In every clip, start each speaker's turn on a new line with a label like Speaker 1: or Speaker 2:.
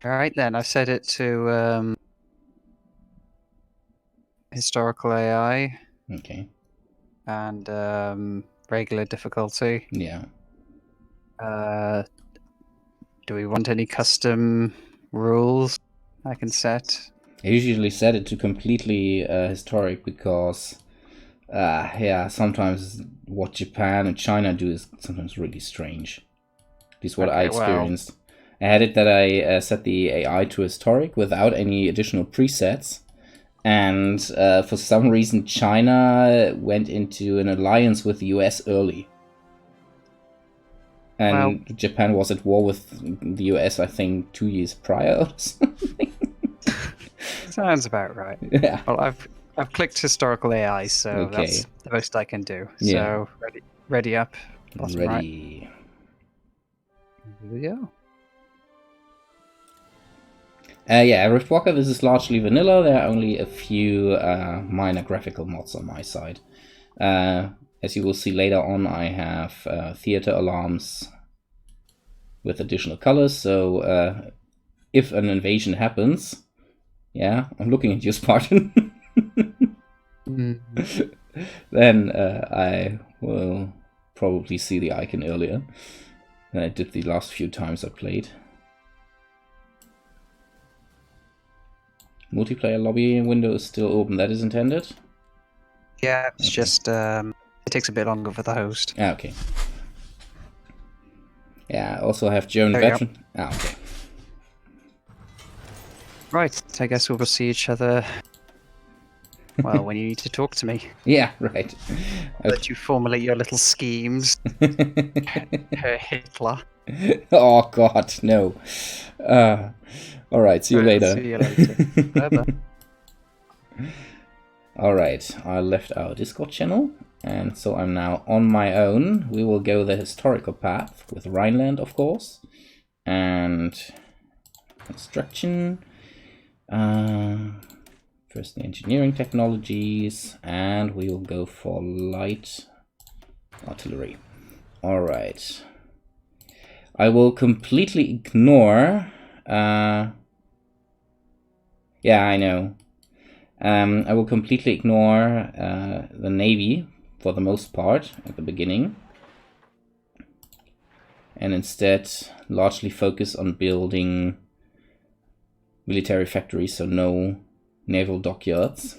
Speaker 1: All right then, I've set it to historical AI
Speaker 2: Okay.
Speaker 1: and regular difficulty.
Speaker 2: Yeah.
Speaker 1: Do we want any custom rules I can set?
Speaker 2: I usually set it to completely historic because, yeah, sometimes what Japan and China do is sometimes really strange. This is what I
Speaker 1: Okay, well,
Speaker 2: experienced. I had it that I set the AI to historic without any additional presets. And for some reason, China went into an alliance with the US early. And Japan was at war with the US, I think, 2 years prior or something.
Speaker 1: sounds about right.
Speaker 2: Yeah.
Speaker 1: Well, I've clicked historical AI, so
Speaker 2: Okay.
Speaker 1: that's the most I can do.
Speaker 2: Yeah.
Speaker 1: So ready up, bottom right.
Speaker 2: Ready.
Speaker 1: Here we go.
Speaker 2: Yeah, Rift Walker, this is largely vanilla. There are only a few minor graphical mods on my side. As you will see later on, I have theater alarms with additional colors. So if an invasion happens, yeah, I'm looking at you, Spartan. Then I will probably see the icon earlier than I did the last few times I played. Multiplayer lobby window is still open. That is intended?
Speaker 1: Yeah, it's just it takes a bit longer for the host.
Speaker 2: Ah, okay. Yeah, I also have German
Speaker 1: There
Speaker 2: veteran. Ah, okay.
Speaker 1: Right, I guess we'll see each other. Well, when you need to talk to me.
Speaker 2: Yeah, right.
Speaker 1: Let you formulate your little schemes. Hitler.
Speaker 2: Oh God, no. All right, see you later.
Speaker 1: See you later. Bye-bye.
Speaker 2: All right, I left our Discord channel, and so I'm now on my own. We will go the historical path with Rhineland, of course, and construction. First the engineering technologies, and we will go for light artillery. All right. I will completely ignore. Yeah, I know. I will completely ignore the Navy for the most part at the beginning, and instead largely focus on building military factories, so no naval dockyards.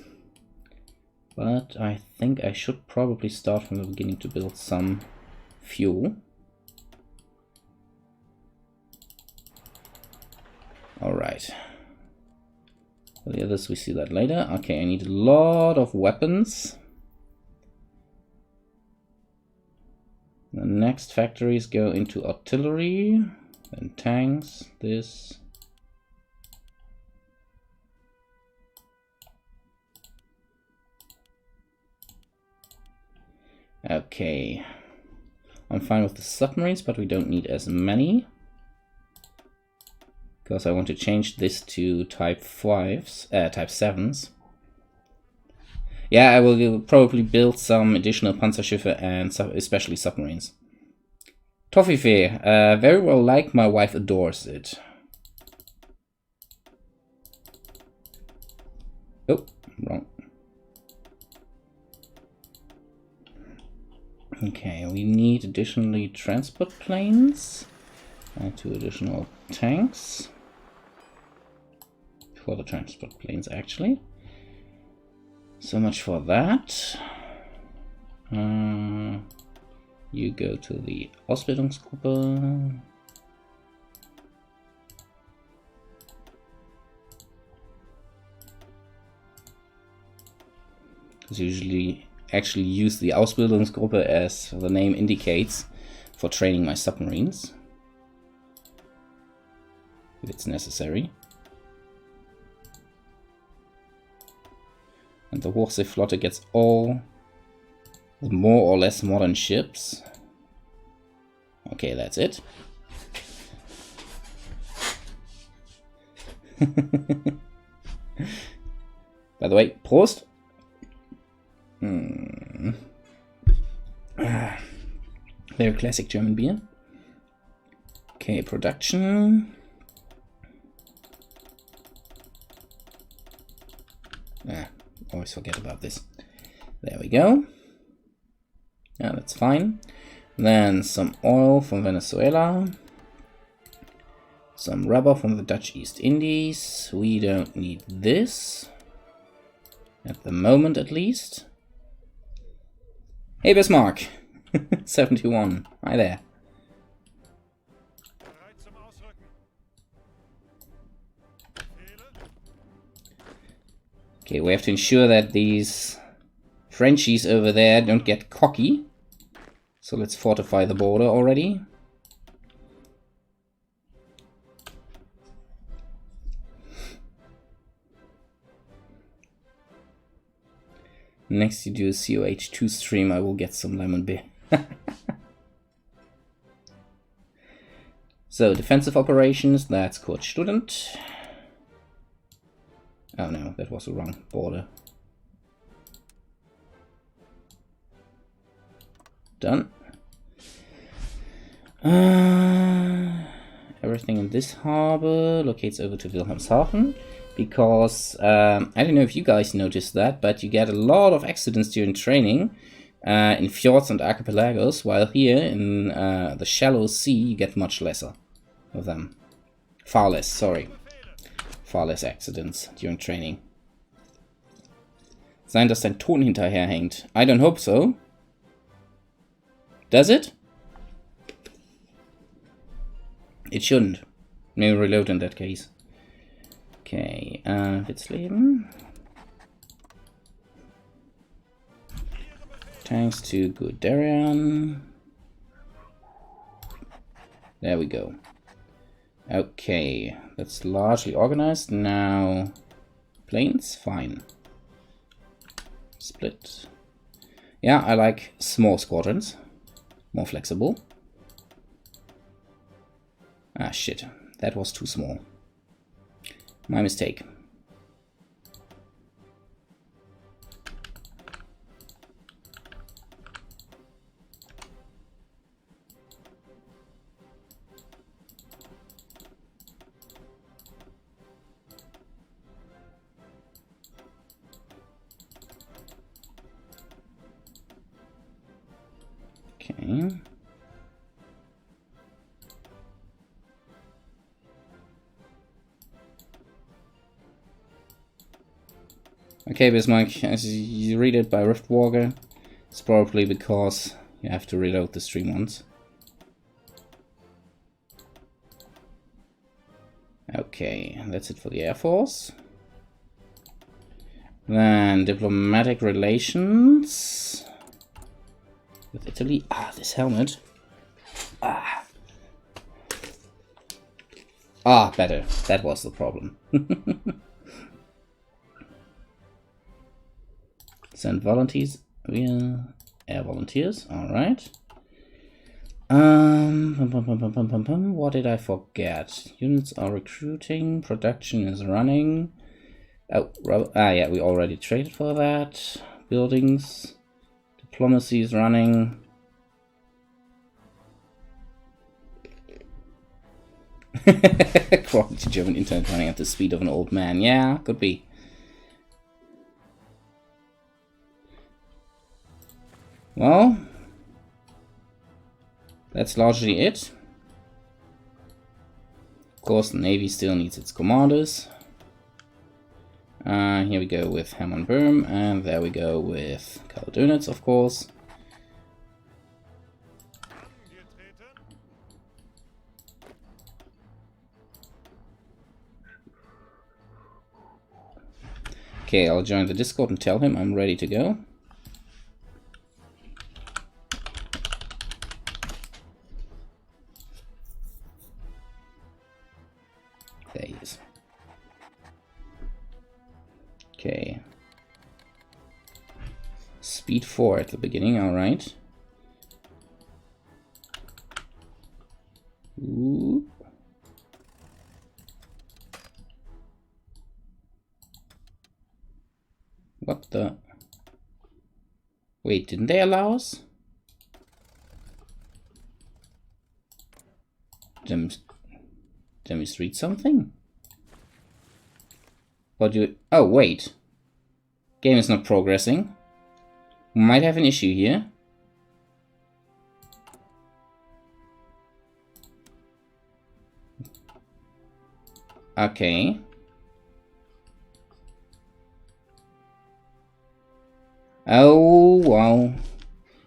Speaker 2: But I think I should probably start from the beginning to build some fuel. Alright. For the others, we see that later. Okay, I need a lot of weapons. The next factories go into artillery, then tanks, this. Okay. I'm fine with the submarines, but we don't need as many. Because I want to change this to type 5s, type 7s. Yeah, I will probably build some additional Panzerschiffe and especially submarines. Toffifee, very well liked, my wife adores it. Oh, wrong. Okay, we need additionally transport planes and 2 additional tanks. For the transport planes, actually. So much for that. You go to the Ausbildungsgruppe. Because usually actually use the Ausbildungsgruppe, as the name indicates, for training my submarines. If it's necessary. And the Hochseeflotte gets all the more or less modern ships. Okay, that's it. By the way, Prost. Very classic German beer. Okay, production. Always forget about this. There we go. Yeah, that's fine. Then some oil from Venezuela. Some rubber from the Dutch East Indies. We don't need this. At the moment, at least. Hey, Bismarck! 71. Hi there. Okay, we have to ensure that these Frenchies over there don't get cocky. So let's fortify the border already. Next you do a COH2 stream, I will get some lemon beer. So, defensive operations, that's Court Student. Oh no, that was the wrong border. Done. Everything in this harbor locates over to Wilhelmshaven. Because, I don't know if you guys noticed that, but you get a lot of accidents during training in fjords and archipelagos, while here in the shallow sea you get much lesser of them. Far less, sorry. Far less accidents during training. Sein, dass dein Ton hinterherhängt. I don't hope so. Does it? It shouldn't. Maybe reload in that case. Okay, Witzleben. Thanks to Guderian. There we go. Okay, that's largely organized. Now, planes, fine. Split. Yeah, I like small squadrons. More flexible. Ah, shit. That was too small. My mistake. Okay. Okay, Bismarck, as you read it by Riftwalker, it's probably because you have to reload the stream once. Okay, that's it for the Air Force. Then diplomatic relations with Italy. Ah, this helmet. Ah, better. That was the problem. Send volunteers via air volunteers. All right. What did I forget? Units are recruiting. Production is running. Oh, yeah, we already traded for that. Buildings. Diplomacy is running. Quality German internet running at the speed of an old man. Yeah, could be. Well, that's largely it. Of course, the Navy still needs its commanders. Here we go with Hermann Böhm, and there we go with Karl Dönitz, of course. Okay, I'll join the Discord and tell him I'm ready to go. There he is. Okay. Speed 4 at the beginning, alright. Ooh. What the? Wait, didn't they allow us? Demonstrate something? What do you... Oh, wait. Game is not progressing. We might have an issue here. Okay. Oh, wow.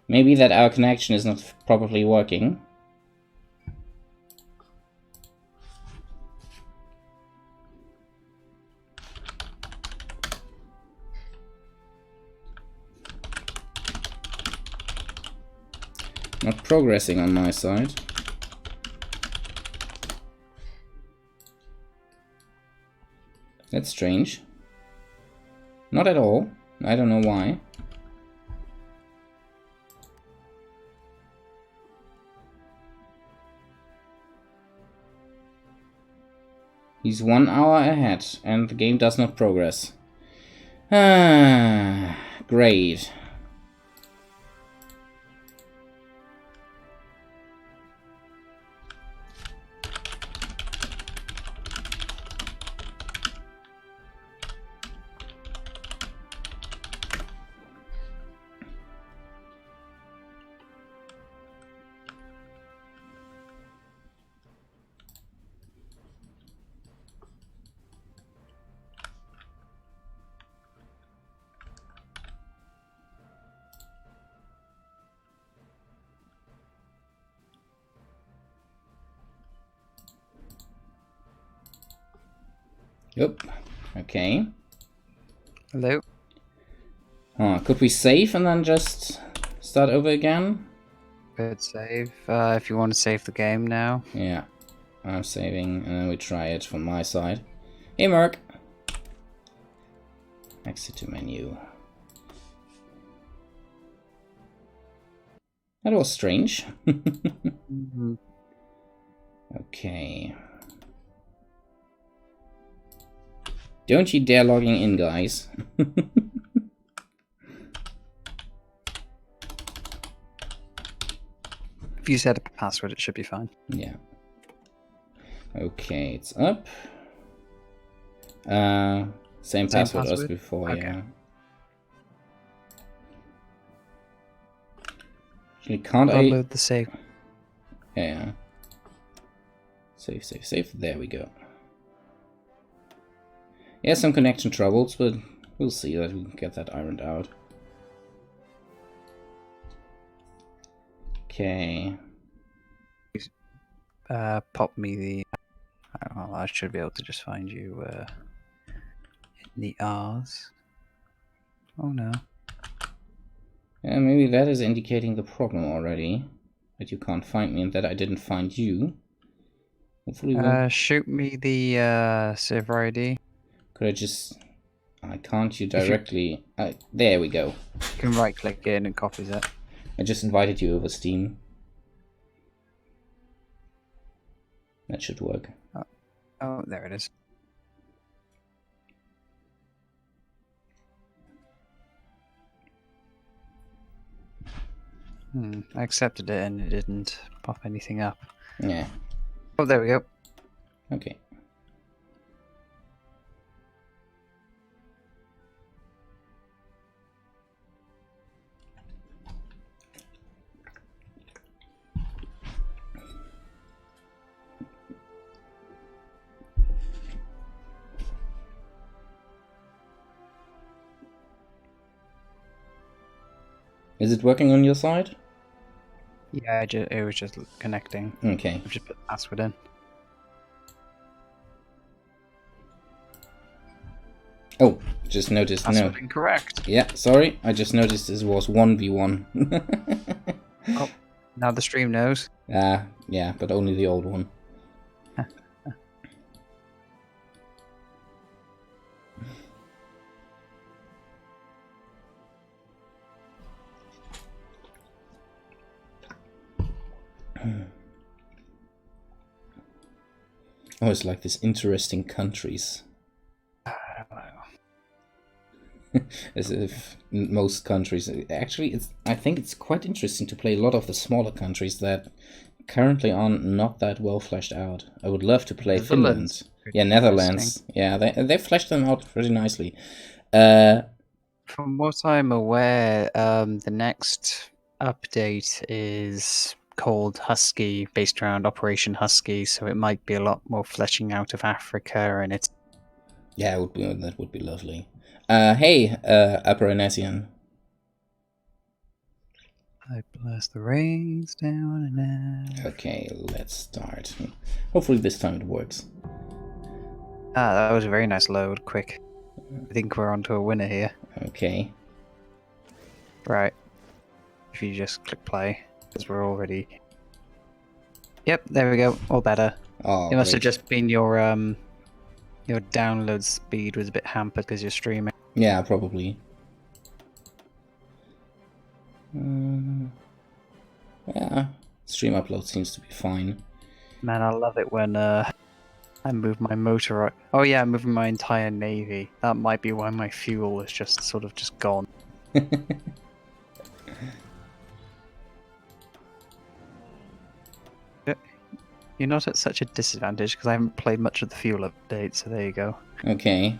Speaker 2: Maybe that our connection is not properly working. Not progressing on my side. That's strange. Not at all. I don't know why. He's 1 hour ahead, and the game does not progress. Ah, great. Yep. Okay.
Speaker 1: Hello.
Speaker 2: Could we save and then just start over again?
Speaker 1: Good save. If you want to save the game now.
Speaker 2: Yeah. I'm saving, and then we try it from my side. Hey, Mark. Exit to menu. That was strange. Okay. Don't you dare logging in, guys.
Speaker 1: If you set a password, it should be fine.
Speaker 2: Yeah. Okay, it's up. Same password as before,
Speaker 1: okay.
Speaker 2: yeah. Actually, can't I...
Speaker 1: Upload the save.
Speaker 2: Yeah. Save, save, save. There we go. Yeah, some connection troubles, but we'll see that we can get that ironed out. Okay.
Speaker 1: Pop me the... Well, I should be able to just find you in the R's. Oh no.
Speaker 2: Yeah, maybe that is indicating the problem already. That you can't find me and that I didn't find you. Hopefully we'll...
Speaker 1: Shoot me the server ID.
Speaker 2: Could I just... I can't you directly... there we go.
Speaker 1: You can right click in and copy that.
Speaker 2: I just invited you over Steam. That should work.
Speaker 1: Oh, there it is. I accepted it and it didn't pop anything up.
Speaker 2: Yeah.
Speaker 1: Oh, there we go.
Speaker 2: Okay. Is it working on your side?
Speaker 1: Yeah, it was just connecting.
Speaker 2: Okay.
Speaker 1: I've just put the password in.
Speaker 2: Oh, just noticed.
Speaker 1: Password
Speaker 2: No.
Speaker 1: incorrect.
Speaker 2: Yeah, sorry. I just noticed this was 1v1.
Speaker 1: Oh, now the stream knows.
Speaker 2: Yeah, but only the old one. Oh, it's like this interesting countries. As if most countries... Actually, I think it's quite interesting to play a lot of the smaller countries that currently are not that well fleshed out. I would love to play Finland. Yeah, Netherlands. Yeah, they fleshed them out pretty nicely.
Speaker 1: From what I'm aware, the next update is called Husky, based around Operation Husky, so it might be a lot more fleshing out of Africa, and it's...
Speaker 2: Yeah, that would be lovely. Hey, Upper Anesian.
Speaker 1: I blast the rains down and...
Speaker 2: Okay, let's start. Hopefully this time it works.
Speaker 1: Ah, that was a very nice load, quick. I think we're onto a winner here.
Speaker 2: Okay.
Speaker 1: Right. If you just click play, because we're already... Yep, there we go, all better.
Speaker 2: Oh,
Speaker 1: It must have
Speaker 2: great.
Speaker 1: just been your download speed was a bit hampered because you're streaming.
Speaker 2: Yeah, probably. Yeah, stream upload seems to be fine.
Speaker 1: Man, I love it when I move my motor. Oh yeah, I'm moving my entire navy. That might be why my fuel is just sort of just gone. You're not at such a disadvantage because I haven't played much of the fuel update, so there you go.
Speaker 2: Okay.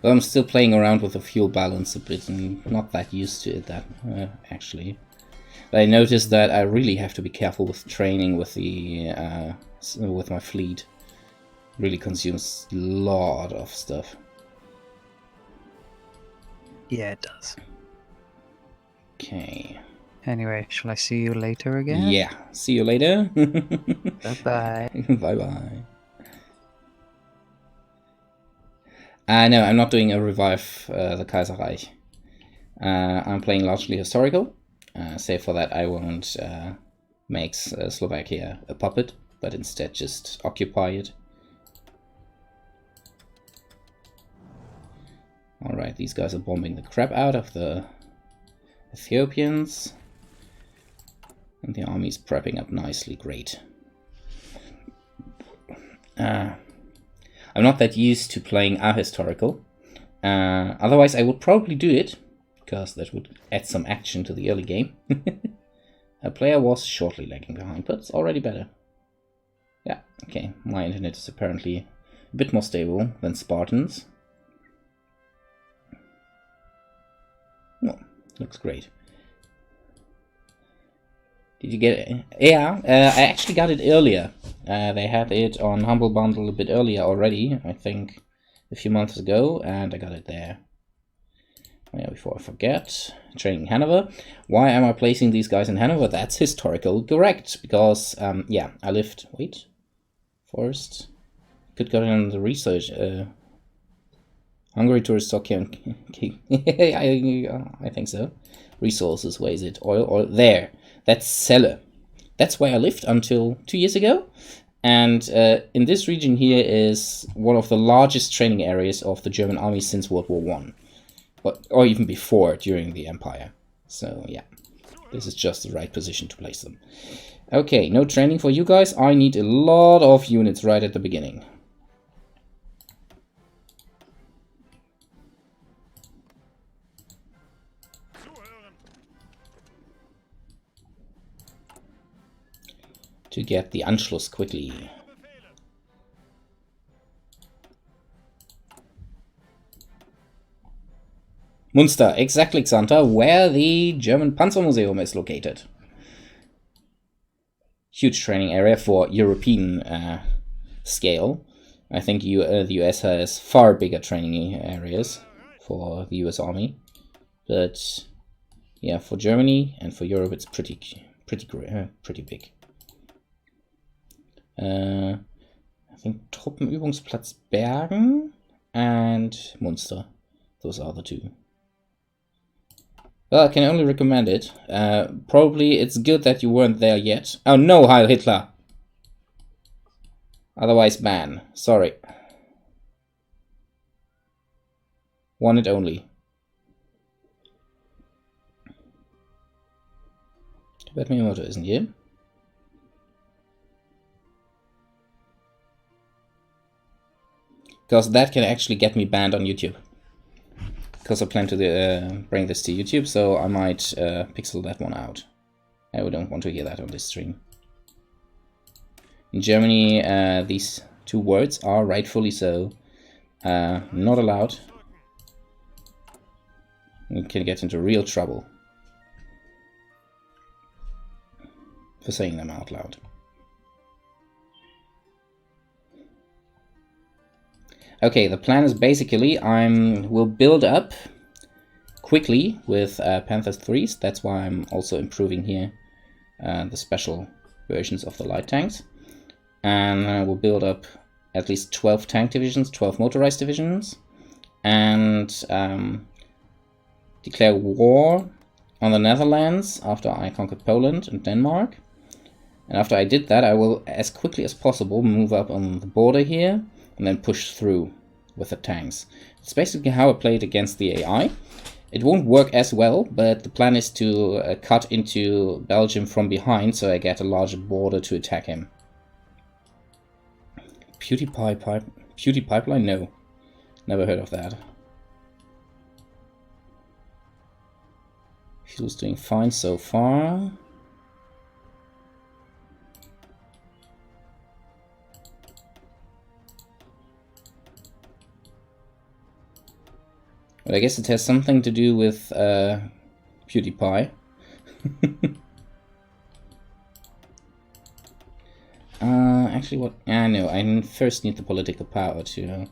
Speaker 2: Well, I'm still playing around with the fuel balance a bit and not that used to it, that actually. But I noticed that I really have to be careful with training with the with my fleet. It really consumes a lot of stuff.
Speaker 1: Yeah, it does.
Speaker 2: Okay.
Speaker 1: Anyway, shall I see you later again?
Speaker 2: Yeah. See you later.
Speaker 1: Bye-bye.
Speaker 2: Bye-bye. No, I'm not doing a revive the Kaiserreich. I'm playing largely historical. Save for that, I won't make Slovakia a puppet, but instead just occupy it. Alright, these guys are bombing the crap out of the Ethiopians. And the army's prepping up nicely, great. I'm not that used to playing ahistorical. Otherwise, I would probably do it, because that would add some action to the early game. A player was shortly lagging behind, but it's already better. Yeah, okay, my internet is apparently a bit more stable than Spartan's. Oh, looks great. Did you get it? Yeah, I actually got it earlier. They had it on Humble Bundle a bit earlier already, I think a few months ago, and I got it there. Oh yeah, before I forget, training Hanover. Why am I placing these guys in Hanover? That's historical correct, because, yeah, I lived... Wait. Forest. Could go in the research. Hungary tourist stock I think so. Resources, where is it? Oil. There. That's Celle. That's where I lived until 2 years ago. And in this region here is one of the largest training areas of the German army since World War I. Or even before, during the Empire. So, yeah. This is just the right position to place them. Okay, no training for you guys. I need a lot of units right at the beginning. To get the Anschluss quickly. Munster, exactly, Xanta, where the German Panzermuseum is located. Huge training area for European scale. I think the US has far bigger training areas for the US Army. But yeah, for Germany and for Europe it's pretty big. I think Truppenübungsplatz Bergen and Munster. Those are the two. Well, I can only recommend it. Probably it's good that you weren't there yet. Oh no, Heil Hitler! Otherwise ban. Sorry. One and only. Too bad Miyamoto isn't here. Because that can actually get me banned on YouTube. Because I plan to bring this to YouTube, so I might pixel that one out. I don't want to hear that on this stream. In Germany, these two words are rightfully so not allowed. You can get into real trouble for saying them out loud. Okay, the plan is basically we'll build up quickly with Panther 3s. That's why I'm also improving here the special versions of the light tanks. And we'll build up at least 12 tank divisions, 12 motorized divisions, and declare war on the Netherlands after I conquered Poland and Denmark. And after I did that, I will, as quickly as possible, move up on the border here and then push through with the tanks. It's basically how I play it against the AI. It won't work as well, but the plan is to cut into Belgium from behind so I get a larger border to attack him. Beauty pipeline? No. Never heard of that. Fuel's doing fine so far. But I guess it has something to do with PewDiePie. Actually, what? No, I first need the political power to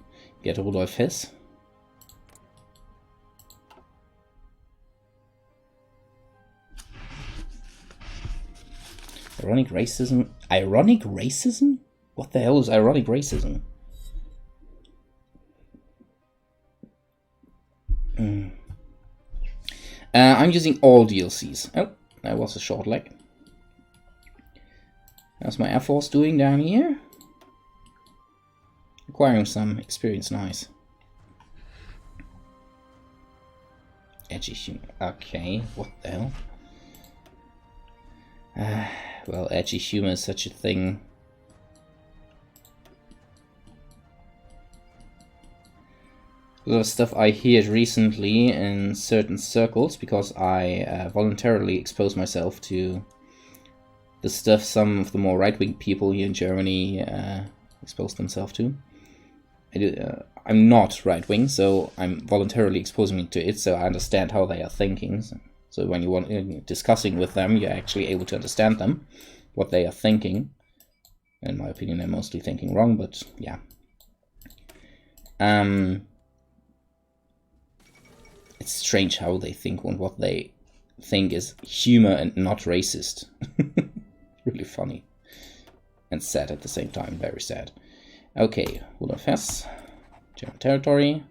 Speaker 2: get Rudolf Hess. Ironic racism? Ironic racism? What the hell is ironic racism? I'm using all DLCs. Oh, that was a short leg. How's my Air Force doing down here? Acquiring some experience, nice. Edgy humor. Okay, what the hell? Well, edgy humor is such a thing. A lot of stuff I heard recently in certain circles because I voluntarily exposed myself to the stuff some of the more right-wing people here in Germany exposed themselves to. I'm not right-wing, so I'm voluntarily exposing me to it, so I understand how they are thinking. So when you want discussing with them, you're actually able to understand them, what they are thinking. In my opinion, they're mostly thinking wrong, but yeah. It's strange how they think and what they think is humor and not racist. Really funny. And sad at the same time, very sad. Okay, Rudolf Hess, German territory.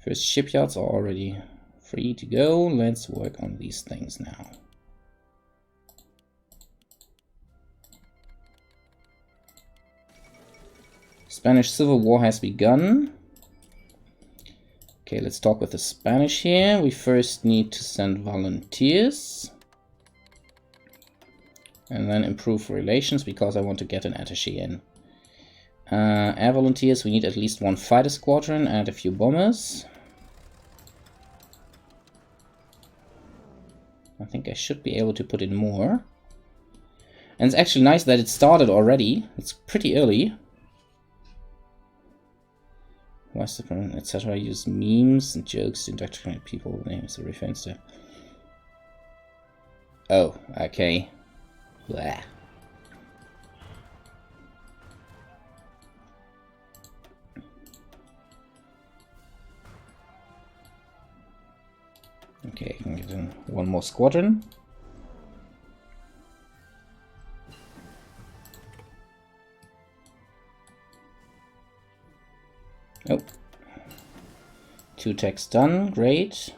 Speaker 2: First shipyards are already free to go. Let's work on these things now. Spanish Civil War has begun. Okay, let's talk with the Spanish here. We first need to send volunteers. And then improve relations because I want to get an attaché in. Air volunteers, we need at least one fighter squadron and a few bombers. I think I should be able to put in more. And it's actually nice that it started already. It's pretty early. What's the problem? Etc. Use memes and jokes to indoctrinate people. Names a reference to. Oh, okay. Blah. Okay, I can get in one more squadron. Oh. 2 techs done, great.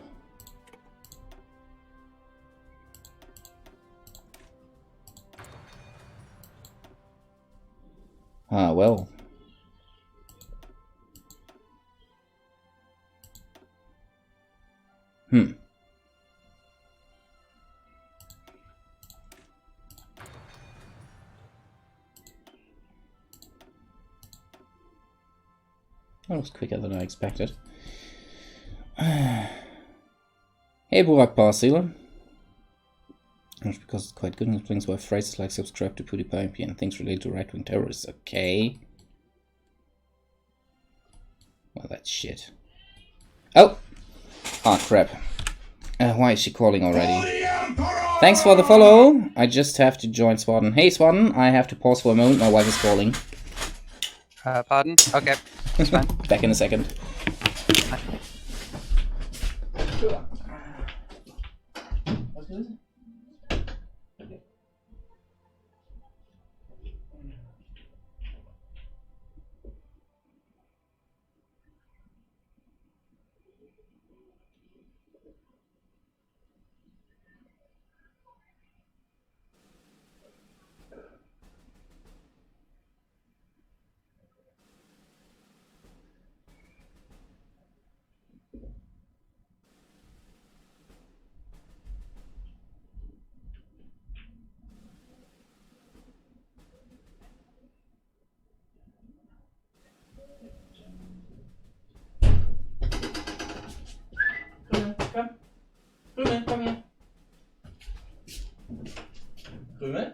Speaker 2: Ah, well. That was quicker than I expected. Hey, Burak Parsil. Not because it's quite good and explains why phrases like subscribe to PewDiePie and things related to right-wing terrorists. Okay. Oh, that's shit. Oh! Ah, crap. Why is she calling already? Thanks for the follow! I just have to join Spartan. Hey, Spartan, I have to pause for a moment. My wife is calling.
Speaker 3: Pardon? Okay, that's fine.
Speaker 2: Back in a second. Come. Krümel, komm her. Krümel?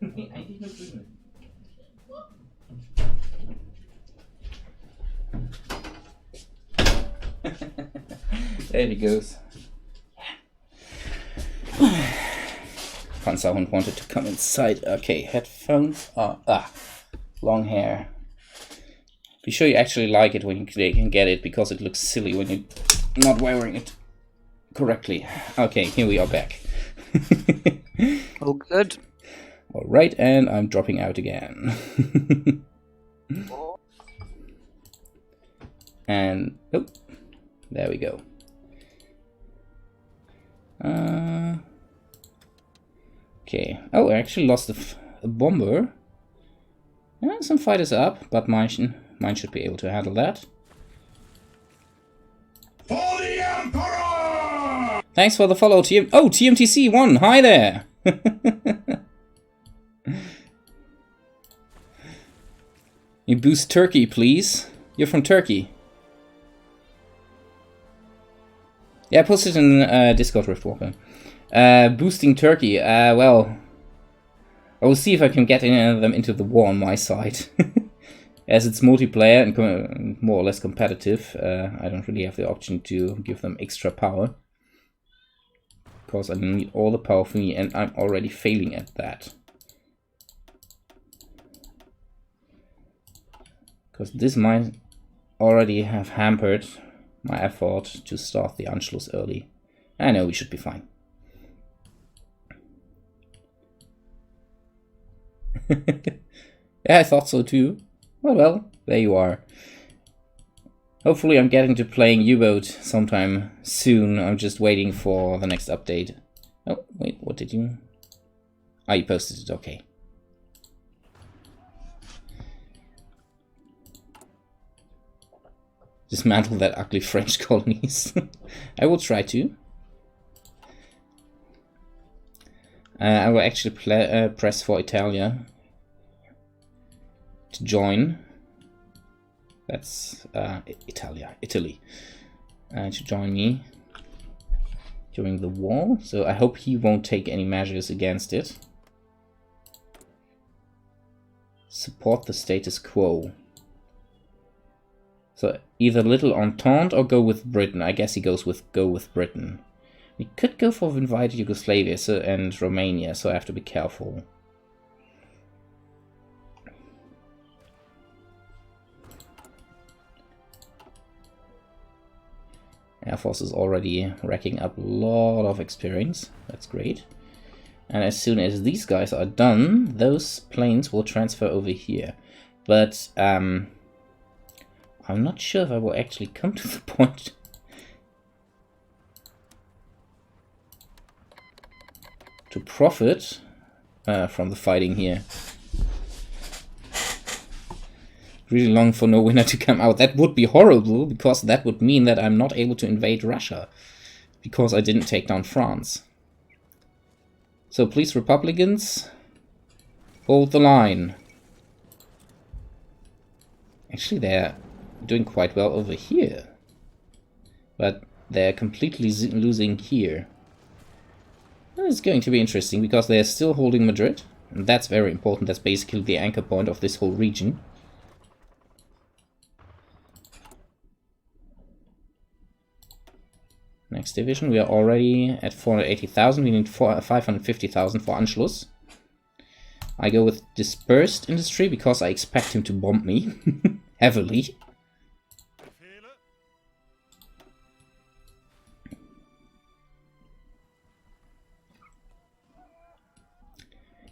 Speaker 2: Nee, eigentlich nur Krümel. There he goes. Panzerhund wanted to come inside. Okay, headphones. Long hair. Be sure you actually like it when you can get it, because it looks silly when you're not wearing it correctly. Okay, here we are back.
Speaker 3: All good.
Speaker 2: Alright, and I'm dropping out again. And, oh, there we go. Okay. Oh, I actually lost a bomber. Yeah, some fighters up, but mine should be able to handle that.
Speaker 4: For the Emperor!
Speaker 2: Thanks for the follow, TMTC1. Hi there. You boost Turkey, please. You're from Turkey. Yeah, I posted in Discord, Riftwalker. Boosting Turkey. Well, I will see if I can get them into the war on my side. As it's multiplayer and more or less competitive, I don't really have the option to give them extra power. Because I need all the power for me, and I'm already failing at that. Because this might already have hampered my effort to start the Anschluss early. I know we should be fine. Yeah, I thought so too. Well, there you are. Hopefully I'm getting to playing U-Boat sometime soon. I'm just waiting for the next update. Oh, wait, what did you... Ah, you posted it, okay. Dismantle that ugly French colonies. I will try to. I will actually press for Italia to join. That's Italy. To join me during the war. So I hope he won't take any measures against it. Support the status quo. So either Little Entente or go with Britain. I guess he goes with go with Britain. We could go for invite Yugoslavia and Romania, so I have to be careful. Air Force is already racking up a lot of experience. That's great. And as soon as these guys are done, those planes will transfer over here. But I'm not sure if I will actually come to the point to profit from the fighting here. Really long for no winner to come out. That would be horrible, because that would mean that I'm not able to invade Russia, because I didn't take down France. So please, Republicans, hold the line. Actually, they're doing quite well over here, but they're completely losing here. It's going to be interesting, because they're still holding Madrid, and that's very important. That's basically the anchor point of this whole region. next division. We are already at 480,000. We need 550,000 for Anschluss. I go with Dispersed Industry because I expect him to bomb me heavily.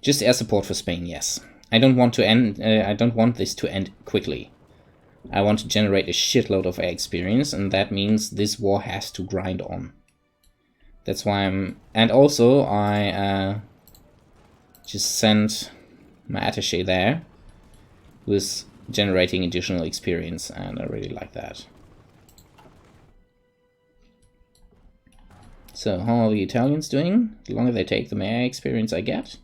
Speaker 2: Just air support for Spain, yes. I don't want to end. I don't want this to end quickly. I want to generate a shitload of air experience, and that means this war has to grind on. That's why I'm. And also, I just sent my attaché there, with generating additional experience, and I really like that. So, how are the Italians doing? The longer they take, the more air experience I get.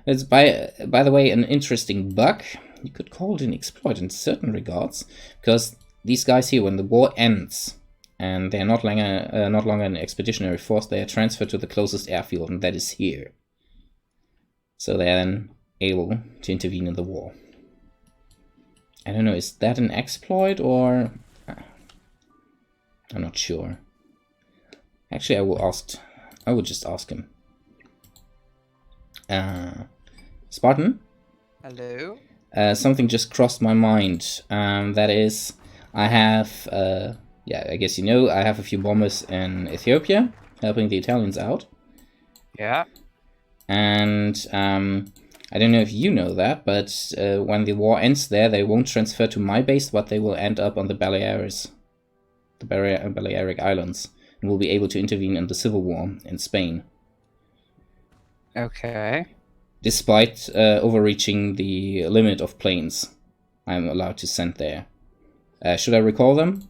Speaker 2: It's by the way an interesting bug. You could call it an exploit in certain regards, because these guys here, when the war ends and they're not longer an expeditionary force, they are transferred to the closest airfield, and that is here. So they are then able to intervene in the war. I don't know, is that an exploit or I'm not sure. Actually, I would just ask him. Spartan?
Speaker 3: Hello?
Speaker 2: Something just crossed my mind. That is, I have, yeah, I guess you know, I have a few bombers in Ethiopia, helping the Italians out.
Speaker 3: Yeah.
Speaker 2: And I don't know if you know that, but when the war ends there, they won't transfer to my base, but they will end up on the Balearic Islands, and will be able to intervene in the civil war in Spain.
Speaker 3: Okay.
Speaker 2: Despite overreaching the limit of planes I'm allowed to send there. Should I recall them?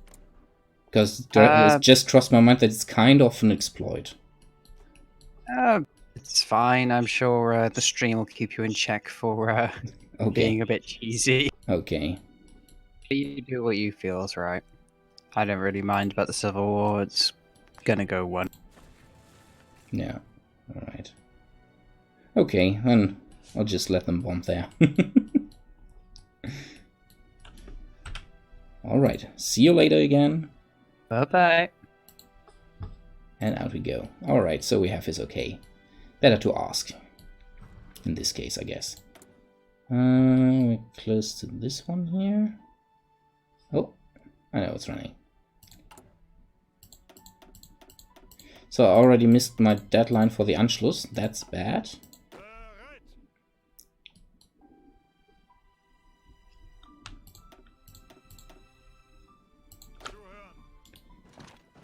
Speaker 2: Because it just crossed my mind that it's kind of an exploit.
Speaker 3: It's fine. I'm sure the stream will keep you in check for
Speaker 2: Okay.
Speaker 3: being a bit cheesy.
Speaker 2: Okay.
Speaker 3: You do what you feel is right. I don't really mind about the Civil War. It's gonna go one.
Speaker 2: Yeah. Alright. Okay, then I'll just let them bomb there. Alright, see you later again.
Speaker 3: Bye-bye.
Speaker 2: And out we go. Alright, so we have his okay. Better to ask. In this case, I guess. We're close to this one here. Oh, I know it's running. So I already missed my deadline for the Anschluss. That's bad.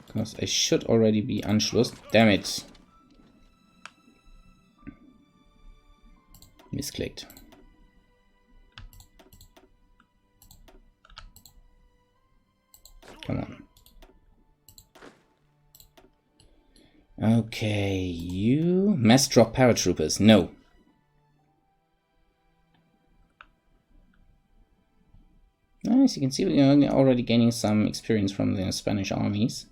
Speaker 2: Because I should already be Anschluss. Damn it. Misclicked. Come on. Okay, you... Mass drop paratroopers. No. As you can see, we are already gaining some experience from the Spanish armies.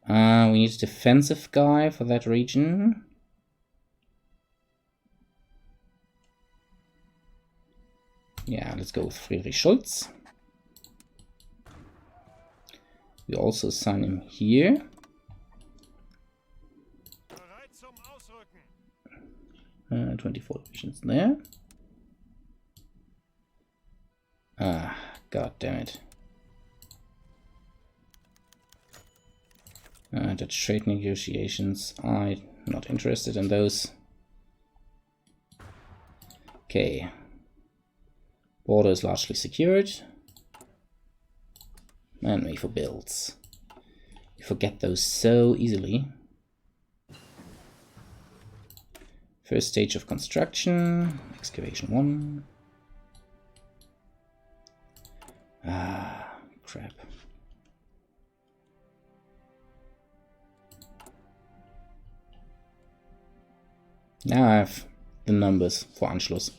Speaker 2: We need a defensive guy for that region. Yeah, let's go with Friedrich Schulz. We also assign him here. 24 divisions there. Ah, god damn it. The trade negotiations, I'm not interested in those. Okay. Border is largely secured. And wait for builds. You forget those so easily. First stage of construction. Excavation 1. Ah, crap. Now I have the numbers for Anschluss.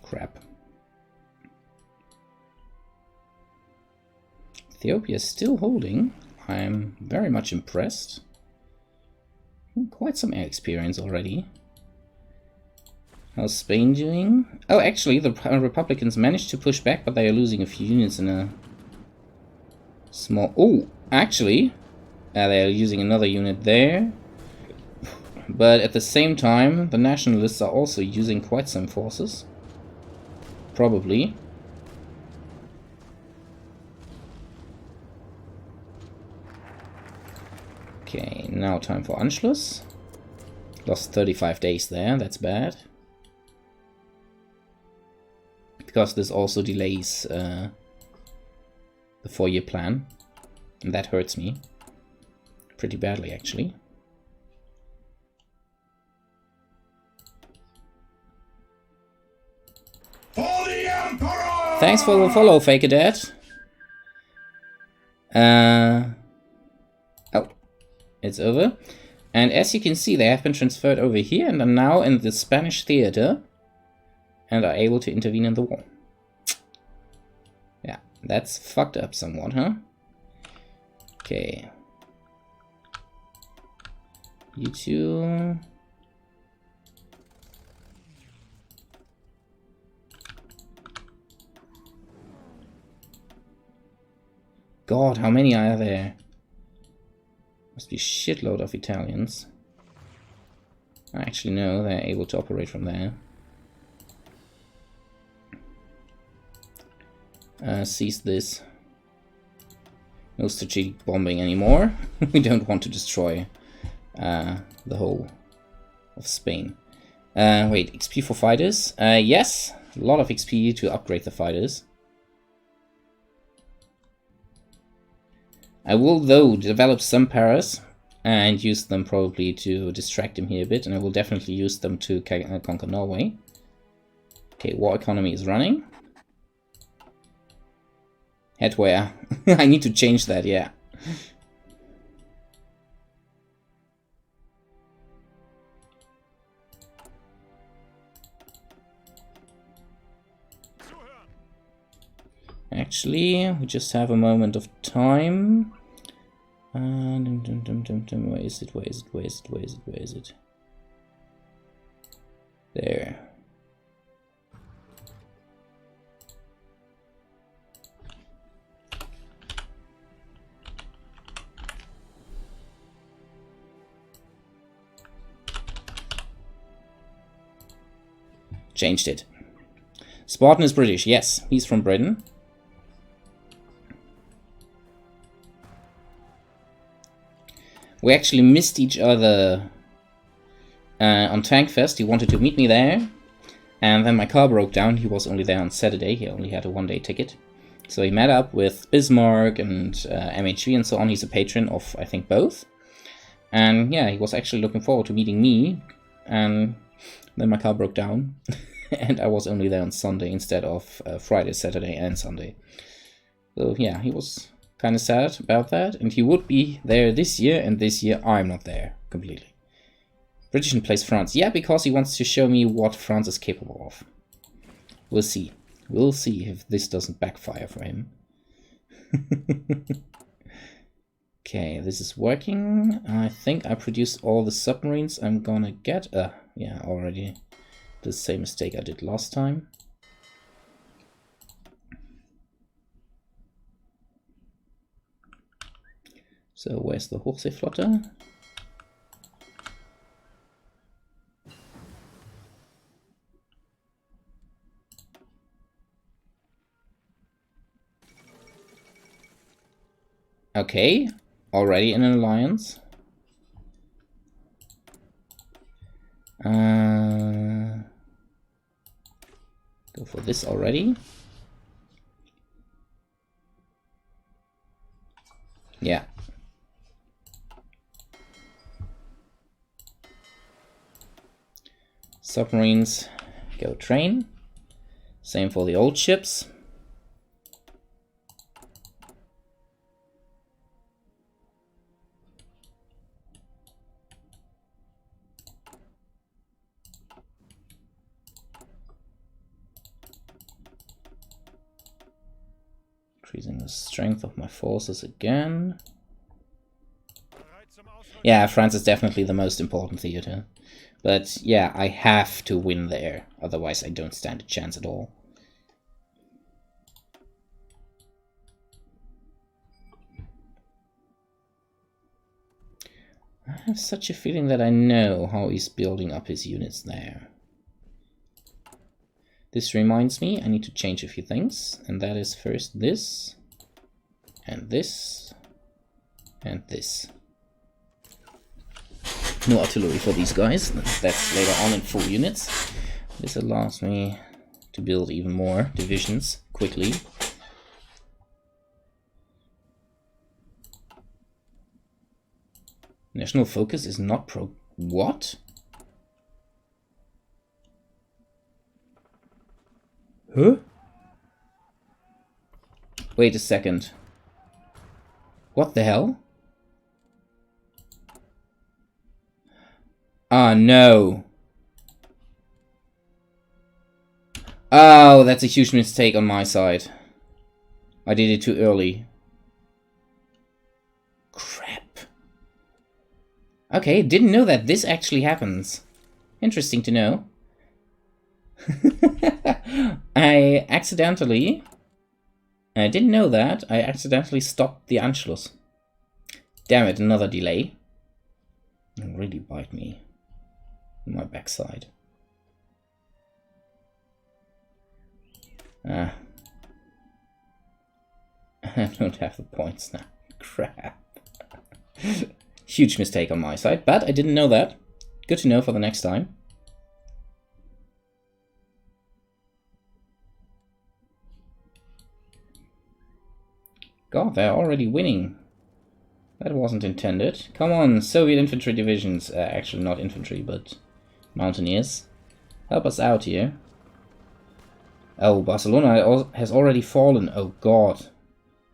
Speaker 2: Crap. Ethiopia is still holding. I'm very much impressed. Quite some air experience already. How's Spain doing? Oh, actually, the Republicans managed to push back, but they are losing a few units in a Small. Oh, actually, they're using another unit there. But at the same time, the nationalists are also using quite some forces. Probably. Okay, now time for Anschluss. Lost 35 days there, that's bad. Because this also delays the 4-year plan. And that hurts me. Pretty badly, actually.
Speaker 4: For the Emperor!
Speaker 2: Thanks for the follow, Fake-A-Dad. Oh, it's over. And as you can see, they have been transferred over here and are now in the Spanish theater and are able to intervene in the war. Yeah, that's fucked up somewhat, huh? Okay. You two... God, how many are there? Must be a shitload of Italians. Actually, no, they're able to operate from there. Seize this. No strategic bombing anymore. We don't want to destroy the whole of Spain. Wait, XP for fighters? Yes, a lot of XP to upgrade the fighters. I will, though, develop some paras and use them probably to distract him here a bit, and I will definitely use them to conquer Norway. Okay, war economy is running. Headwear. I need to change that, yeah. Actually, we just have a moment of time. Where is it? Where is it? Where is it? Where is it? Where is it? There. Changed it. Spartan is British. Yes, he's from Britain. We actually missed each other on Tankfest. He wanted to meet me there. And then my car broke down. He was only there on Saturday. He only had a one-day ticket. So he met up with Bismarck and MHV and so on. He's a patron of, I think, both. And yeah, he was actually looking forward to meeting me. And then my car broke down. And I was only there on Sunday instead of Friday, Saturday, and Sunday. So yeah, he was kind of sad about that, and he would be there this year, and this year I'm not there completely. British in place France. Yeah, because he wants to show me what France is capable of. We'll see. We'll see if this doesn't backfire for him. Okay, this is working. I think I produced all the submarines I'm gonna get. Yeah, already the same mistake I did last time. So where's the Hochseeflotte? Okay, already in an alliance. Go for this already. Yeah. Submarines go train. Same for the old ships. Increasing the strength of my forces again. Yeah, France is definitely the most important theater. But yeah, I have to win there, otherwise I don't stand a chance at all. I have such a feeling that I know how he's building up his units there. This reminds me, I need to change a few things, and that is first this, and this, and this. No artillery for these guys, that's later on in full units. This allows me to build even more divisions quickly. National focus is not pro... What? Huh? Wait a second. What the hell? Ah, no. Oh, that's a huge mistake on my side. I did it too early. Crap. Okay, didn't know that this actually happens. Interesting to know. I didn't know that. I accidentally stopped the Anschluss. Damn it, another delay. It'll really bite me in my backside. I don't have the points now. Crap. Huge mistake on my side, but I didn't know that. Good to know for the next time. God, they're already winning. That wasn't intended. Come on, Soviet infantry divisions. Actually, not infantry, but mountaineers. Help us out here. Oh, Barcelona has already fallen. Oh, God.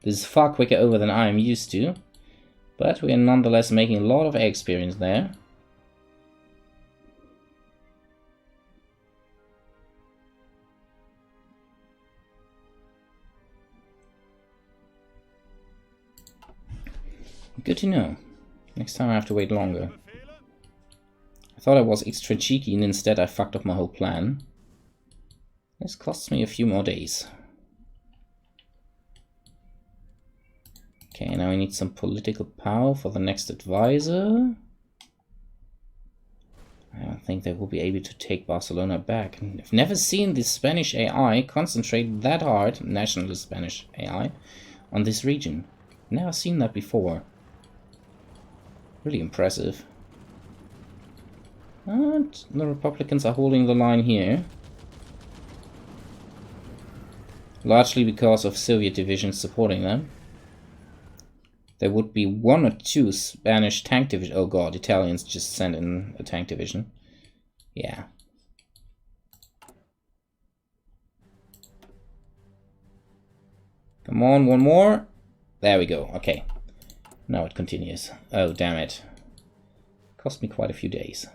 Speaker 2: This is far quicker over than I am used to. But we are nonetheless making a lot of experience there. Good to know. Next time I have to wait longer. I thought I was extra cheeky and instead I fucked up my whole plan. This costs me a few more days. Okay, now I need some political power for the next advisor. I don't think they will be able to take Barcelona back. I've never seen the Spanish AI concentrate that hard, nationalist Spanish AI, on this region. Never seen that before. Really impressive. And the Republicans are holding the line here. Largely because of Soviet divisions supporting them. There would be 1 or 2 Spanish tank divisions. Oh god, Italians just sent in a tank division. Yeah. Come on, one more. There we go. Okay. Now it continues. Oh, damn it. Cost me quite a few days.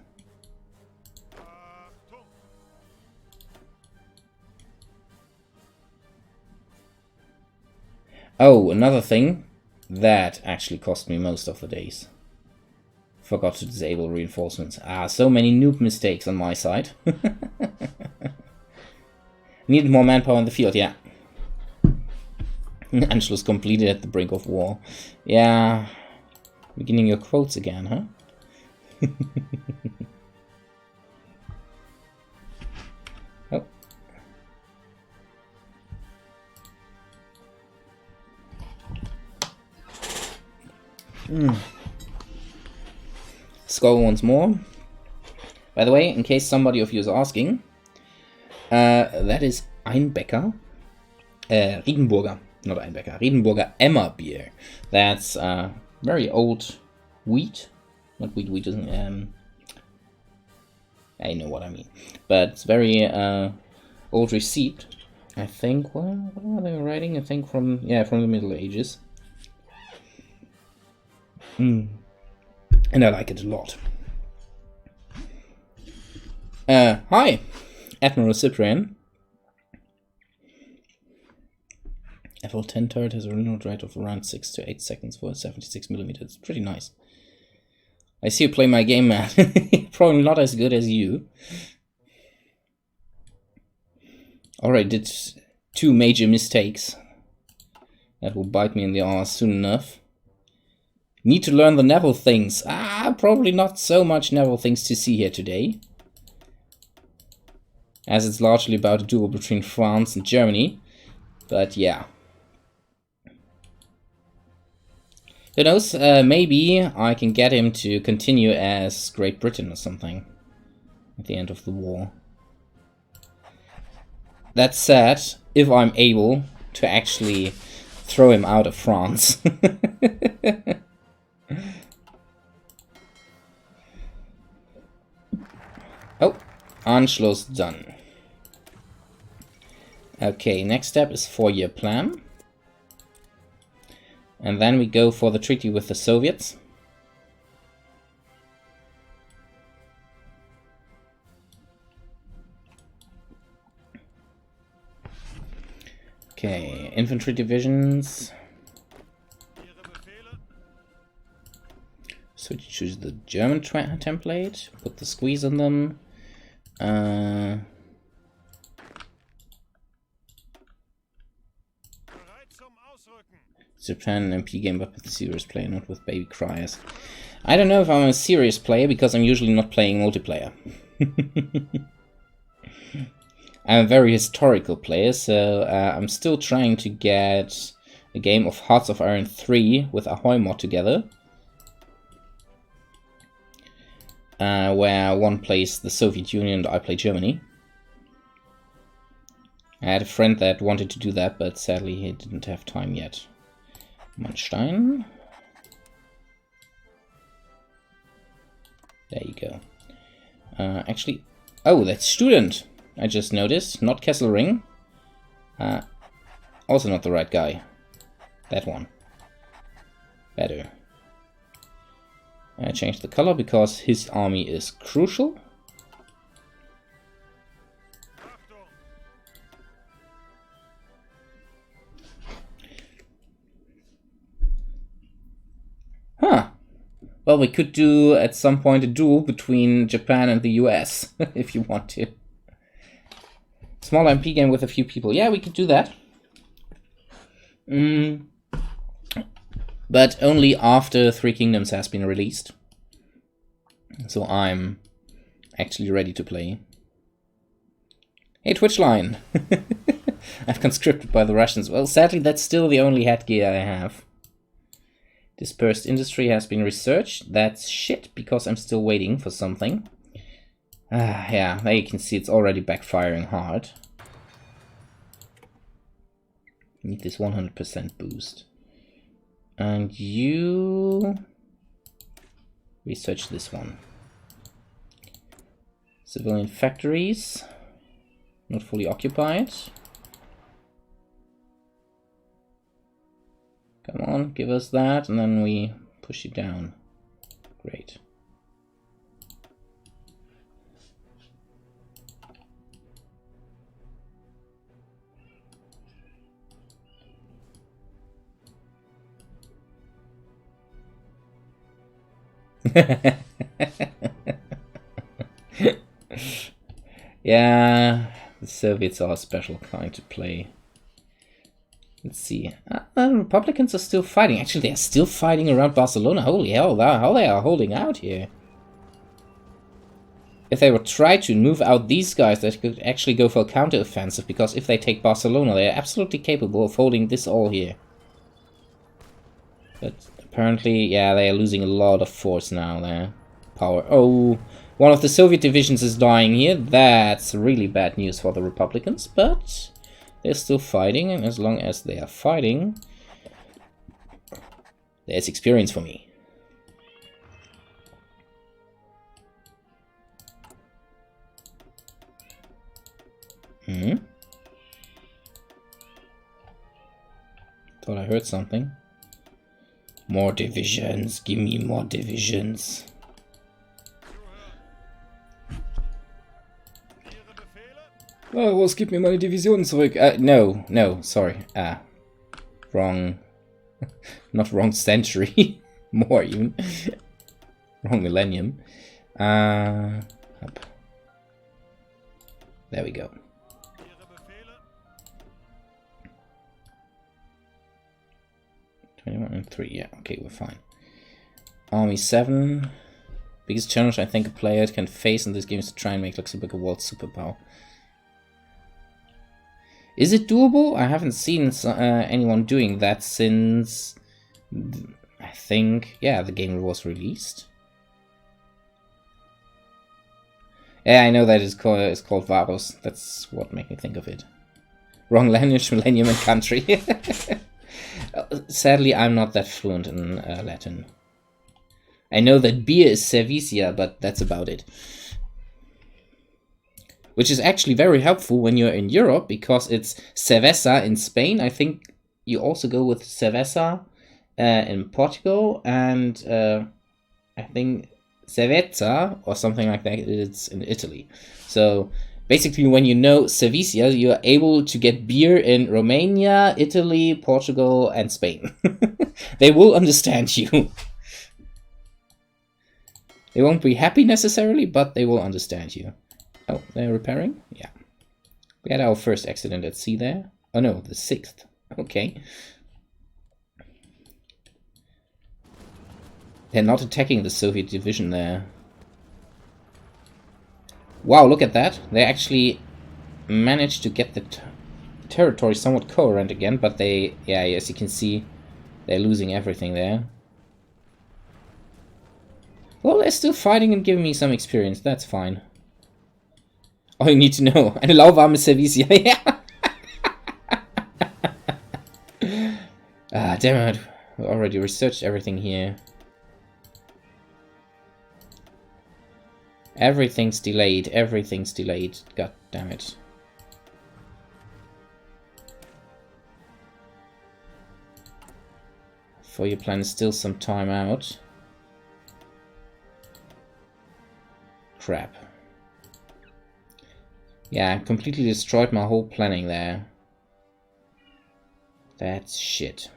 Speaker 2: Oh, another thing. That actually cost me most of the days. Forgot to disable reinforcements. Ah, so many noob mistakes on my side. Needed more manpower in the field, yeah. Anschluss completed at the brink of war. Yeah. Beginning your quotes again, huh? Oh. Skull once more. By the way, in case somebody of you is asking, that is Einbecker, Riedenburger, not Einbecker, Riedenburger Emmer beer. That's very old wheat, not wheat isn't. I know what I mean, but it's very old receipt. I think. Well, what are they writing? I think from the Middle Ages. And I like it a lot. Hi, Admiral Cyprian. FL10 turret has a reload rate of around 6 to 8 seconds for a 76mm. It's pretty nice. I see you play my game, man. Probably not as good as you. Alright, did 2 major mistakes. That will bite me in the arse soon enough. Need to learn the naval things. Probably not so much naval things to see here today, as it's largely about a duel between France and Germany. But yeah. Who knows, maybe I can get him to continue as Great Britain or something at the end of the war. That said, if I'm able to actually throw him out of France. Oh, Anschluss done. Okay, next step is 4-year plan. And then we go for the treaty with the Soviets. Okay, infantry divisions. So you choose the German template, put the squeeze on them. Japan MP game, but with a serious player, not with baby criers. I don't know if I'm a serious player because I'm usually not playing multiplayer. I'm a very historical player, so I'm still trying to get a game of Hearts of Iron 3 with a HoI mod together. Where one plays the Soviet Union and I play Germany. I had a friend that wanted to do that, but sadly he didn't have time yet. Manstein. There you go. Actually, oh, that's student. I just noticed, not Kesselring. Also not the right guy. That one. Better. I changed the color because his army is crucial. Huh. Well, we could do at some point a duel between Japan and the US, if you want to. Small MP game with a few people. Yeah, we could do that. But only after Three Kingdoms has been released. So I'm actually ready to play. Hey, Twitch line! I've conscripted by the Russians. Well, sadly, that's still the only headgear I have. Dispersed industry has been researched. That's shit, because I'm still waiting for something. Yeah, there you can see it's already backfiring hard. Need this 100% boost. And you research this one. Civilian factories, not fully occupied. Come on, give us that, and then we push it down. Great. Yeah, the Soviets are a special kind to play. Let's see. The Republicans are still fighting. Actually, they are still fighting around Barcelona. Holy hell, how they are holding out here. If they would try to move out these guys, they could actually go for a counter-offensive, because if they take Barcelona, they are absolutely capable of holding this all here. But apparently, yeah, they are losing a lot of force now there. Power. Oh, one of the Soviet divisions is dying here. That's really bad news for the Republicans, but they're still fighting, and as long as they are fighting, there's experience for me. Thought I heard something. More divisions. Give me more divisions. Oh, was gib mir meine Divisionen zurück. No, sorry. Wrong. Not wrong century. More even. Wrong millennium. Up. There we go. And 3, yeah, okay, we're fine. Army 7. Biggest challenge I think a player can face in this game is to try and make Luxembourg a world superpower. Is it doable? I haven't seen anyone doing that since, I think, yeah, the game was released. Yeah, I know that it's called Varus. That's what made me think of it. Wrong language, millennium, and country. Sadly, I'm not that fluent in Latin. I know that beer is cerveza, but that's about it. Which is actually very helpful when you're in Europe, because it's cerveza in Spain. I think you also go with cerveza in Portugal, and I think cerveza or something like that is in Italy. So basically, when you know cerveza, you're able to get beer in Romania, Italy, Portugal, and Spain. They will understand you. They won't be happy necessarily, but they will understand you. Oh, they're repairing? Yeah. We had our first accident at sea there. Oh no, the 6th. Okay. They're not attacking the Soviet division there. Wow, look at that. They actually managed to get the territory somewhat coherent again, but they, yeah, as you can see, they're losing everything there. Well, they're still fighting and giving me some experience. That's fine. Oh, you need to know. Eine lauwarme Service. Yeah. Ah, damn it. We already researched everything here. Everything's delayed. Everything's delayed. God damn it. For your plan is still some time out. Crap. Yeah, I completely destroyed my whole planning there. That's shit.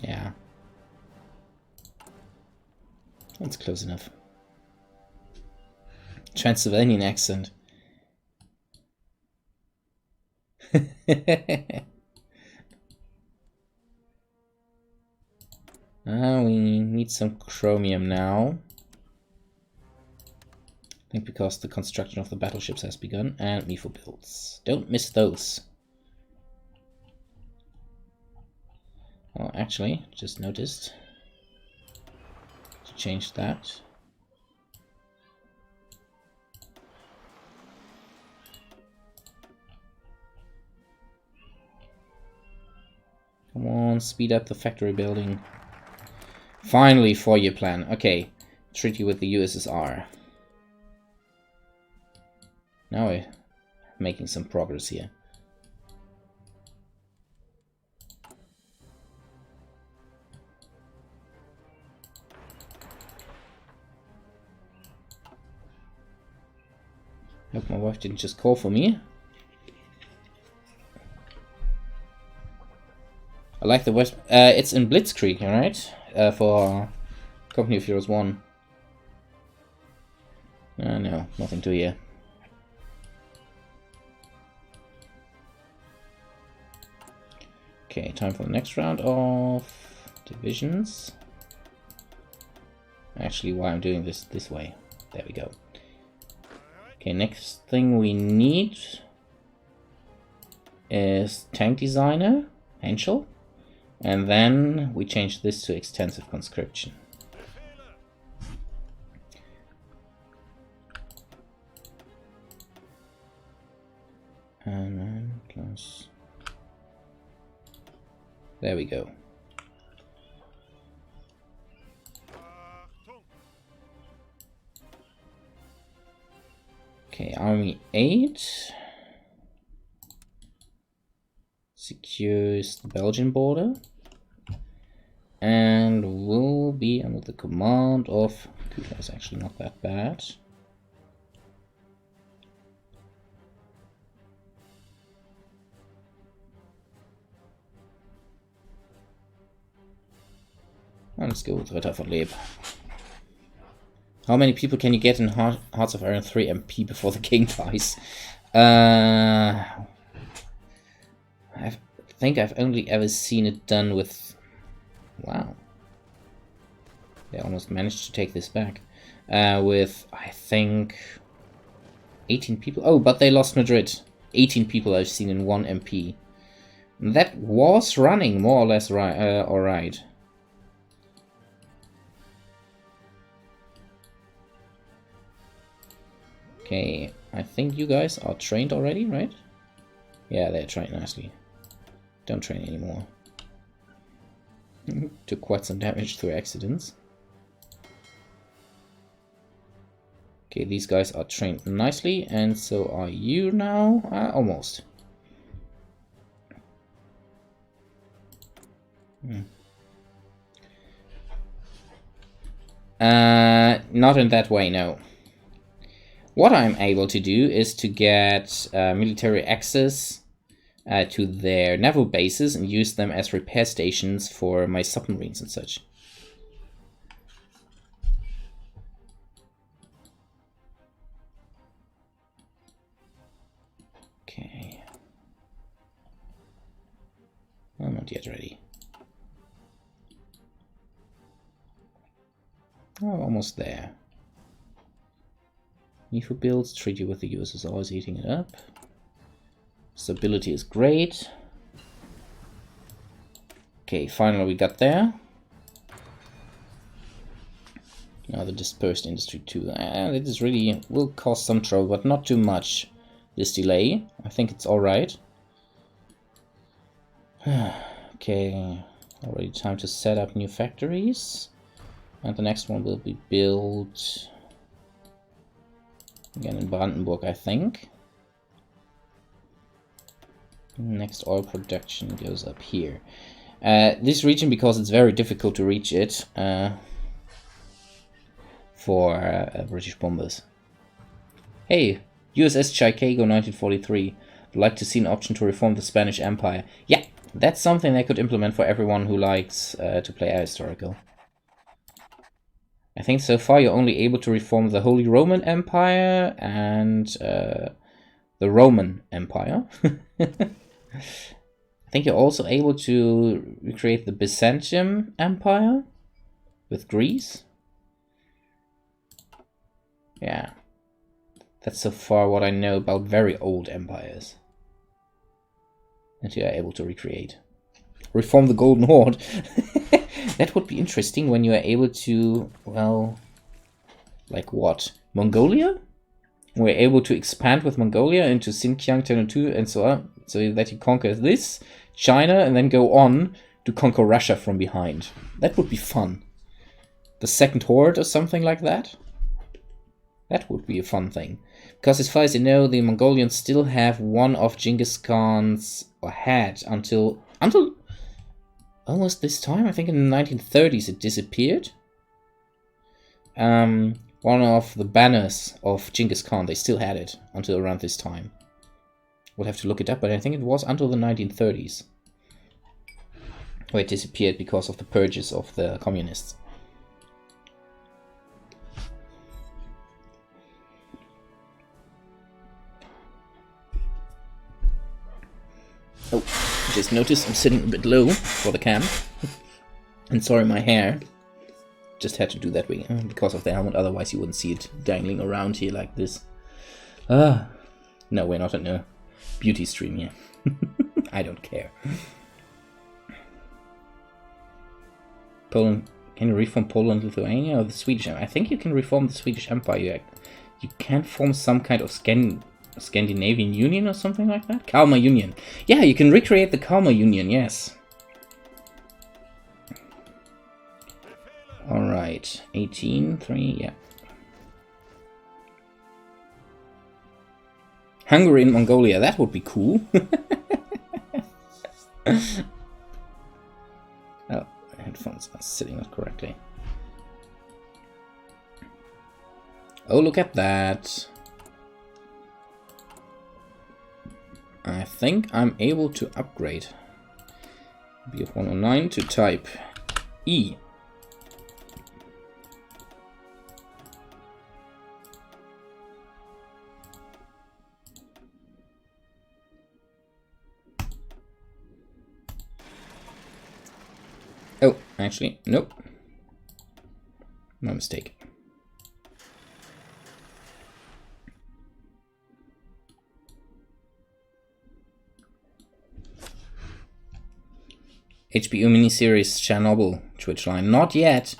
Speaker 2: Yeah. That's close enough. Transylvanian accent. We need some chromium now. I think because the construction of the battleships has begun, and Mifo builds. Don't miss those. Well, actually, just noticed to change that. Come on, speed up the factory building. Finally, 4-year plan. Okay, treaty with the USSR. Now we're making some progress here. Hope my wife didn't just call for me. I like the West. It's in Blitzkrieg, alright? For Company of Heroes 1. No, nothing to here. Okay, time for the next round of divisions. Actually, why I'm doing this way. There we go. Okay, next thing we need is tank designer, Henschel. And then we change this to extensive conscription. And then plus... There we go. Okay, Army 8 secures the Belgian border and will be under the command of... Kuba is actually not that bad. Let's go with Ritter von Leb. How many people can you get in Hearts of Iron 3 MP before the king dies? I have think I've only ever seen it done with... Wow. They almost managed to take this back. With, I think, 18 people. Oh, but they lost Madrid. 18 people I've seen in one MP. That was running more or less alright. Okay, I think you guys are trained already, right? Yeah, they're trained nicely. Don't train anymore. Took quite some damage through accidents. Okay, these guys are trained nicely, and so are you now. Almost. Not in that way, no. What I'm able to do is to get military access to their naval bases and use them as repair stations for my submarines and such. Okay. I'm not yet ready. Oh, almost there. NIFO builds, treaty with the US is always eating it up. Stability is great. Okay, finally we got there. Now the dispersed industry too. It is really will cause some trouble, but not too much. This delay, I think it's all right. Okay, already time to set up new factories, and the next one will be built again in Brandenburg, I think. Next oil production goes up here. This region, because it's very difficult to reach it for British bombers. Hey, USS Chicago 1943. Would like to see an option to reform the Spanish Empire. Yeah, that's something they could implement for everyone who likes to play ahistorical. I think so far you're only able to reform the Holy Roman Empire and the Roman Empire. I think you're also able to recreate the Byzantium Empire with Greece. Yeah. That's so far what I know about very old empires that you are able to recreate. Reform the Golden Horde. That would be interesting when you are able to, well, like what? Mongolia? We're able to expand with Mongolia into Xinjiang, Tiananmen, and so on, so that you conquer this, China, and then go on to conquer Russia from behind. That would be fun. The Second Horde or something like that? That would be a fun thing. Because as far as you know, the Mongolians still have one of Genghis Khan's, or had until almost this time. I think in the 1930s it disappeared. One of the banners of Genghis Khan, they still had it until around this time. We'll have to look it up, but I think it was until the 1930s. Where it disappeared because of the purges of the communists. Oh, just noticed I'm sitting a bit low for the cam. And sorry, my hair. Just had to do that way because of the helmet, otherwise you wouldn't see it dangling around here like this. No, we're not in a beauty stream here. I don't care. Poland, can you reform Poland, Lithuania, or the Swedish Empire? I think you can reform the Swedish Empire. You can form some kind of Scandinavian Union or something like that? Kalmar Union. Yeah, you can recreate the Kalmar Union, yes. Alright, 18-3, yeah. Hungary and Mongolia, that would be cool. Oh, my headphones are sitting not correctly. Oh, look at that. I think I'm able to upgrade BF 109 to type E. Oh, actually, nope. My mistake. HBO miniseries Chernobyl Twitch line. Not yet.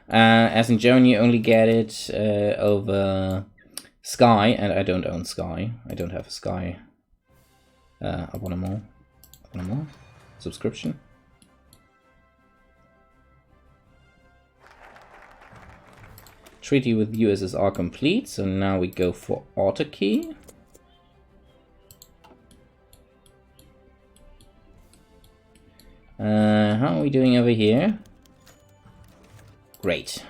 Speaker 2: As in Germany, you only get it over Sky, and I don't own Sky. I don't have a Sky abonnement. Subscription. Treaty with USSR complete, so now we go for autarky. How are we doing over here? Great.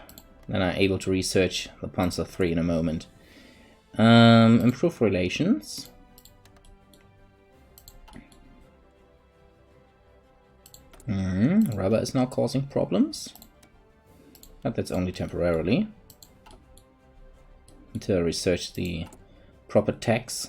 Speaker 2: Then I'm able to research the Panzer III in a moment. Improve relations. Rubber is now causing problems. But that's only temporarily. Until I research the proper tax.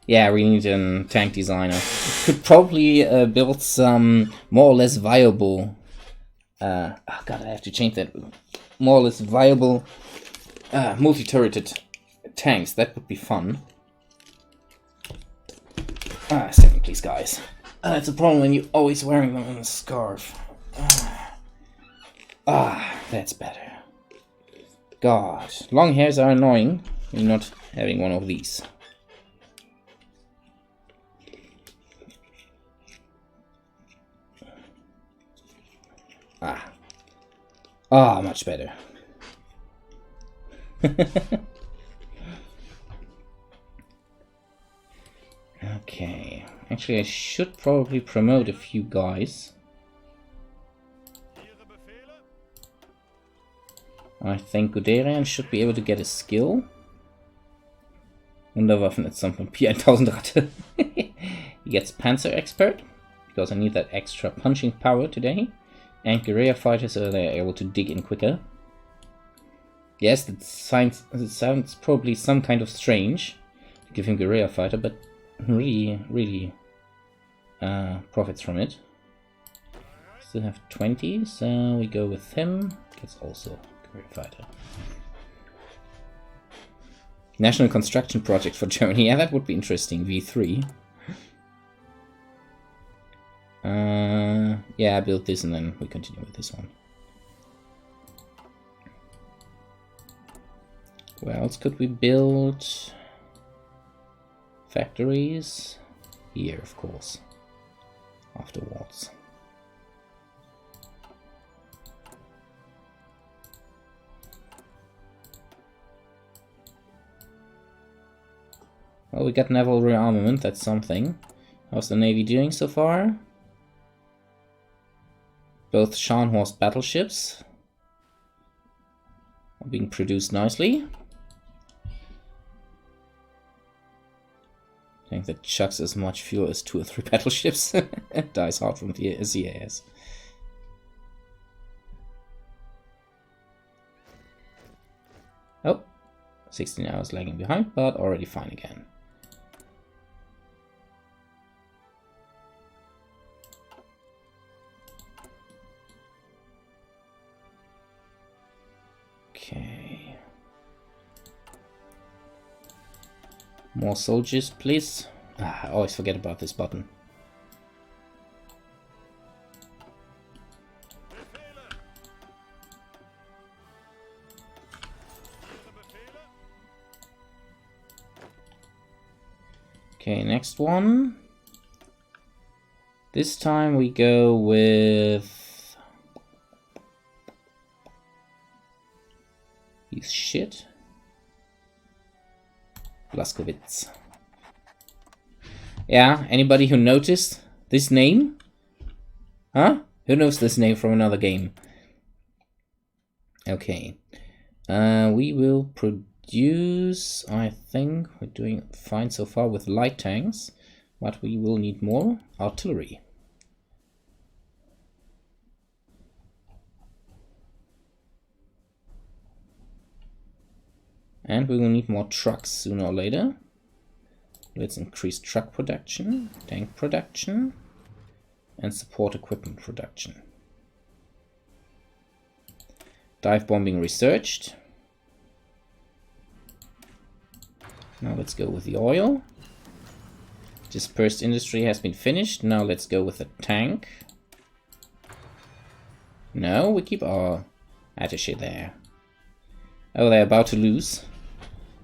Speaker 2: Yeah, we need a tank designer. Could probably build some more or less viable... oh god, I have to change that. More or less viable multi-turreted tanks. That would be fun. Second please, guys. It's a problem when you're always wearing them in a scarf. That's better. God, long hairs are annoying. You're not having one of these. Much better. Okay. Actually, I should probably promote a few guys. I think Guderian should be able to get a skill. Wunderwaffen at some point. P1000 Ratte. He gets Panzer Expert, because I need that extra punching power today. And guerrilla fighters, so they're able to dig in quicker. Yes, it sounds probably some kind of strange to give him guerrilla fighter, but really profits from it. Still have 20, so we go with him. Gets also guerrilla fighter. National construction project for Germany. Yeah, that would be interesting. V3. Yeah, I built this and then we continue with this one. Where else could we build factories? Here, of course. Afterwards. Well, we got naval rearmament, that's something. How's the Navy doing so far? Both Scharnhorst battleships are being produced nicely. I think that chucks as much fuel as 2 or 3 battleships. It dies hard from the CAS. Oh, 16 hours lagging behind, but already fine again. Okay. More soldiers, please. I always forget about this button. Okay, next one. This time we go with... He's shit. Blaskowitz. Yeah, anybody who noticed this name? Huh? Who knows this name from another game? Okay. We will produce... I think we're doing fine so far with light tanks. But we will need more artillery. And we will need more trucks sooner or later. Let's increase truck production, tank production, and support equipment production. Dive bombing researched. Now let's go with the oil. Dispersed industry has been finished. Now let's go with the tank. No, we keep our attaché there. Oh, they're about to lose.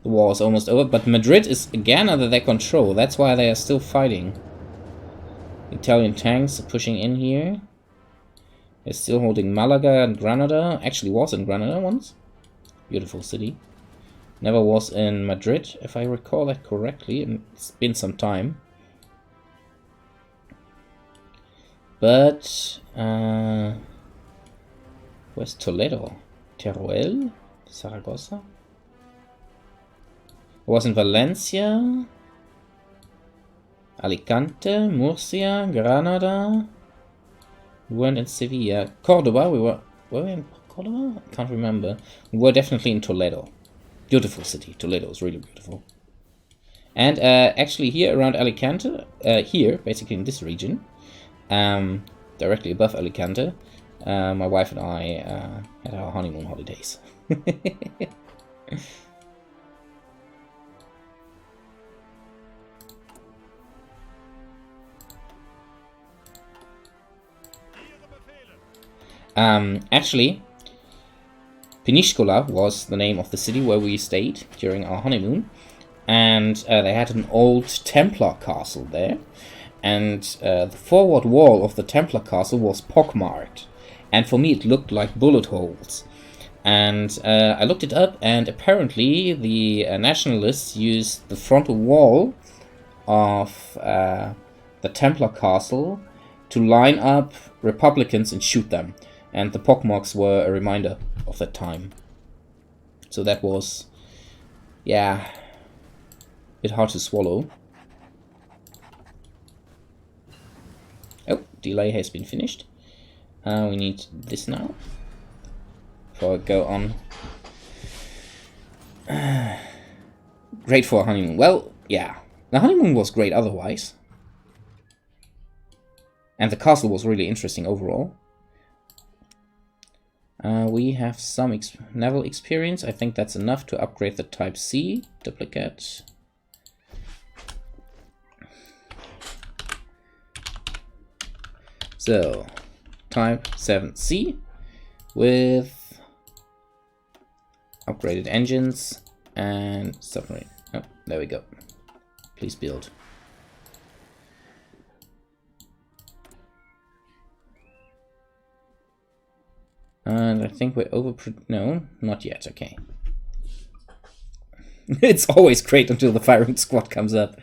Speaker 2: The war is almost over, but Madrid is again under their control. That's why they are still fighting. Italian tanks are pushing in here. They're still holding Malaga and Granada. Actually was in Granada once. Beautiful city. Never was in Madrid, if I recall that correctly. And it's been some time. But where's Toledo? Teruel? Zaragoza? It was in Valencia, Alicante, Murcia, Granada. We weren't in Sevilla. Cordoba, were we in Cordoba? I can't remember. We were definitely in Toledo. Beautiful city. Toledo is really beautiful. And actually here around Alicante, here, basically in this region, directly above Alicante, my wife and I had our honeymoon holidays. Actually, Peníscola was the name of the city where we stayed during our honeymoon, and they had an old Templar castle there, and the forward wall of the Templar castle was pockmarked, and for me it looked like bullet holes. And I looked it up, and apparently the nationalists used the frontal wall of the Templar castle to line up Republicans and shoot them. And the pockmarks were a reminder of that time. So that was, yeah, a bit hard to swallow. Oh, delay has been finished. We need this now. Before I go on. Great for a honeymoon. Well, yeah. The honeymoon was great otherwise. And the castle was really interesting overall. We have some naval experience. I think that's enough to upgrade the Type C duplicate. So, Type 7C with upgraded engines and submarine. Oh, there we go. Please build. And I think we're no, not yet, okay. It's always great until the firing squad comes up.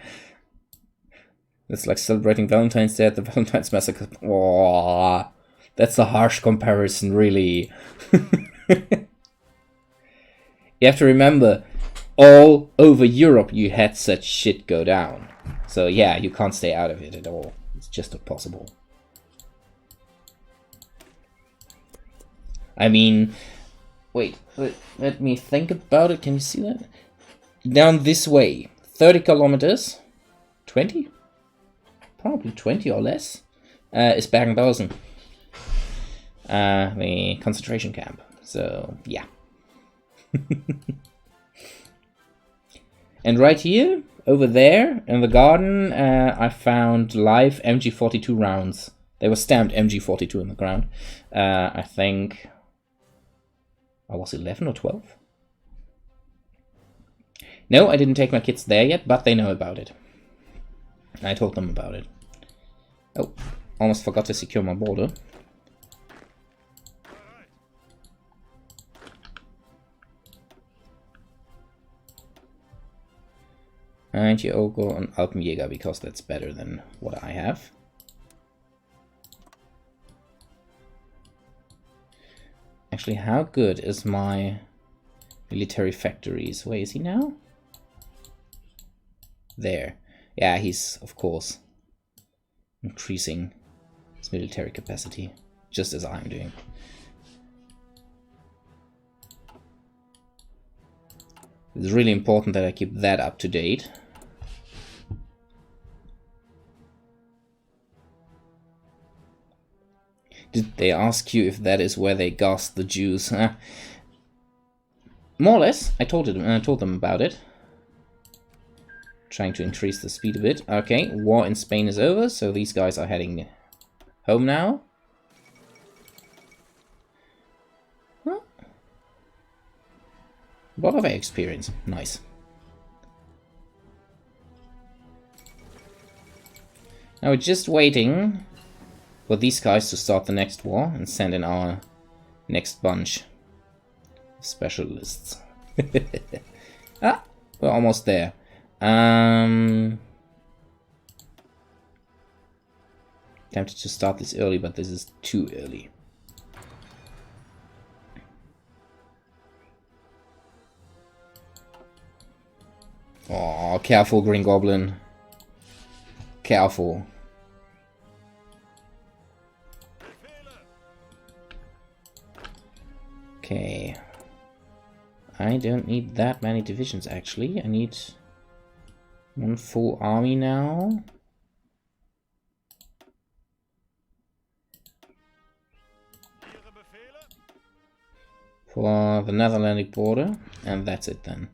Speaker 2: It's like celebrating Valentine's Day at the Valentine's Massacre. Oh, that's a harsh comparison, really. You have to remember, all over Europe you had such shit go down. So yeah, you can't stay out of it at all. It's just not possible. I mean, wait, let me think about it. Can you see that? Down this way, 30 kilometers, 20? Probably 20 or less, is Bergen-Belsen, the concentration camp. So, yeah. And right here, over there, in the garden, I found live MG42 rounds. They were stamped MG42 in the ground. I think... I was 11 or 12? No, I didn't take my kids there yet, but they know about it. I told them about it. Oh, almost forgot to secure my border. And you all go on Alpenjäger because that's better than what I have. Actually, how good is my military factories? Where is he now? There. Yeah, he's, of course, increasing his military capacity, just as I'm doing. It's really important that I keep that up to date. Did they ask you if that is where they gassed the Jews? More or less. I told them about it. Trying to increase the speed a bit. Okay, war in Spain is over, so these guys are heading home now. Huh? A lot of experience. Nice. Now we're just waiting for these guys to start the next war and send in our next bunch of specialists. Ah, we're almost there. Tempted to start this early, but this is too early. Oh, careful, Green Goblin. Careful. Okay. I don't need that many divisions, actually. I need one full army now. For the Netherlandic border, and that's it then.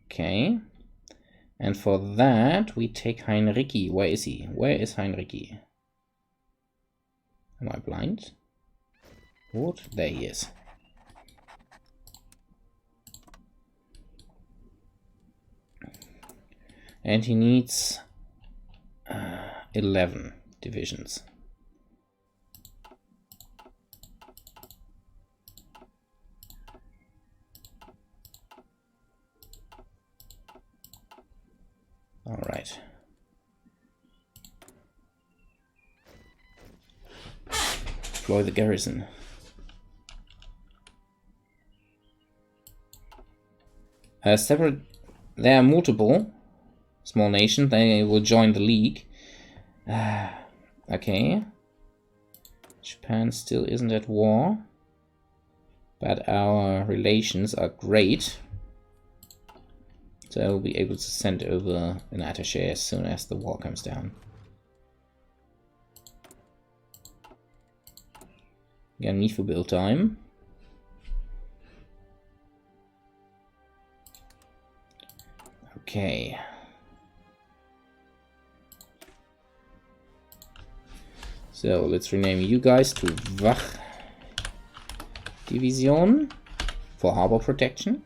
Speaker 2: Okay. And for that, we take Heinrici. Where is he? Where is Heinrici? Am I blind? What? There he is. And he needs 11 divisions. All right. Deploy the garrison. Separate. There are multiple small nations. They will join the league. Okay. Japan still isn't at war, but our relations are great. So I will be able to send over an attaché as soon as the wall comes down. Again, me for build time. Okay. So let's rename you guys to Wach Division for harbor protection.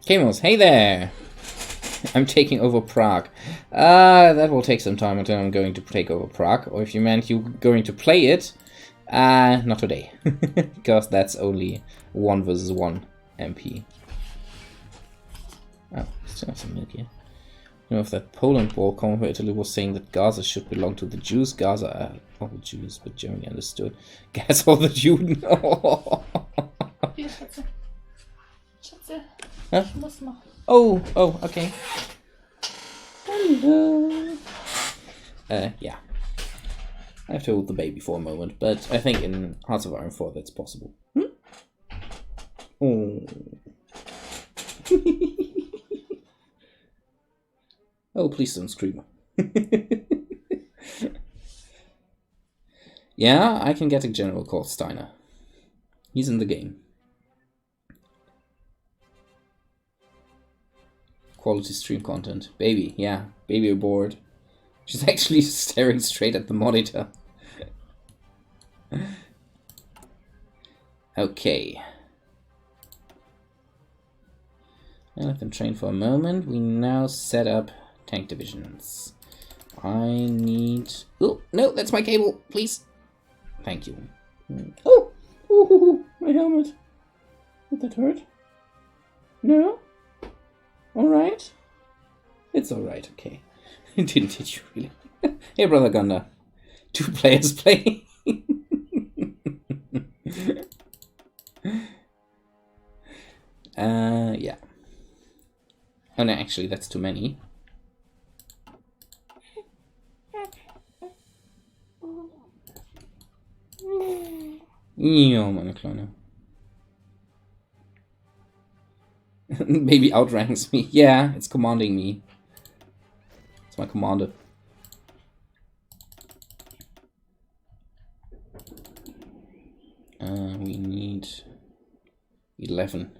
Speaker 2: Kamos, hey there! I'm taking over Prague. That will take some time until I'm going to take over Prague. Or if you meant you're going to play it, not today. Because that's only 1 versus 1 MP. Oh, still have some milk here. You know, if that Poland war comment where Italy was saying that Gaza should belong to the Jews, Gaza, all the Jews, but Germany understood. Gaza all the Juden.
Speaker 5: Hier, Schatze. Schatze.
Speaker 2: Huh?
Speaker 5: Ich muss noch.
Speaker 2: Oh, okay. Hello. Yeah. I have to hold the baby for a moment, but I think in Hearts of Iron 4 that's possible. Oh. Oh, please don't scream. Yeah, I can get a general called Steiner. He's in the game. Quality stream content. Baby, yeah. Baby aboard. She's actually staring straight at the monitor. Okay. And let them train for a moment. We now set up tank divisions. I need... Oh, no, that's my cable, please. Thank you. Oh! Ooh, my helmet. Did that hurt? No? Alright. It's alright, okay. It didn't hit you, really. Hey, Brother Gunda. 2 players playing. Yeah. Oh, no, actually, that's too many. Ja, meine Kleine. Baby outranks me. Yeah, it's commanding me. It's my commander. We need 11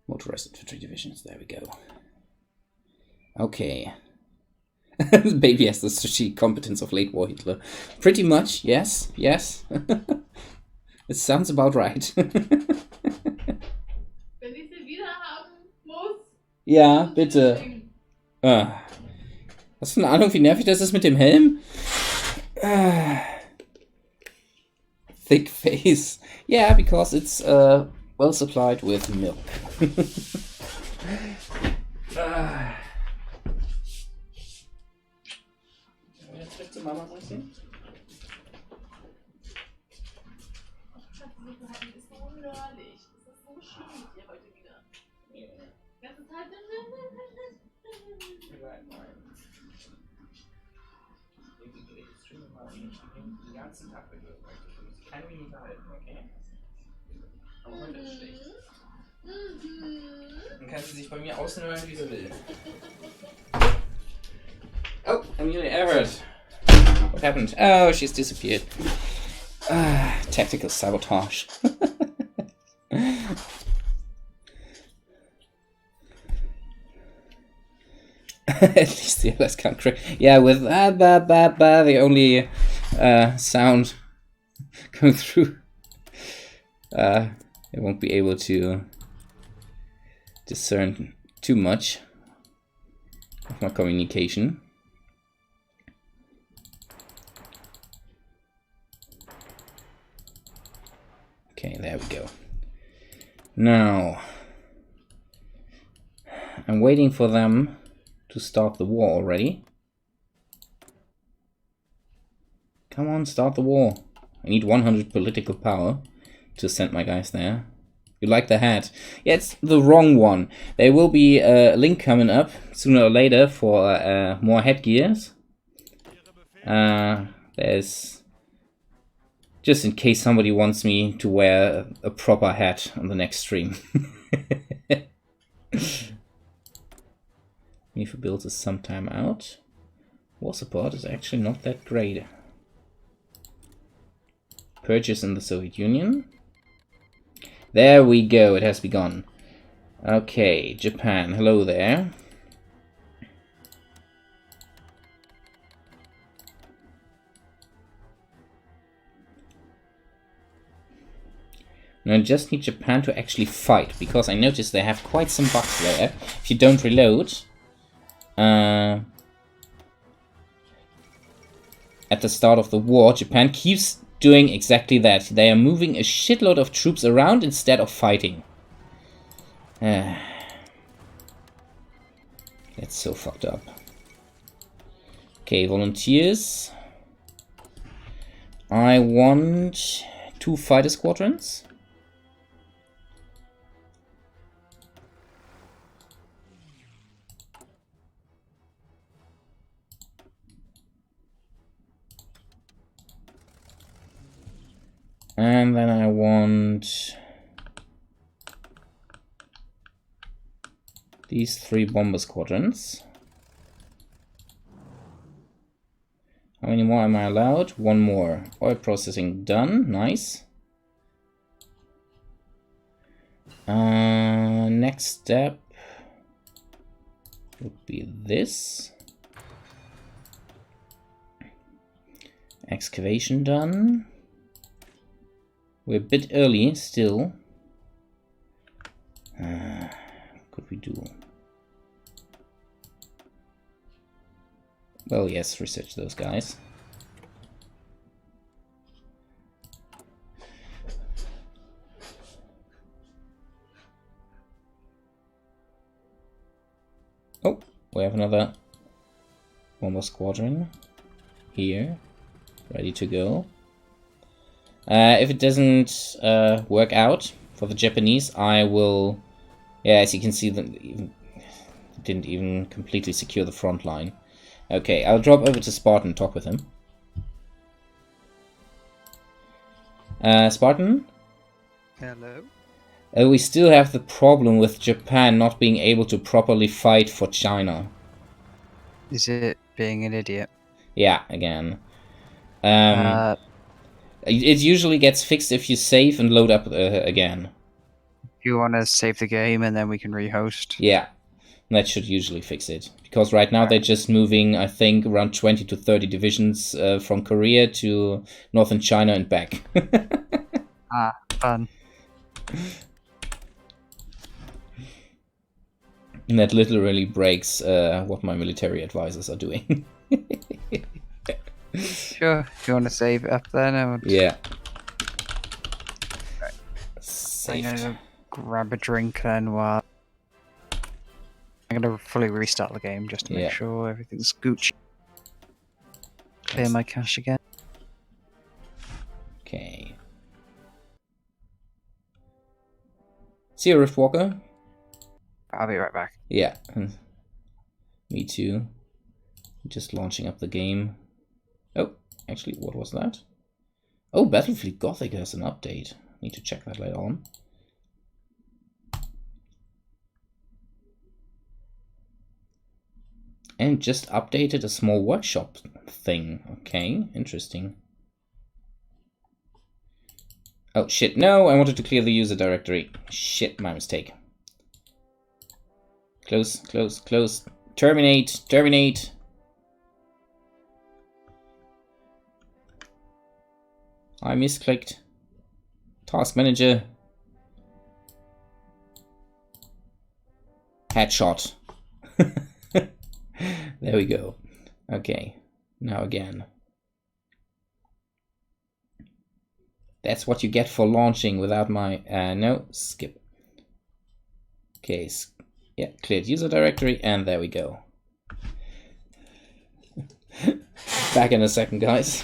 Speaker 2: motorized infantry divisions. There we go. Okay. Baby has the strategic competence of late war Hitler. Pretty much, yes, yes. It sounds about right.
Speaker 5: Wenn ich sie wieder haben muss.
Speaker 2: Ja, bitte. Hast du eine Ahnung, wie nervig das ist mit dem Helm? Thick face. Yeah, because it's well supplied with milk. Jetzt zu Mama mal sehen.
Speaker 5: Das ist so nörglich. Das ist so schlimm mit dir heute wieder. Die ganze Zeit.
Speaker 2: Den ganzen Tag mit dir. Keine Minute halten, okay? Aber heute ist schlecht. Dann kann sie sich bei mir ausnören, wie sie will. Oh, Amelia Everett. What happened? Oh, she's disappeared. Tactical sabotage. At least the others can't crack. Yeah, with the only sound coming through, it won't be able to discern too much of my communication. Okay, there we go. Now, I'm waiting for them to start the war already. Come on, start the war. I need 100 political power to send my guys there. You like the hat? Yeah, it's the wrong one. There will be a link coming up sooner or later for more headgears. There's... just in case somebody wants me to wear a proper hat on the next stream. Mifa builds is sometime out. War support is actually not that great. Purchase in the Soviet Union. There we go, it has begun. Okay, Japan, hello there. Now I just need Japan to actually fight, because I noticed they have quite some bugs there. If you don't reload, at the start of the war, Japan keeps doing exactly that. They are moving a shitload of troops around instead of fighting. That's so fucked up. Okay, volunteers. I want 2 fighter squadrons. And then I want these 3 bomber squadrons. How many more am I allowed? 1 more. Oil processing done. Nice. Next step would be this. Excavation done. We're a bit early still. What could we do? Well, yes, research those guys. Oh, we have another one more squadron here, ready to go. If it doesn't work out for the Japanese, I will... Yeah, as you can see, didn't even completely secure the front line. Okay, I'll drop over to Spartan and talk with him. Spartan?
Speaker 3: Hello.
Speaker 2: We still have the problem with Japan not being able to properly fight for China.
Speaker 3: Is it being an idiot?
Speaker 2: Yeah, again. It usually gets fixed if you save and load up again.
Speaker 3: Do you want to save the game and then we can rehost?
Speaker 2: Yeah, that should usually fix it. Because right now they're just moving, I think, around 20 to 30 divisions from Korea to northern China and back.
Speaker 3: Ah, fun.
Speaker 2: And that literally breaks what my military advisors are doing.
Speaker 3: Sure. Do you want to save it up then?
Speaker 2: Yeah.
Speaker 3: I'm
Speaker 2: Saved.
Speaker 3: gonna grab a drink then while... I'm gonna fully restart the game just to make sure everything's Gucci. Clear my cache again.
Speaker 2: Okay. See you, Riftwalker.
Speaker 3: I'll be right back.
Speaker 2: Yeah. Me too. Just launching up the game. Oh, actually, what was that? Oh, Battlefleet Gothic has an update. Need to check that later on. And just updated a small workshop thing. Okay, interesting. Oh shit, no, I wanted to clear the user directory. Shit, my mistake. Close, close, close. Terminate, terminate. I misclicked. Task manager. Headshot. There we go. Okay, now again. That's what you get for launching without my... no, skip. Okay, yeah, cleared user directory, and there we go. Back in a second, guys.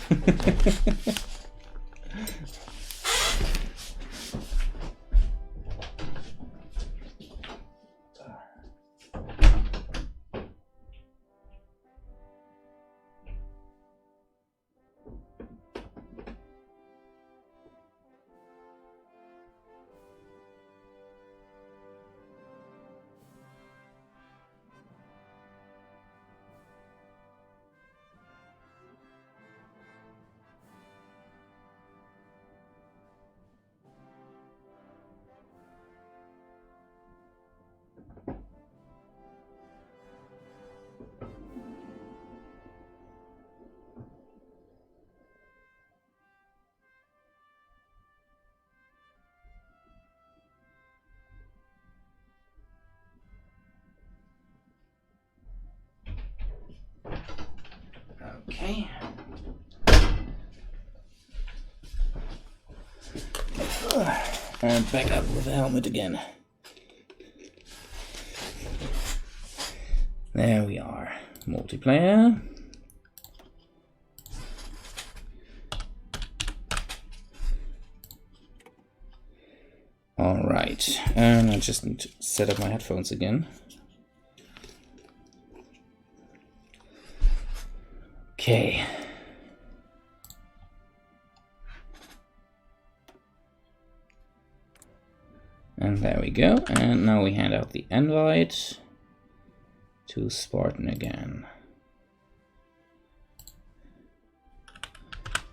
Speaker 2: Okay. And back up with the helmet again. There we are. Multiplayer. Alright, and I just need to set up my headphones again. Okay. And there we go. And now we hand out the invite to Spartan again.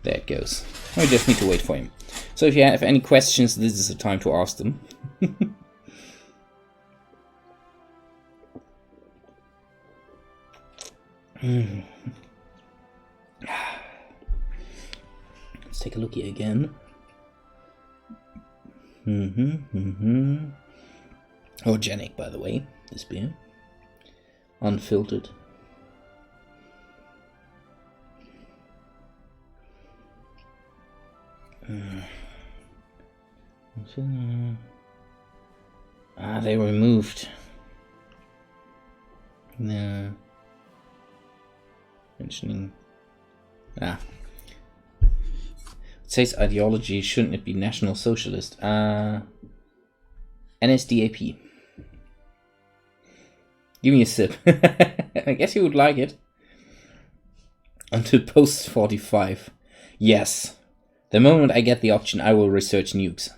Speaker 2: There it goes. We just need to wait for him. So if you have any questions, this is the time to ask them. Let's take a look here again. Organic, by the way, this beer. Unfiltered. They removed No. Mentioning. It says ideology, shouldn't it be National Socialist? NSDAP. Give me a sip. I guess you would like it. Until post 45. Yes. The moment I get the option, I will research nukes.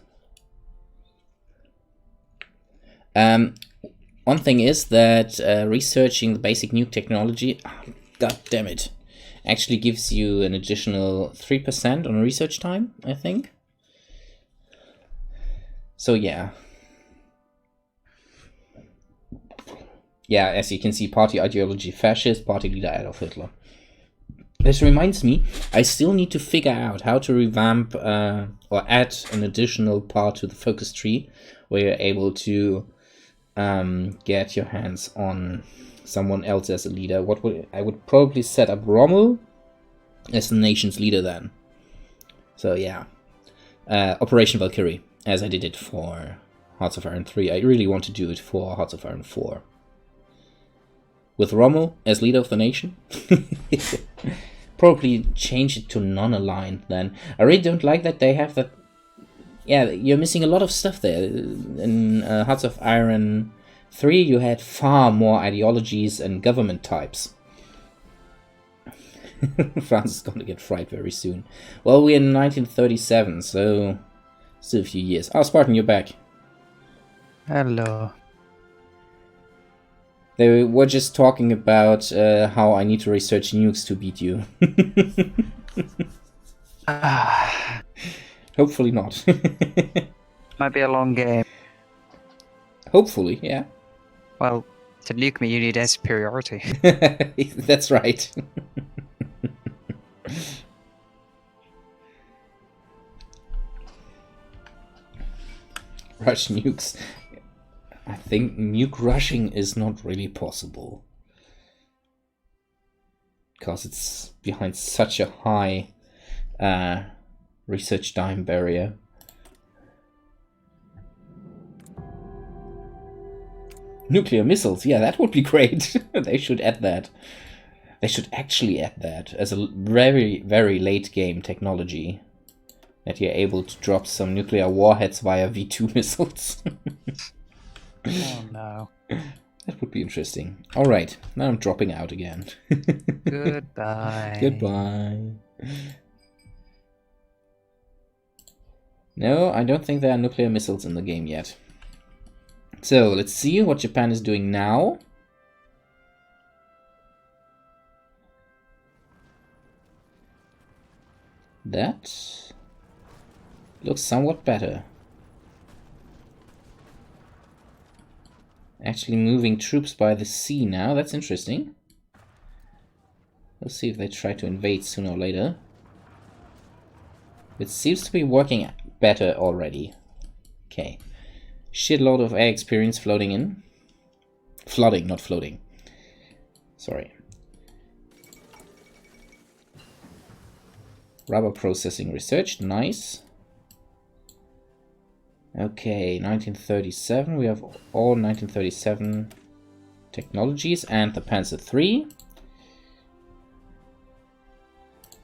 Speaker 2: One thing is that researching the basic nuke technology, god damn it, actually gives you an additional 3% on research time, I think. So yeah. Yeah, as you can see, party ideology fascist, party leader Adolf Hitler. This reminds me, I still need to figure out how to revamp or add an additional part to the focus tree where you're able to get your hands on someone else as a leader. I would probably set up Rommel as the nation's leader then. So yeah, Operation Valkyrie, as I did it for Hearts of Iron 3. I really want to do it for Hearts of Iron 4. With Rommel as leader of the nation. Probably change it to non-aligned then. I really don't like that they have that. Yeah, you're missing a lot of stuff there. In Hearts of Iron 3 you had far more ideologies and government types. France is going to get fried very soon. Well, we're in 1937, so still a few years. Oh, Spartan, you're back.
Speaker 3: Hello.
Speaker 2: They were just talking about how I need to research nukes to beat you. Hopefully not.
Speaker 3: Might be a long game.
Speaker 2: Hopefully, yeah.
Speaker 3: Well, to nuke me, you need air superiority.
Speaker 2: That's right. Rush nukes. I think nuke rushing is not really possible. Because it's behind such a high research time barrier. Nuclear missiles, yeah, that would be great. They should add that. They should actually add that as a very, very late game technology. That you're able to drop some nuclear warheads via V2 missiles.
Speaker 3: Oh no.
Speaker 2: That would be interesting. Alright, now I'm dropping out again.
Speaker 3: Goodbye.
Speaker 2: Goodbye. No, I don't think there are nuclear missiles in the game yet. So, let's see what Japan is doing now. That looks somewhat better. Actually moving troops by the sea now, that's interesting. Let's see if they try to invade sooner or later. It seems to be working better already. Okay. Shitload of air experience floating in. Flooding, not floating. Sorry. Rubber processing research, nice. Okay, 1937. We have all 1937 technologies and the Panzer III.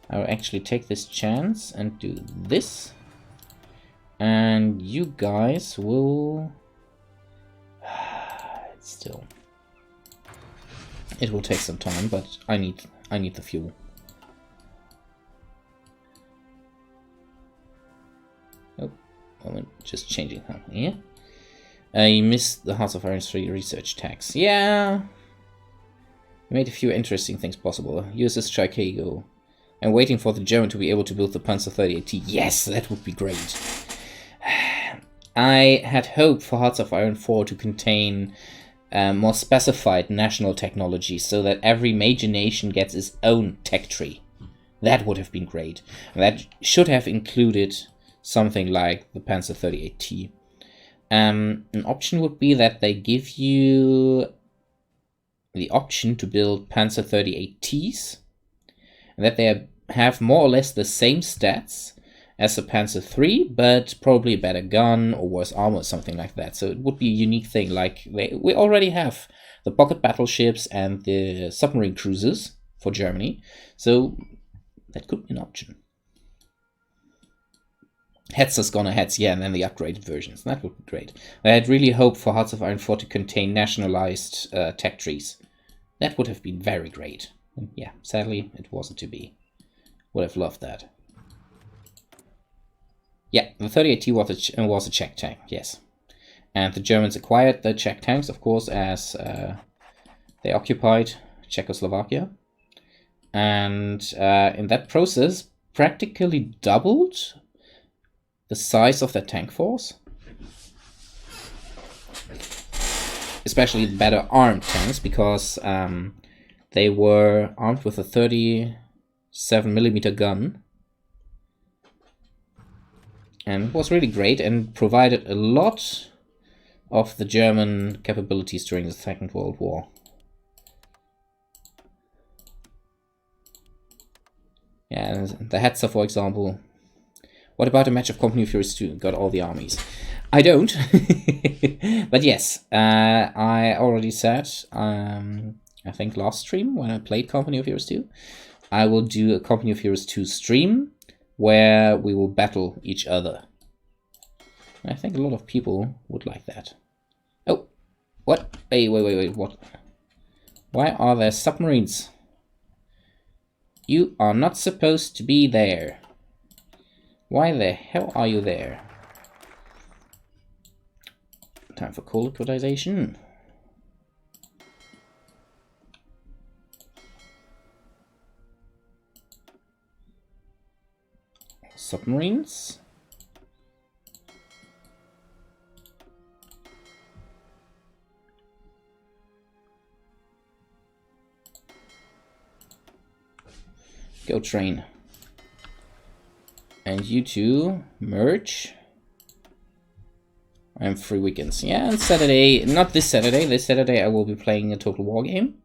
Speaker 2: I'll actually take this chance and do this. And you guys will... Still... It will take some time, but I need the fuel. I'm just changing something here. I missed the Hearts of Iron 3 research tags. Yeah! We made a few interesting things possible. USS Chicago. I'm waiting for the German to be able to build the Panzer 38T. Yes, that would be great. I had hoped for Hearts of Iron 4 to contain more specified national technology so that every major nation gets its own tech tree. That would have been great. That should have included something like the Panzer 38T. An option would be that they give you the option to build Panzer 38Ts, and that they have more or less the same stats as the Panzer III, but probably a better gun or worse armor or something like that. So it would be a unique thing. Like we already have the pocket battleships and the submarine cruisers for Germany. So that could be an option. Hetzer's gonna Hetz, yeah, and then the upgraded versions. That would be great. I had really hoped for Hearts of Iron 4 to contain nationalized tech trees. That would have been very great. And yeah, sadly, it wasn't to be. Would have loved that. Yeah, the 38T was a Czech tank, yes. And the Germans acquired the Czech tanks, of course, as they occupied Czechoslovakia. And in that process, practically doubled the size of their tank force. Especially the better armed tanks, because they were armed with a 37mm gun. And it was really great and provided a lot of the German capabilities during the Second World War. Yeah, and the Hetzer, for example. What about a match of Company of Heroes 2? Got all the armies. I don't. But yes, I already said, I think last stream when I played Company of Heroes 2, I will do a Company of Heroes 2 stream where we will battle each other. I think a lot of people would like that. Oh, what? Hey, wait, what? Why are there submarines? You are not supposed to be there. Why the hell are you there? Time for coal liquidization. Submarines. Go train. And you two merge. I am free weekends. Yeah, and Saturday, not this Saturday. This Saturday I will be playing a Total War game.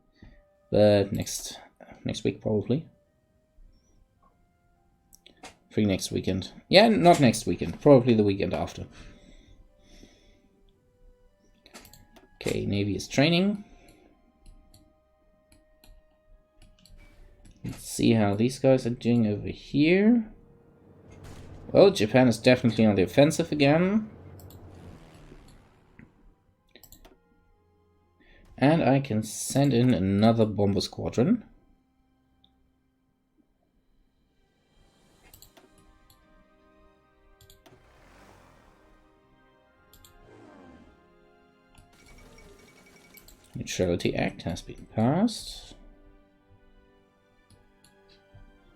Speaker 2: But next week probably. Free next weekend. Yeah, not next weekend. Probably the weekend after. Okay, Navy is training. Let's see how these guys are doing over here. Well, Japan is definitely on the offensive again. And I can send in another bomber squadron. Neutrality Act has been passed.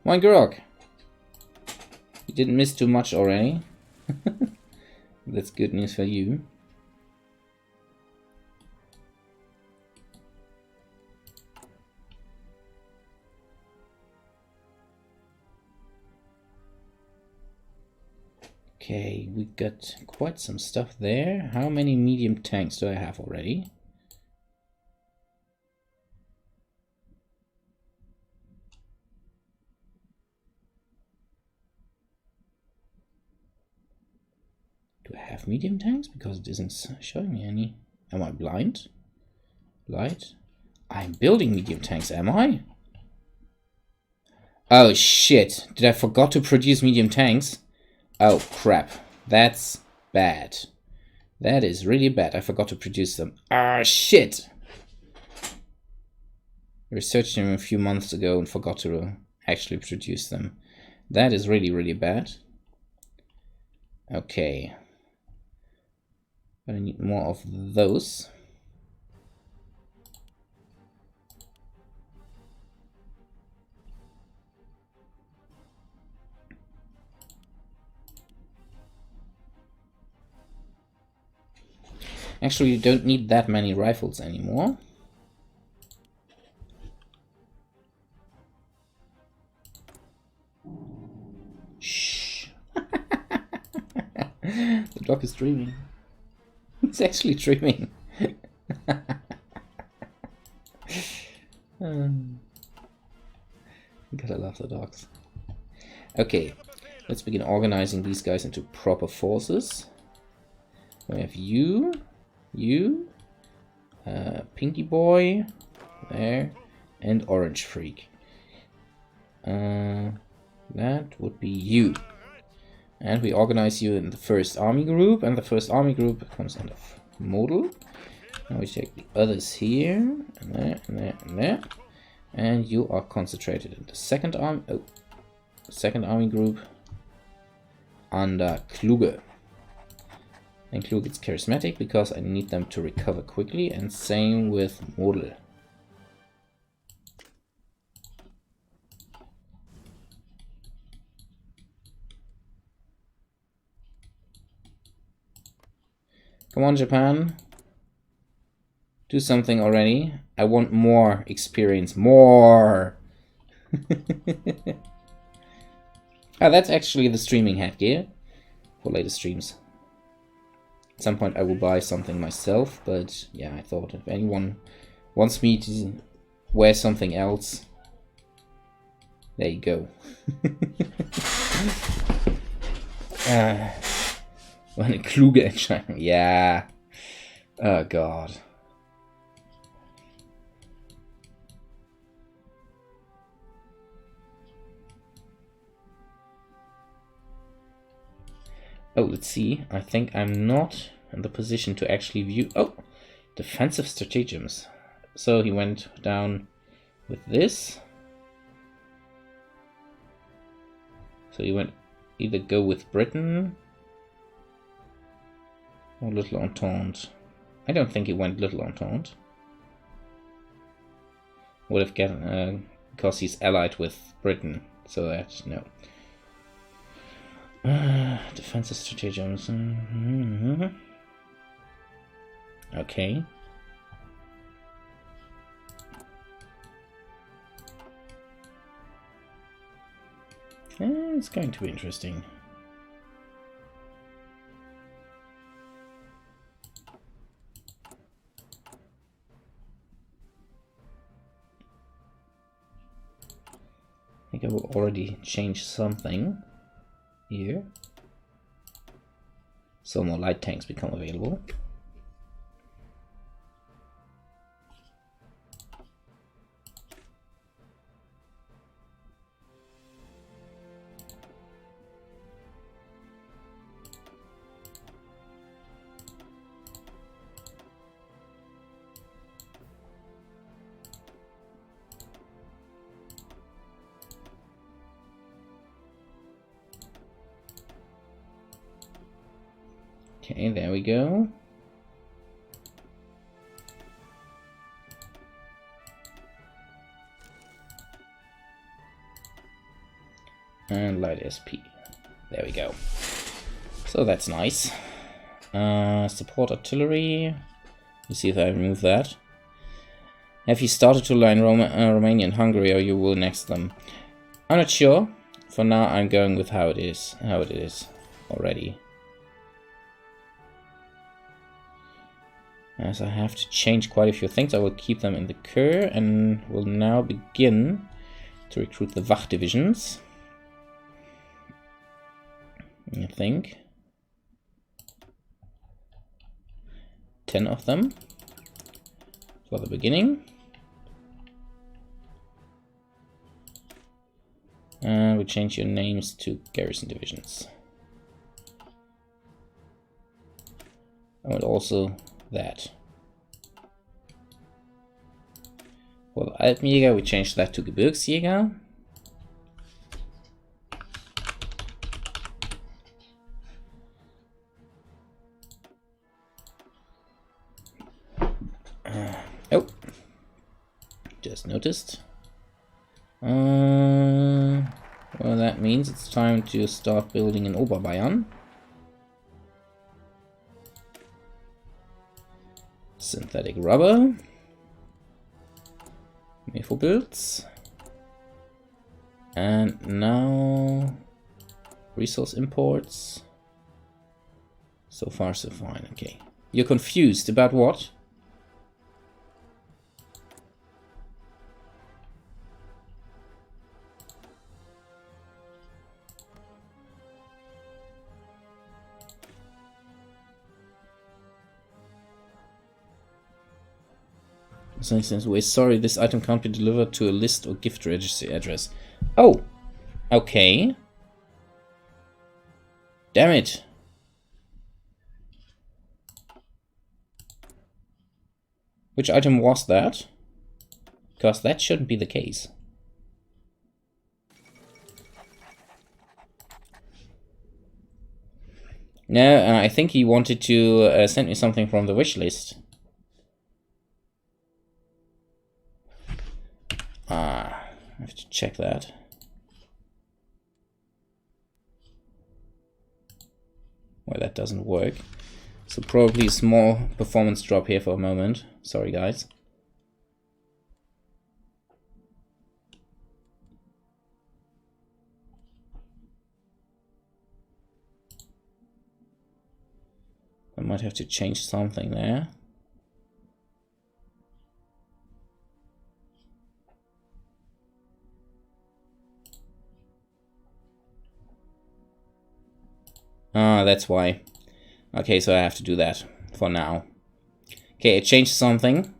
Speaker 2: Grog, you didn't miss too much already. That's good news for you. Okay, we got quite some stuff there. How many medium tanks do I have already? Do I have medium tanks? Because it isn't showing me any. Am I blind? Light? I'm building medium tanks, am I? Oh shit, did I forgot to produce medium tanks? Oh crap, that's bad. That is really bad, I forgot to produce them. Ah shit! I researched them a few months ago and forgot to actually produce them. That is really, really bad. Okay. I need more of those. Actually, you don't need that many rifles anymore. Shh. The dog is dreaming. It's actually dreaming. Gotta love the dogs. Okay, let's begin organizing these guys into proper forces. We have you, Pinky Boy, there, and Orange Freak. That would be you. And we organize you in the first army group, and the first army group comes under modal. Now we take the others here, and there, and there, and there. And you are concentrated in the second army group under Kluge. And Kluge gets charismatic because I need them to recover quickly, and same with modal. Come on, Japan. Do something already. I want more experience. More! Ah, that's actually the streaming headgear for later streams. At some point I will buy something myself, but yeah, I thought if anyone wants me to wear something else, there you go. Eine kluge Entscheidung. Yeah. Oh god. Oh, let's see. I think I'm not in the position to actually view... Oh! Defensive stratagems. So he went down with this. So he went either go with Britain or Little Entente. I don't think he went Little Entente. Would have gotten... because he's allied with Britain. So that, no. Defensive stratagems. Okay. It's going to be interesting. I think I will already change something here. So more light tanks become available. Okay, there we go. And light SP. There we go. So that's nice. Support artillery. Let's see if I remove that. Have you started to line Romania and Hungary, or you will next them? I'm not sure. For now, I'm going with how it is already. As I have to change quite a few things, I will keep them in the Kur and will now begin to recruit the Wach divisions. I think 10 of them for the beginning. And we change your names to garrison divisions. And also that. For the Alpenjäger, we change that to Gebirgsjäger. Oh, just noticed. Well, that means it's time to start building in Oberbayern. Synthetic rubber. Builds. And now resource imports. So far so fine, okay. You're confused about what? So he says, we're sorry, this item can't be delivered to a list or gift registry address. Oh! Okay. Damn it. Which item was that? Because that shouldn't be the case. No, I think he wanted to send me something from the wish list. I have to check that. Well, that doesn't work. So probably a small performance drop here for a moment. Sorry, guys. I might have to change something there. Ah, that's why. Okay, so I have to do that for now. Okay, I changed something.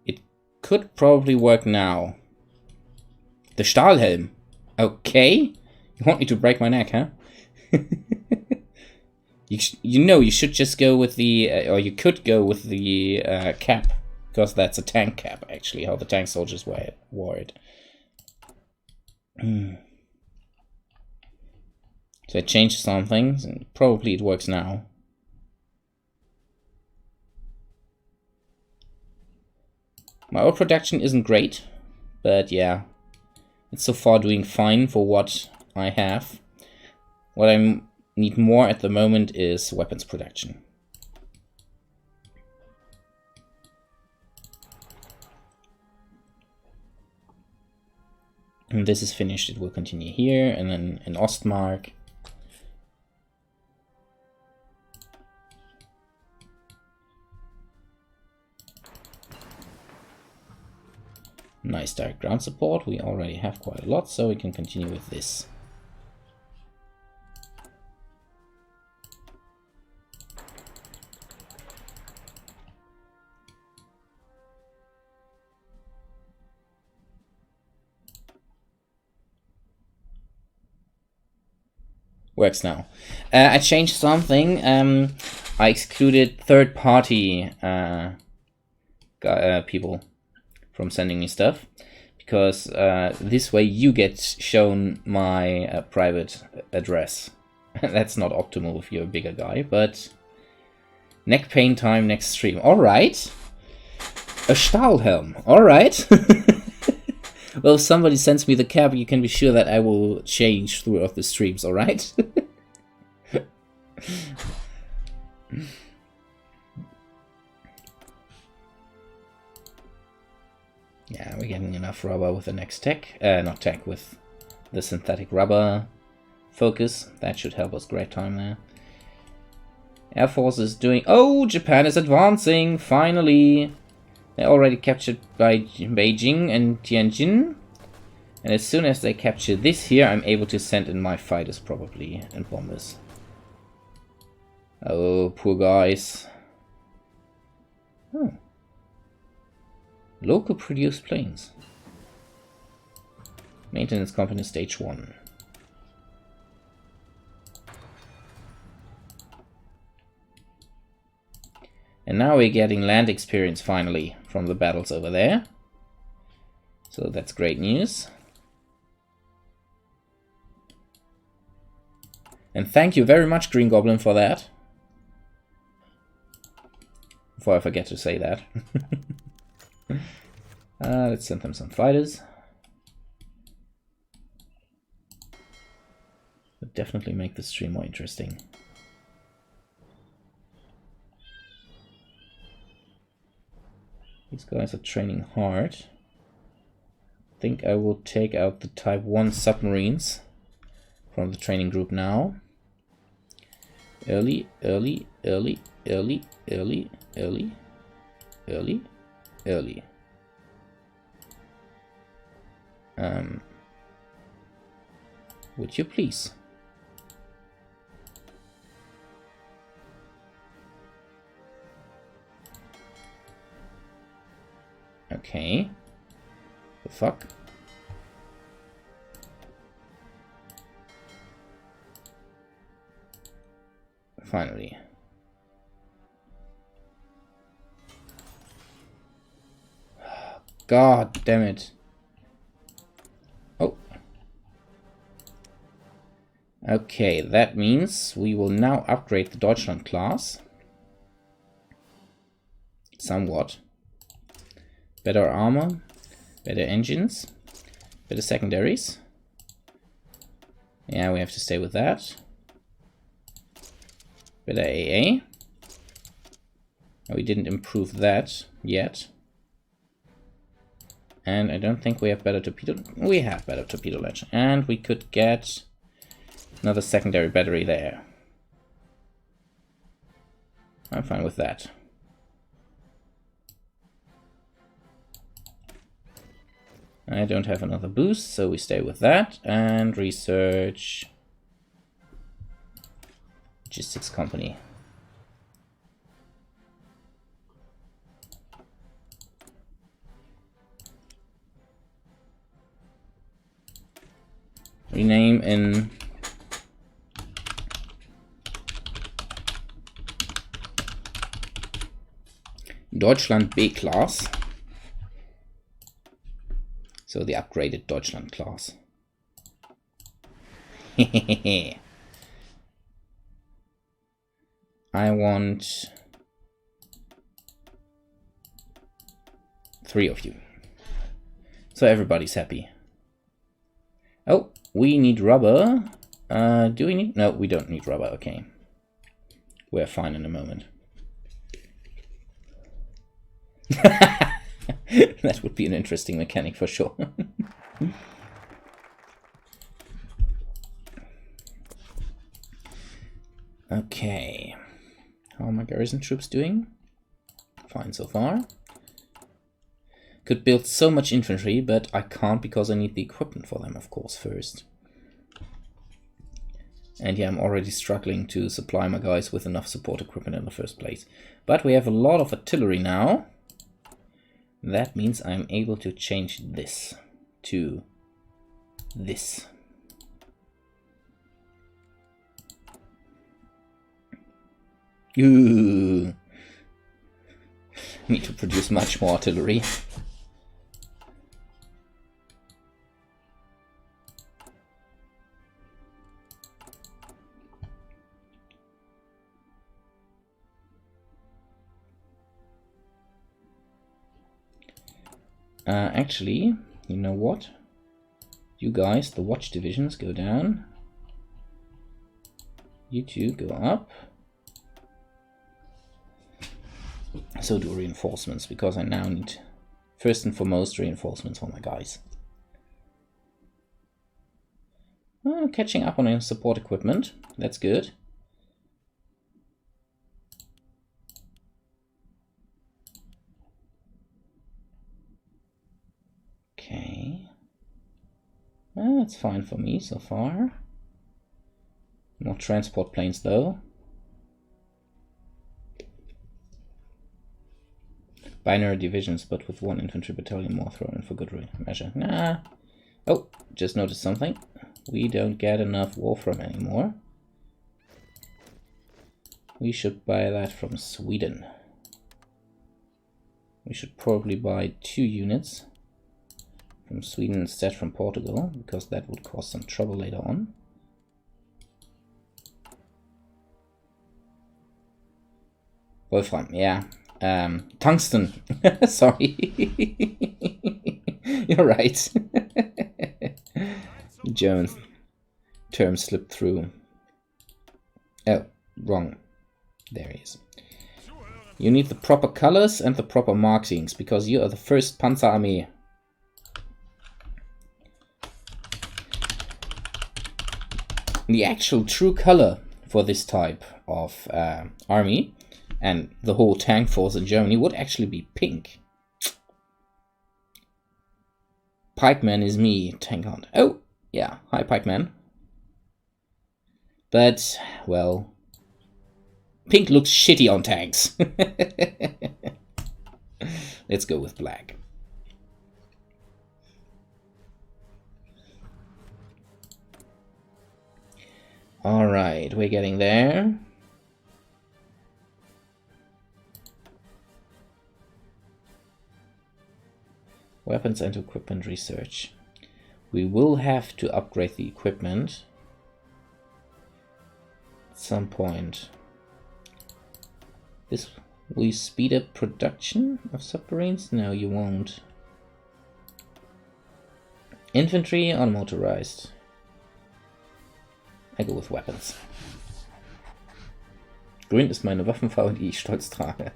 Speaker 2: It could probably work now. The Stahlhelm. Okay. You want me to break my neck, huh? You know, you should just go with the... or you could go with the cap. Because that's a tank cap, actually. How the tank soldiers wore it. So I changed something, and probably it works now. My oil production isn't great, but yeah, it's so far doing fine for what I have. What I need more at the moment is weapons production. And this is finished, it will continue here, and then in Ostmark. Nice direct ground support. We already have quite a lot, so we can continue with this. Works now. I changed something. I excluded third-party people from sending me stuff, because this way you get shown my private address. That's not optimal if you're a bigger guy, but neck pain time next stream. Alright. A Stahlhelm. Alright. Well, if somebody sends me the cap, you can be sure that I will change throughout the streams, alright? Yeah, we're getting enough rubber with the next tech. Not tech, with the synthetic rubber focus. That should help us great time there. Air Force is doing... Oh, Japan is advancing, finally! They're already captured by Beijing and Tianjin. And as soon as they capture this here, I'm able to send in my fighters probably, and bombers. Oh, poor guys. Oh. Local produced planes. Maintenance company stage 1. And now we're getting land experience finally from the battles over there. So that's great news. And thank you very much, Green Goblin, for that. Before I forget to say that. Let's send them some fighters. Would definitely make the stream more interesting. These guys are training hard. I think I will take out the Type 1 submarines from the training group now. Early. Would you please? Okay. The fuck? Finally. God damn it. Oh. Okay, that means we will now upgrade the Deutschland class. Somewhat. Better armor, better engines, better secondaries. Yeah, we have to stay with that. Better AA. We didn't improve that yet. And I don't think we have better torpedo. We have better torpedo launch. And we could get another secondary battery there. I'm fine with that. I don't have another boost, so we stay with that. And research logistics company. Rename in Deutschland B class. So the upgraded Deutschland class. I want 3 of you. So everybody's happy. Oh, we need rubber. Do we need? No, we don't need rubber. Okay. We're fine in a moment. That would be an interesting mechanic for sure. Okay. How are my garrison troops doing? Fine so far. Could build so much infantry, but I can't because I need the equipment for them, of course, first. And yeah, I'm already struggling to supply my guys with enough support equipment in the first place. But we have a lot of artillery now. That means I'm able to change this to this. Ooh. Need to produce much more artillery. Actually, you know what? You guys, the watch divisions, go down. You two go up. So do reinforcements, because I now need, first and foremost, reinforcements for my guys. Oh, catching up on support equipment. That's good. Okay. Well, that's fine for me so far. More transport planes though. Binary divisions, but with 1 infantry battalion more thrown in for good measure. Nah. Oh, just noticed something. We don't get enough Wolfram anymore. We should buy that from Sweden. We should probably buy 2 units from Sweden instead from Portugal, because that would cause some trouble later on. Wolfram, yeah. Tungsten. Sorry. You're right. German term slipped through. Oh, wrong. There he is. You need the proper colors and the proper markings, because you are the first Panzerarmee. The actual true color for this type of army and the whole tank force in Germany would actually be pink. Pikeman is me, tank hunt. Oh, yeah, hi Pikeman. But, well, pink looks shitty on tanks. Let's go with black. Alright, we're getting there. Weapons and equipment research. We will have to upgrade the equipment at some point. This will you speed up production of submarines? No, you won't. Infantry unmotorized. I go with weapons. Grün ist meine Waffenfarbe, die ich stolz trage.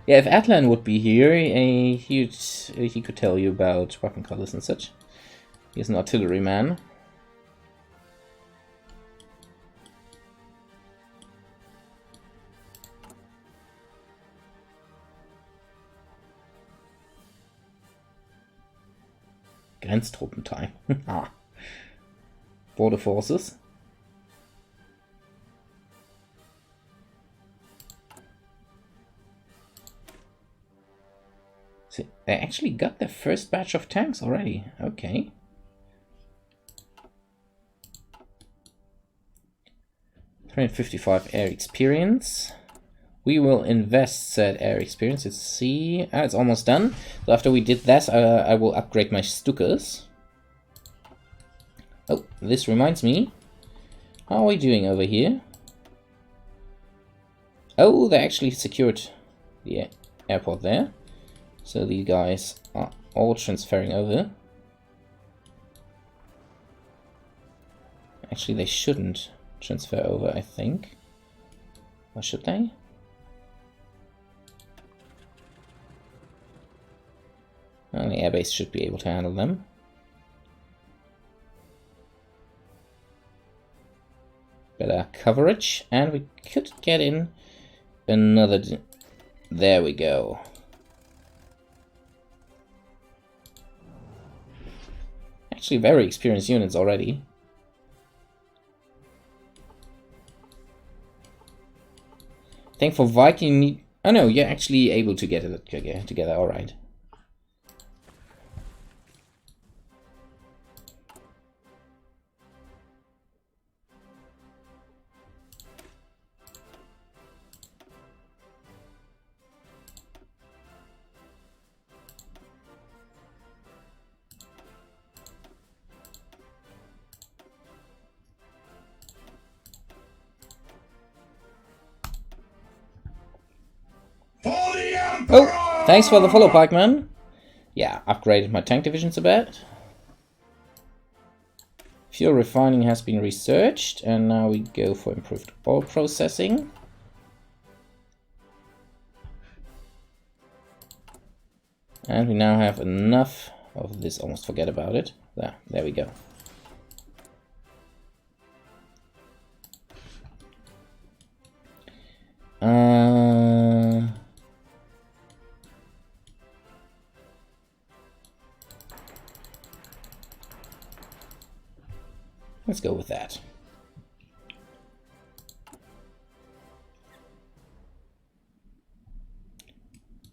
Speaker 2: Yeah, if Atlan would be here, he could tell you about weapon colors and such. He's an artilleryman. Grenztruppen-time. Ah. Border forces. See, they actually got their first batch of tanks already. Okay. $355 air experience. We will invest said air experience. Let's see. Ah, it's almost done. So after we did that, I will upgrade my Stukas. Oh, this reminds me. How are we doing over here? Oh, they actually secured the airport there. So these guys are all transferring over. Actually, they shouldn't transfer over, I think. Or should they? Well, the airbase should be able to handle them. Better coverage, and we could get in another. There we go. Actually, very experienced units already. I think for Viking, you need. Oh no, you're actually able to get it together. All right. Oh, thanks for the follow, Pikeman. Yeah, upgraded my tank divisions a bit. Fuel refining has been researched, and now we go for improved oil processing. And we now have enough of this, almost forget about it. There we go. Let's go with that.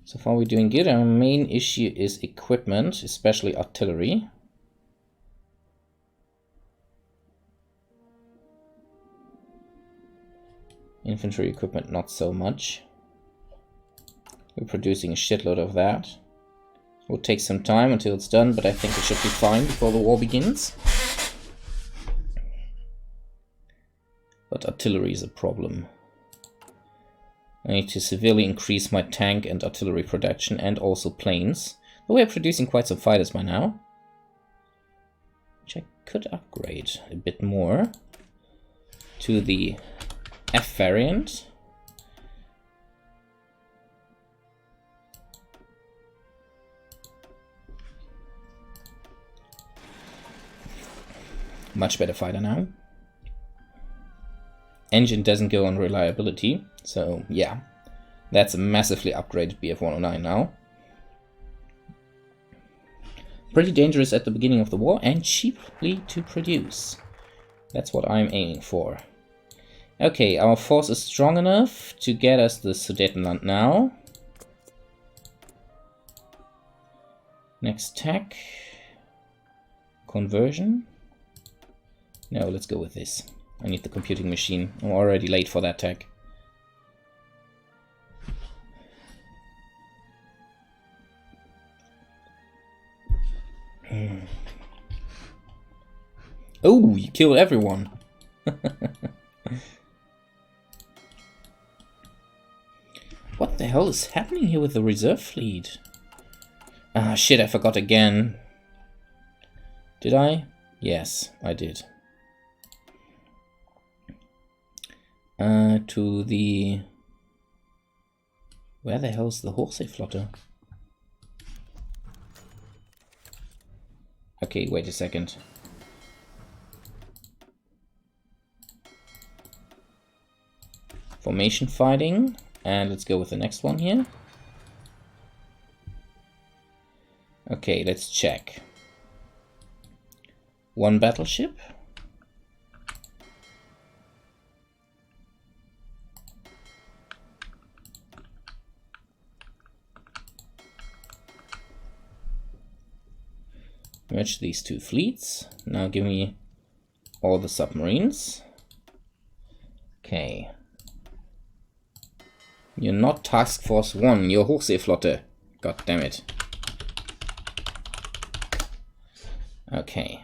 Speaker 2: So far we're doing good. Our main issue is equipment, especially artillery. Infantry equipment, not so much. We're producing a shitload of that. It will take some time until it's done, but I think it should be fine before the war begins. But artillery is a problem. I need to severely increase my tank and artillery production, and also planes. But we're producing quite some fighters by now, which I could upgrade a bit more to the F variant. Much better fighter now. Engine doesn't go on reliability, so yeah, that's a massively upgraded BF-109 now. Pretty dangerous at the beginning of the war, and cheaply to produce. That's what I'm aiming for. Okay, our force is strong enough to get us the Sudetenland now. Next tech. Conversion. No, let's go with this. I need the computing machine. I'm already late for that tech. Oh, you killed everyone. What the hell is happening here with the reserve fleet? Ah, shit, I forgot again. Did I? Yes, I did. To the... Where the hell is the HoI4? Okay, wait a second. Formation fighting. And let's go with the next one here. Okay, let's check. One battleship. Merge these two fleets. Now give me all the submarines. Okay. You're not Task Force 1, you're HoI4. God damn it. Okay.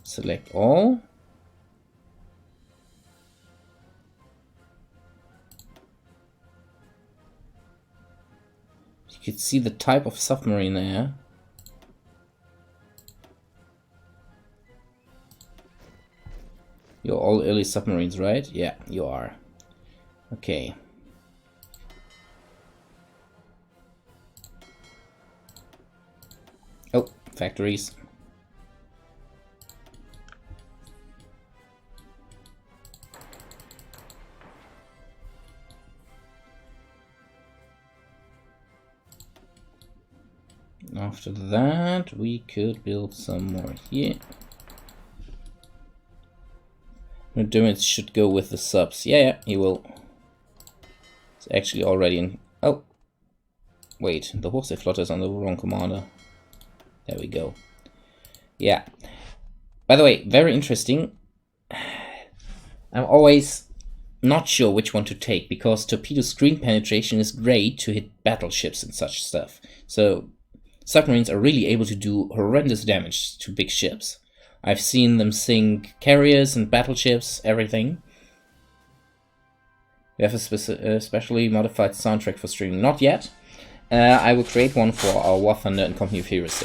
Speaker 2: Select all. You can see the type of submarine there. You're all early submarines, right? Yeah, you are. Okay. Oh, factories. After that, we could build some more here. Dermot should go with the subs. Yeah, he will. It's actually already in... Oh! Wait, the HoI4 is on the wrong commander. There we go. Yeah. By the way, very interesting. I'm always not sure which one to take, because torpedo screen penetration is great to hit battleships and such stuff. So submarines are really able to do horrendous damage to big ships. I've seen them sink carriers and battleships, everything. We have a specially modified soundtrack for streaming. Not yet. I will create one for our War Thunder and Company of Heroes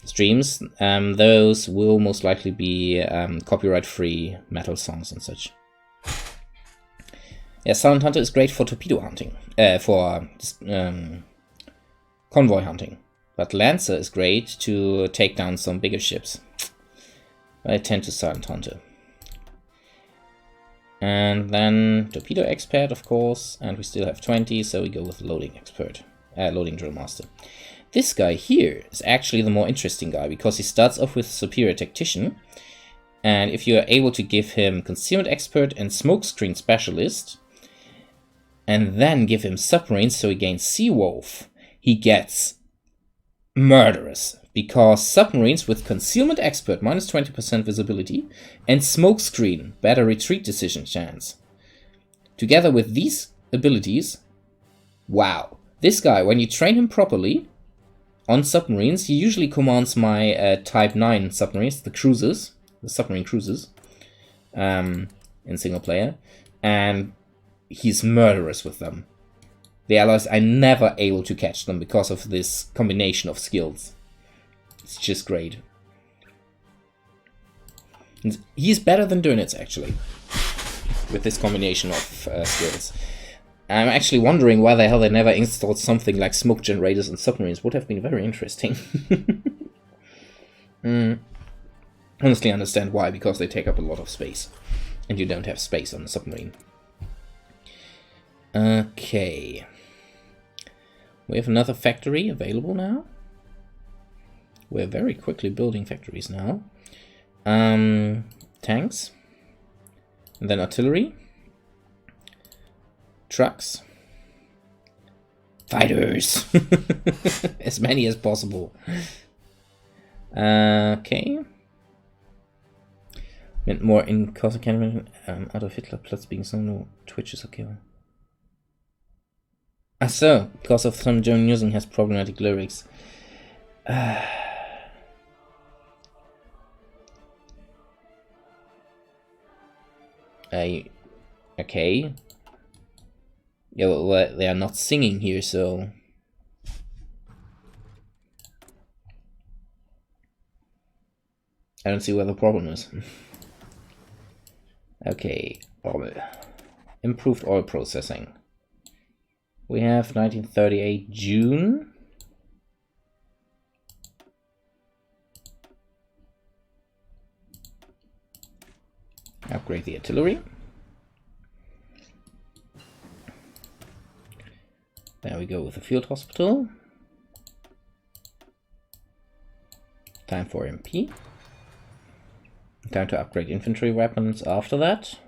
Speaker 2: streams. Those will most likely be copyright-free metal songs and such. Yeah, Silent Hunter is great for torpedo hunting, for convoy hunting. But Lancer is great to take down some bigger ships. I tend to Silent Hunter. And then Torpedo Expert, of course, and we still have 20, so we go with Loading Expert, Loading Drill Master. This guy here is actually the more interesting guy, because he starts off with Superior Tactician, and if you are able to give him Concealment Expert and Smokescreen Specialist, and then give him Submarines so he gains Sea Wolf, he gets murderous, because submarines with Concealment Expert minus 20% visibility and Smokescreen better retreat decision chance. Together with these abilities, wow. This guy, when you train him properly on submarines, he usually commands my Type 9 submarines, the cruisers, the submarine cruisers, in single player, and he's murderous with them. The allies are never able to catch them because of this combination of skills. It's just great. And he's better than Dönitz, actually, with this combination of skills. I'm actually wondering why the hell they never installed something like smoke generators and submarines. Would have been very interesting. Honestly, I understand why, because they take up a lot of space. And you don't have space on a submarine. Okay. We have another factory available now. We're very quickly building factories now. Tanks. And then artillery. Trucks. Fighters! As many as possible. Okay. Meant more in cause can Adolf Hitler Platz being so no Twitch is okay. Ah so, because of some German music has problematic lyrics. Okay. Yeah, well, they are not singing here, so I don't see where the problem is. Okay, oil. Improved oil processing. We have 1938 June. Upgrade the artillery. There we go with the field hospital. Time for MP. Time to upgrade infantry weapons after that.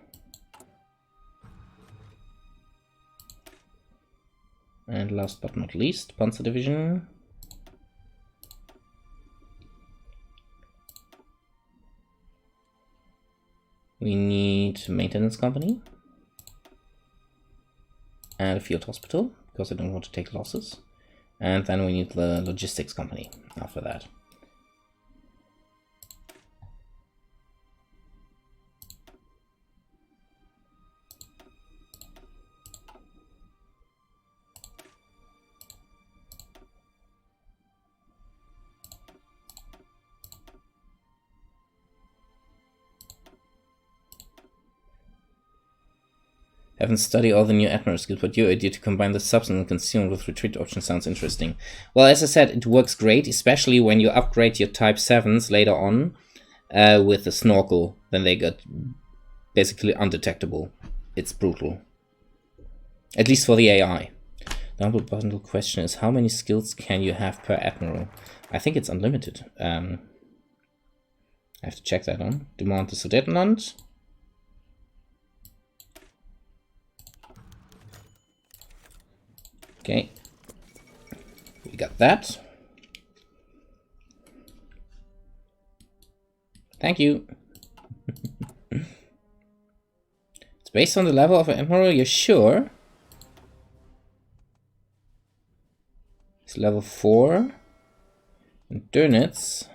Speaker 2: And last but not least, Panzer Division. We need maintenance company. And a field hospital, because I don't want to take losses. And then we need the logistics company after that. Haven't studied all the new Admiral skills, but your idea to combine the subs and concealment with retreat option sounds interesting. Well, as I said, it works great, especially when you upgrade your Type 7s later on with the snorkel. Then they get basically undetectable. It's brutal. At least for the AI. The humble bundle question is, how many skills can you have per Admiral? I think it's unlimited. I have to check that on. Demand the Sudetenland. Okay, we got that. Thank you. It's based on the level of an Admiral, you're sure? It's level 4. And Dönitz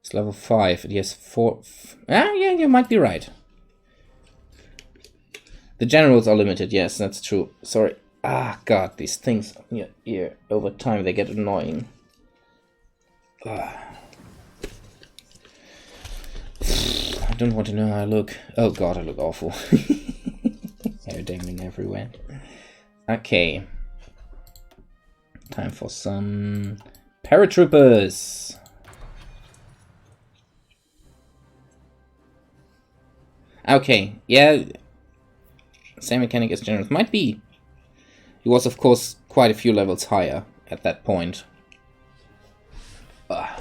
Speaker 2: is level 5. It has 4. Yeah, you might be right. The generals are limited, yes, that's true. Sorry. Ah, God, these things on your ear, over time they get annoying. I don't want to know how I look. Oh God, I look awful. Hair dangling everywhere. Okay. Time for some paratroopers. Okay, yeah. Same mechanic as generals. Might be. He was, of course, quite a few levels higher at that point. There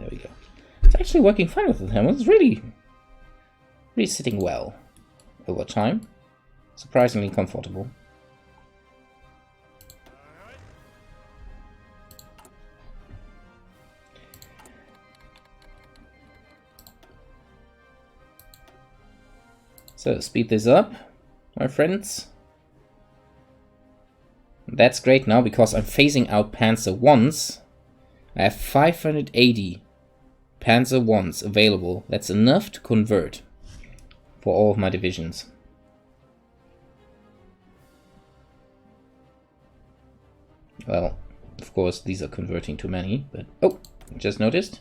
Speaker 2: we go. It's actually working fine with the hammer. It's really sitting well over time. Surprisingly comfortable. So, speed this up, my friends. That's great now, because I'm phasing out Panzer 1s. I have 580 Panzer 1s available. That's enough to convert for all of my divisions. Well, of course, these are converting too many, but... Oh, just noticed.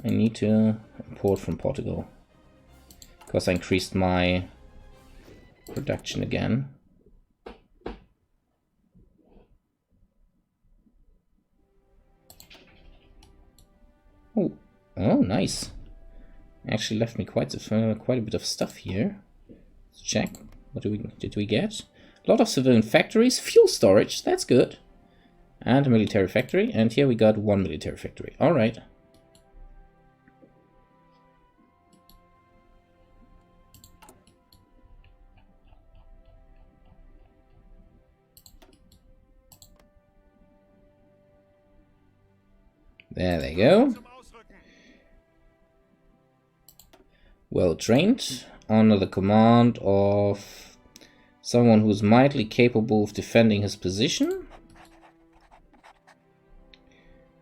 Speaker 2: I need to import from Portugal, because I increased my production again. Oh, nice. Actually left me quite a bit of stuff here. Let's check. What did we get? A lot of civilian factories, fuel storage, that's good. And a military factory, and here we got one military factory. Alright. There they go. Well trained, under the command of someone who's mightily capable of defending his position.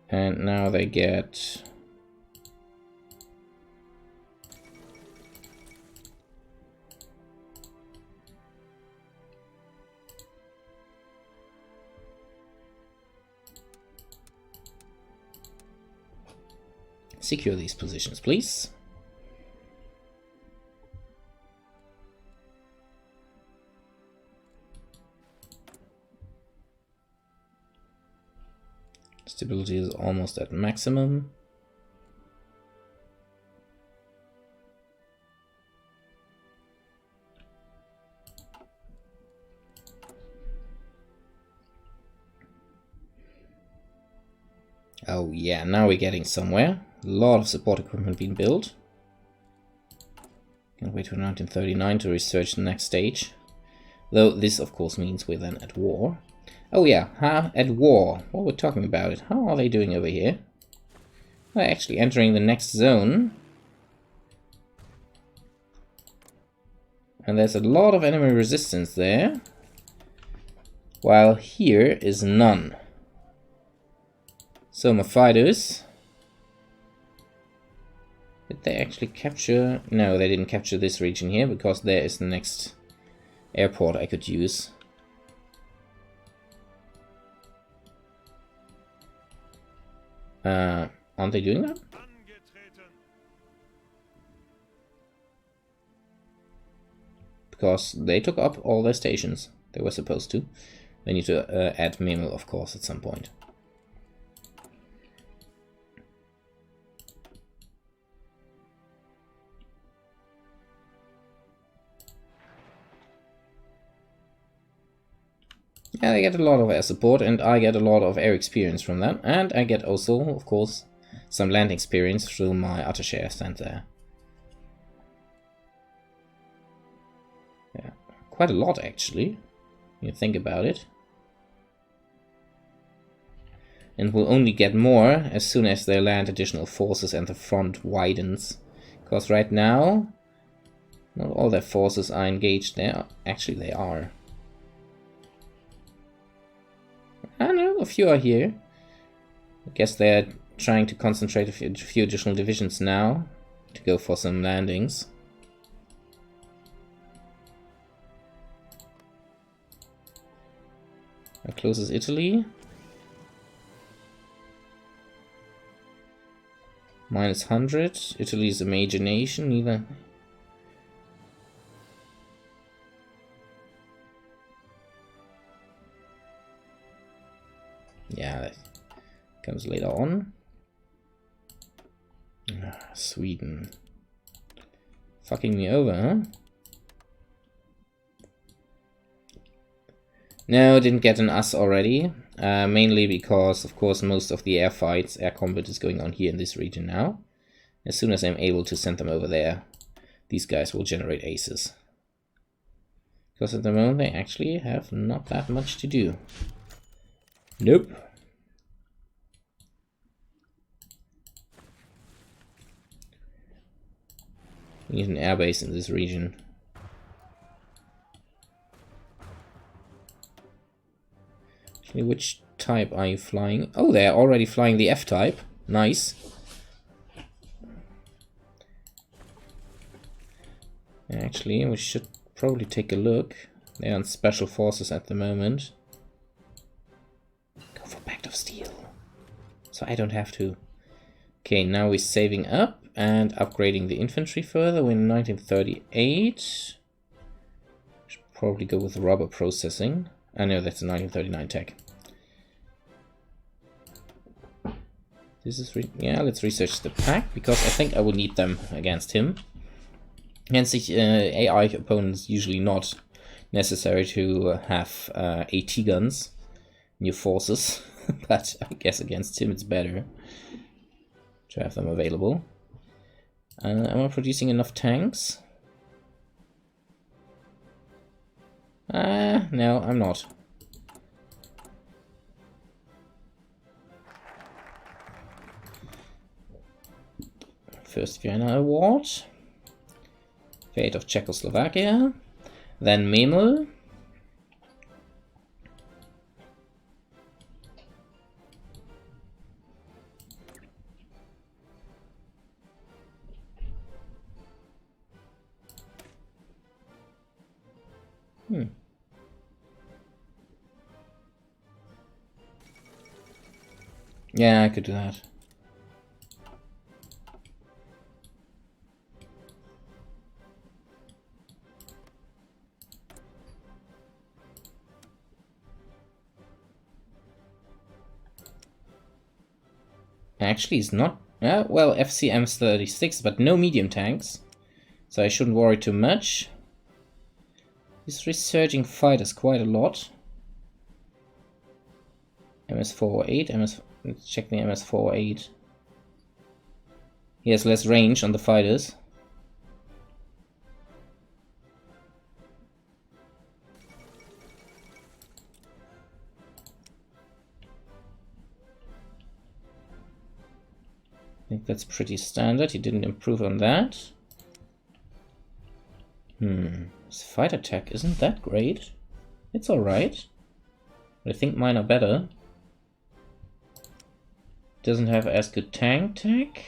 Speaker 2: And now they get... secure these positions, please. Stability is almost at maximum. Oh yeah, now we're getting somewhere. A lot of support equipment being built. Can't wait for 1939 to research the next stage. Though this of course means we're then at war. Oh yeah, at war. What we're talking about it. How are they doing over here? They're actually entering the next zone. And there's a lot of enemy resistance there. While here is none. So my fighters... did they actually capture... no, they didn't capture this region here, because there is the next airport I could use. Aren't they doing that? Because they took up all their stations. They were supposed to. They need to add Memel, of course, at some point. Yeah, I get a lot of air support, and I get a lot of air experience from that. And I get also, of course, some land experience through my attaché stand there. Yeah, quite a lot actually, when you think about it. And we'll only get more as soon as they land additional forces and the front widens. Because right now, not all their forces are engaged there. Actually, they are. I know, a few are here. I guess they're trying to concentrate a few additional divisions now to go for some landings. How close is Italy? Minus 100. Italy is a major nation, neither. Yeah, that comes later on. Sweden. Fucking me over, huh? No, didn't get an us already. Mainly because, of course, most of the air fights, air combat is going on here in this region now. As soon as I'm able to send them over there, these guys will generate aces. Because at the moment they actually have not that much to do. Nope. We need an airbase in this region. Actually, which type are you flying? Oh, they're already flying the F-type. Nice. Actually, we should probably take a look. They're on special forces at the moment. Go for Pact of Steel. So I don't have to. Okay, now we're saving up and upgrading the infantry further. We're in 1938. Should probably go with rubber processing. I know that's a 1939 tech. This is yeah, let's research the pack, because I think I will need them against him. Against the AI opponents, usually not necessary to have AT guns in your forces, but I guess against him it's better to have them available. Am I producing enough tanks? No, I'm not. First Vienna Award. Fate of Czechoslovakia. Then Memel. Yeah, I could do that. Actually, it's not. Well, FCM's 36, but no medium tanks. So I shouldn't worry too much. He's resurging fighters quite a lot. MS-408, let's check the MS-408. He has less range on the fighters. I think that's pretty standard. He didn't improve on that. His fighter tech isn't that great. It's alright. But I think mine are better. Doesn't have as good tank tech.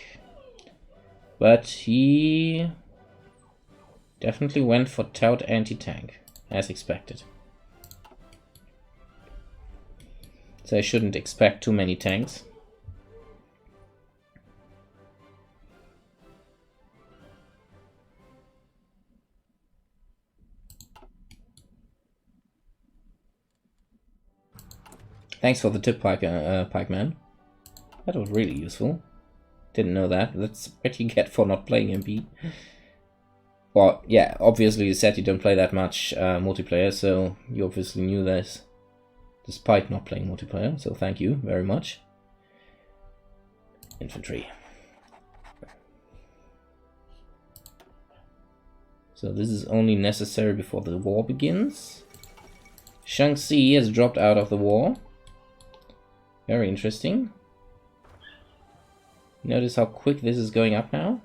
Speaker 2: But he definitely went for tout anti-tank, as expected. So I shouldn't expect too many tanks. Thanks for the tip, Pikeman. That was really useful. Didn't know that. That's what you get for not playing MP. Well, yeah, obviously you said you don't play that much multiplayer, so you obviously knew this, despite not playing multiplayer, so thank you very much. Infantry. So this is only necessary before the war begins. Shaanxi has dropped out of the war. Very interesting. Notice how quick this is going up now?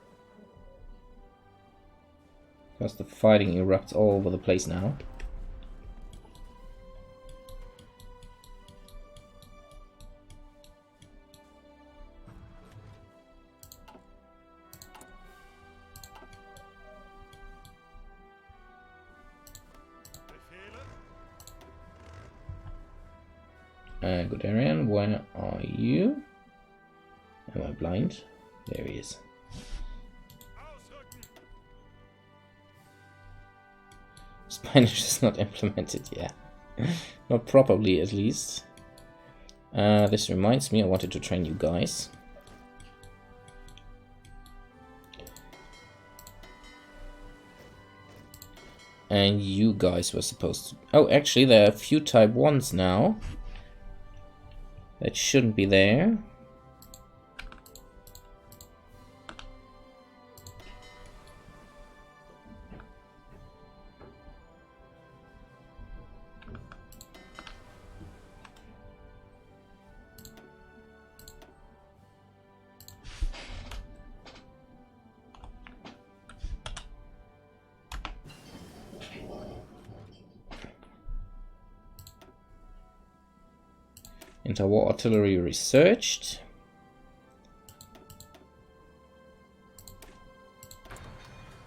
Speaker 2: Because the fighting erupts all over the place now. Guderian, where are you? Am I blind? There he is. Spanish is not implemented, yeah. Not properly, at least. This reminds me, I wanted to train you guys. And you guys were supposed to... Oh, actually, there are a few Type 1s now. That shouldn't be there. Interwar artillery researched.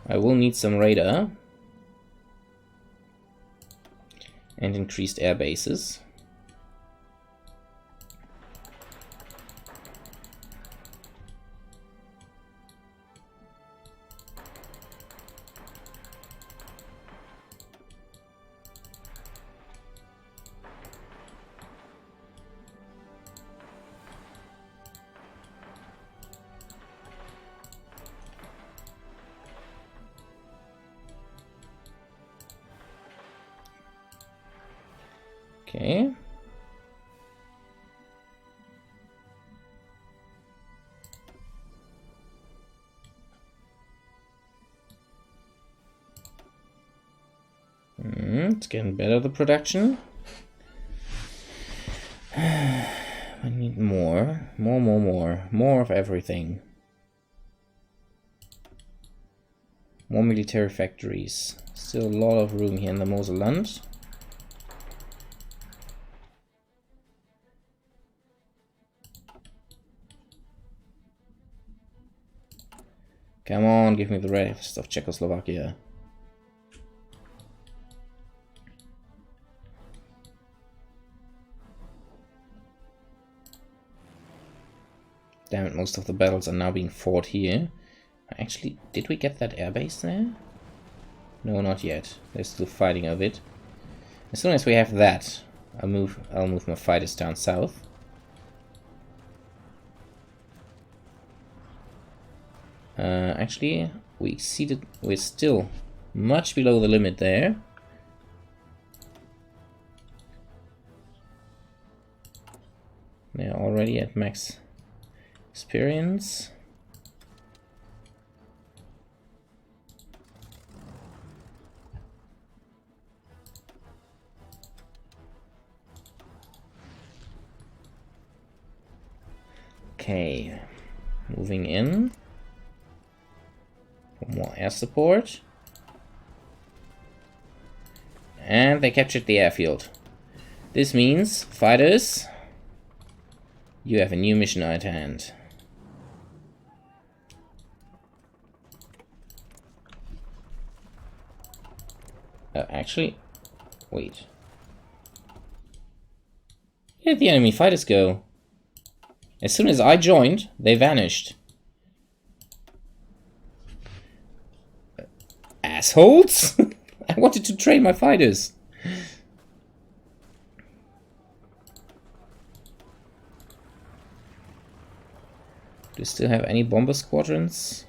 Speaker 2: I will need some radar and increased air bases. Okay. It's getting better, the production. I need more. More of everything. More military factories. Still a lot of room here in the Moselland. Come on, give me the rest of Czechoslovakia. Damn it, most of the battles are now being fought here. Actually, did we get that airbase there? No, not yet. They're still fighting over it. As soon as we have that, I'll move my fighters down south. Actually, we're still much below the limit there. They're already at max experience. Okay, moving in. More air support. And they captured the airfield. This means, fighters, you have a new mission at hand. Actually, wait. Where did the enemy fighters go? As soon as I joined, they vanished. Assholes! I wanted to train my fighters. Do you still have any bomber squadrons?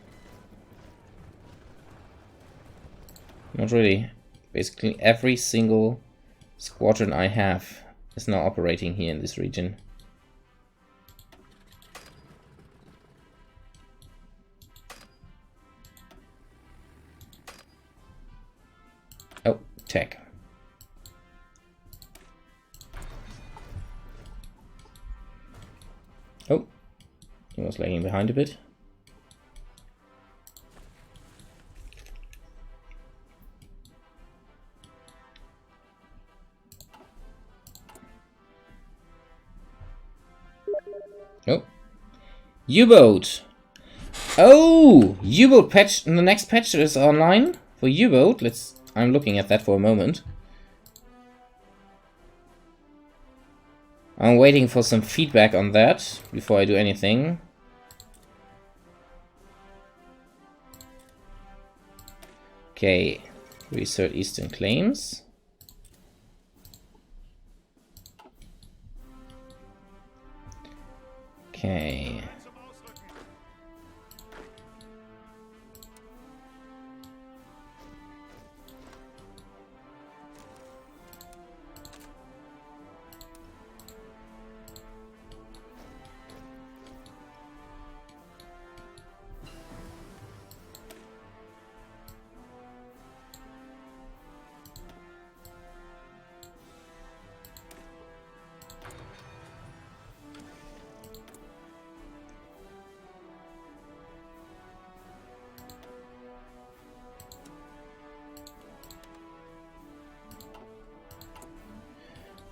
Speaker 2: Not really. Basically every single squadron I have is now operating here in this region. Oh, tech. Oh, he was lagging behind a bit. Oh, U-boat. Oh, U-boat patch. The next patch is online for U-boat. I'm looking at that for a moment. I'm waiting for some feedback on that before I do anything. Okay, research Eastern claims. Okay.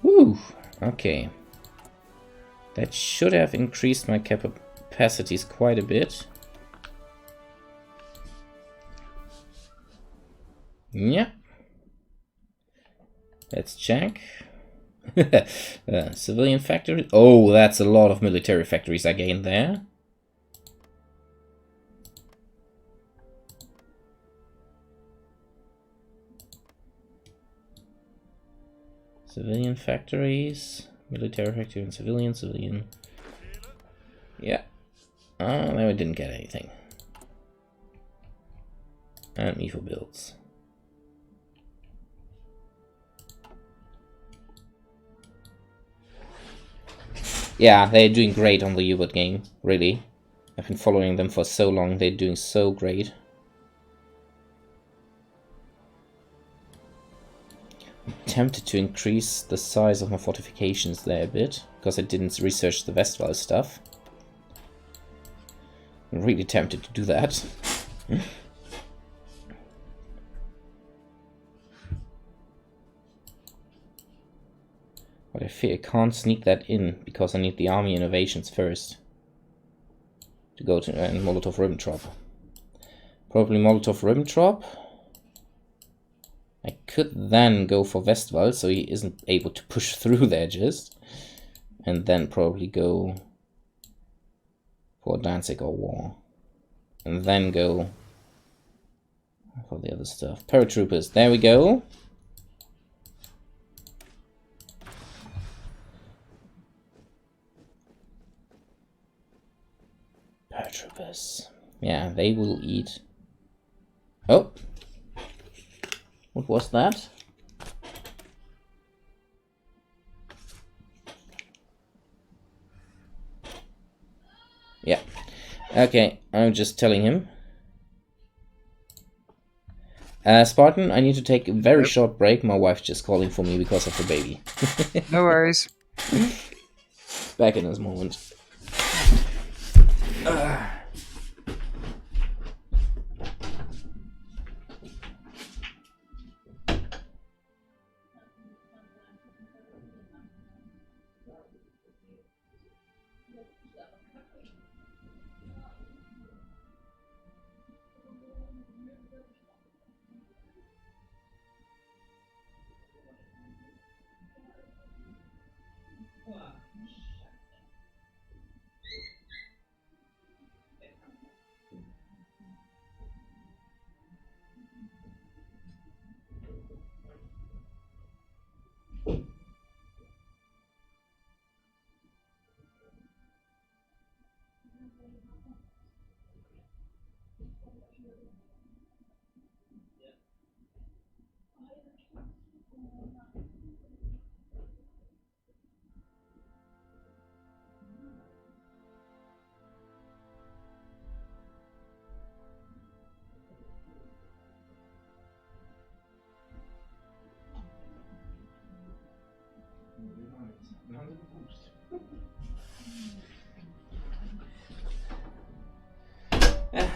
Speaker 2: Whew, okay. That should have increased my capacities quite a bit. Yeah. Let's check. Civilian factory. Oh, that's a lot of military factories I gained there. Civilian factories, military factory and civilian. Yeah. No, I didn't get anything. And MIFO builds. Yeah, they're doing great on the U-boat game, really. I've been following them for so long, they're doing so great. I'm tempted to increase the size of my fortifications there a bit, because I didn't research the Westphal stuff. I'm really tempted to do that. But I fear I can't sneak that in, because I need the army innovations first. To go to Molotov-Ribbentrop. Probably Molotov-Ribbentrop. I could then go for Westphal, so he isn't able to push through there just. And then probably go for Danzig or War. And then go for the other stuff. Paratroopers, there we go. Paratroopers. Yeah, they will eat. Oh! What was that? Yeah. Okay, I'm just telling him. Spartan, I need to take a very short break. My wife's just calling for me because of the baby.
Speaker 3: No worries.
Speaker 2: Back in this moment.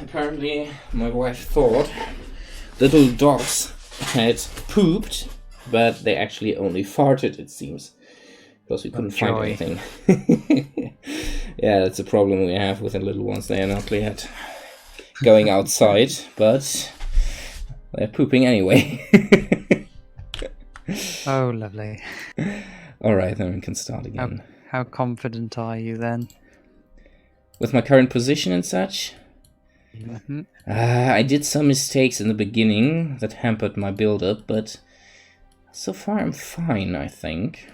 Speaker 2: Apparently, my wife thought the little dogs had pooped, but they actually only farted, it seems. Because we couldn't find anything. Yeah, that's a problem we have with the little ones. They are not yet going outside, but they're pooping anyway.
Speaker 3: Oh, lovely.
Speaker 2: Alright, then we can start again.
Speaker 3: How confident are you then?
Speaker 2: With my current position and such?
Speaker 3: Mm-hmm.
Speaker 2: I did some mistakes in the beginning that hampered my build-up, but so far I'm fine, I think.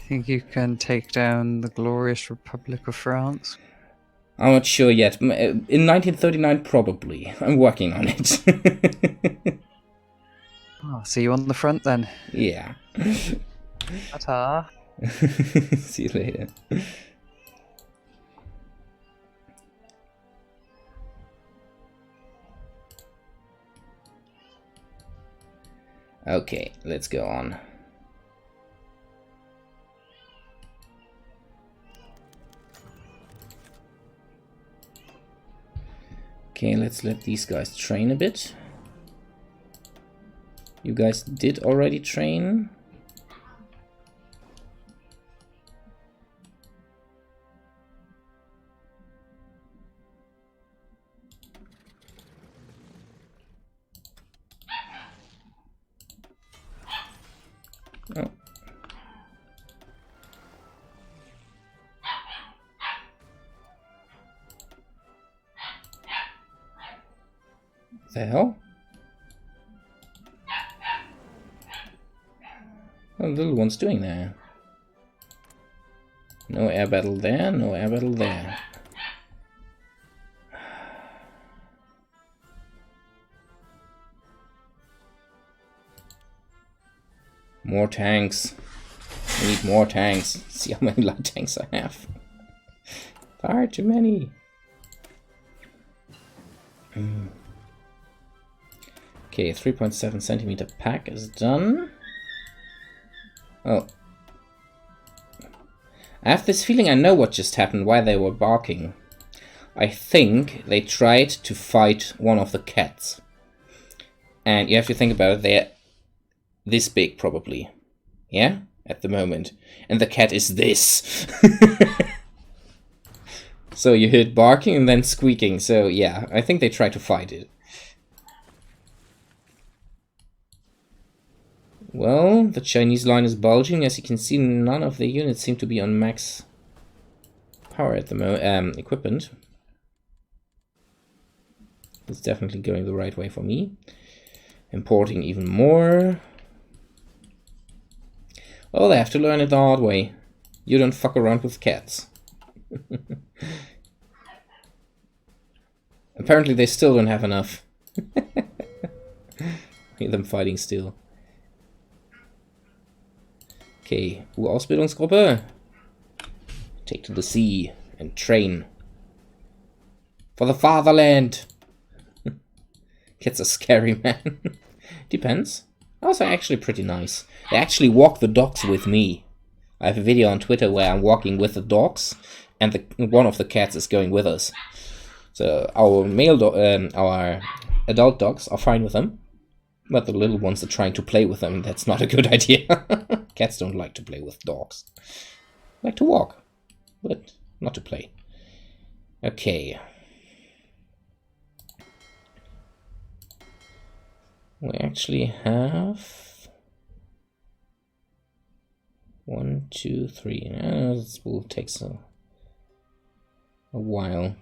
Speaker 3: Think you can take down the glorious Republic of France?
Speaker 2: I'm not sure yet. In 1939, probably. I'm working on it.
Speaker 3: Oh, see you on the front then.
Speaker 2: Yeah.
Speaker 3: Ta-ta.
Speaker 2: See you later. Okay, let's go on. Okay, let's let these guys train a bit. You guys did already train. Oh. The hell? What are the little ones doing there? No air battle there, no air battle there. More tanks. I need more tanks. See how many light tanks I have. Far too many. Okay, 3.7 centimeter pack is done. Oh. I have this feeling I know what just happened, why they were barking. I think they tried to fight one of the cats. And you have to think about it, they're this big probably. Yeah? At the moment. And the cat is this. So you heard barking and then squeaking. So yeah, I think they tried to fight it. Well, the Chinese line is bulging. As you can see, none of the units seem to be on max power at the moment. Equipment. It's definitely going the right way for me. Importing even more. Oh, they have to learn it the hard way. You don't fuck around with cats. Apparently they still don't have enough. Hear them fighting still. Okay, Ausbildungsgruppe. Take to the sea and train. For the fatherland! Cats are scary, man. Depends. Those are actually pretty nice. They actually walk the dogs with me. I have a video on Twitter where I'm walking with the dogs, and one of the cats is going with us. So our adult dogs are fine with them, but the little ones are trying to play with them. That's not a good idea. Cats don't like to play with dogs. They like to walk, but not to play. Okay. We actually have 1, 2, 3. This will take a while.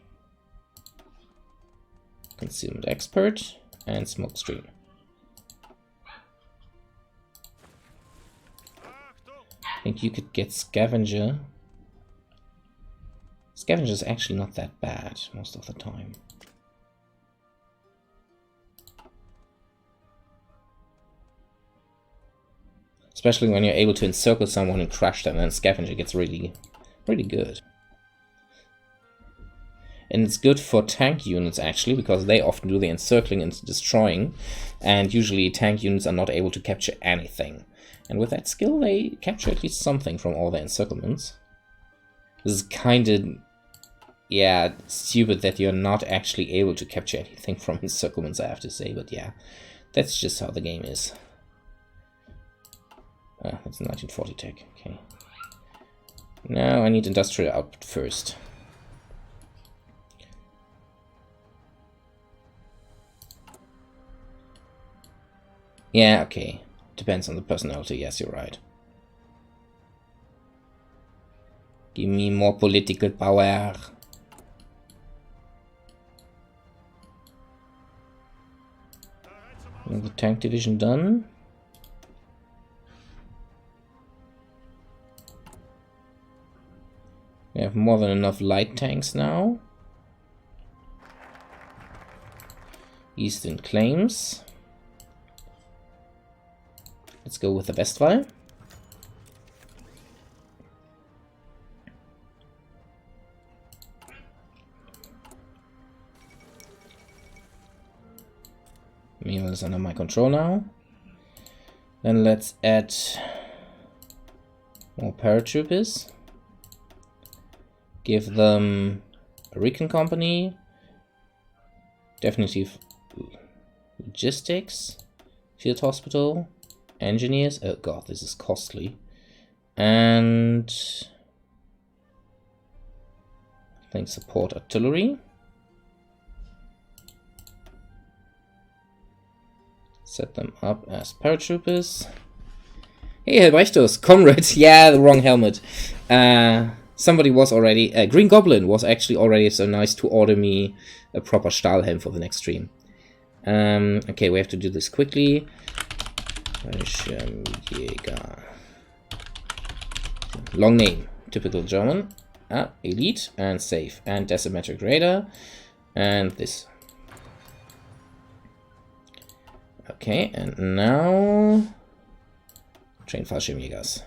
Speaker 2: Consumed expert and smokescreen. I think you could get scavenger. Scavenger is actually not that bad most of the time. Especially when you're able to encircle someone and crush them, and scavenger gets really good. And it's good for tank units actually, because they often do the encircling and destroying, and usually tank units are not able to capture anything. And with that skill they capture at least something from all the encirclements. This is kinda, yeah, stupid that you're not actually able to capture anything from encirclements, I have to say, but yeah, that's just how the game is. Ah, that's 1940 tech, okay. Now I need industrial output first. Yeah, okay. Depends on the personality, yes, you're right. Give me more political power. And the tank division done. We have more than enough light tanks now. Eastern claims. Let's go with the Westwall. Meal is under my control now. Then let's add more paratroopers. Give them a recon company. Definitely logistics. Field hospital. Engineers. Oh god, this is costly. And I think support artillery. Set them up as paratroopers. Hey, Helbrechtos, comrades. Yeah, the wrong helmet. Somebody was already... Green Goblin was actually already so nice to order me a proper Stahlhelm for the next stream. Okay, we have to do this quickly. Long name. Typical German. Elite and safe. And Decimetric Radar. And this. Okay, and now... Train Fallschirmjägers.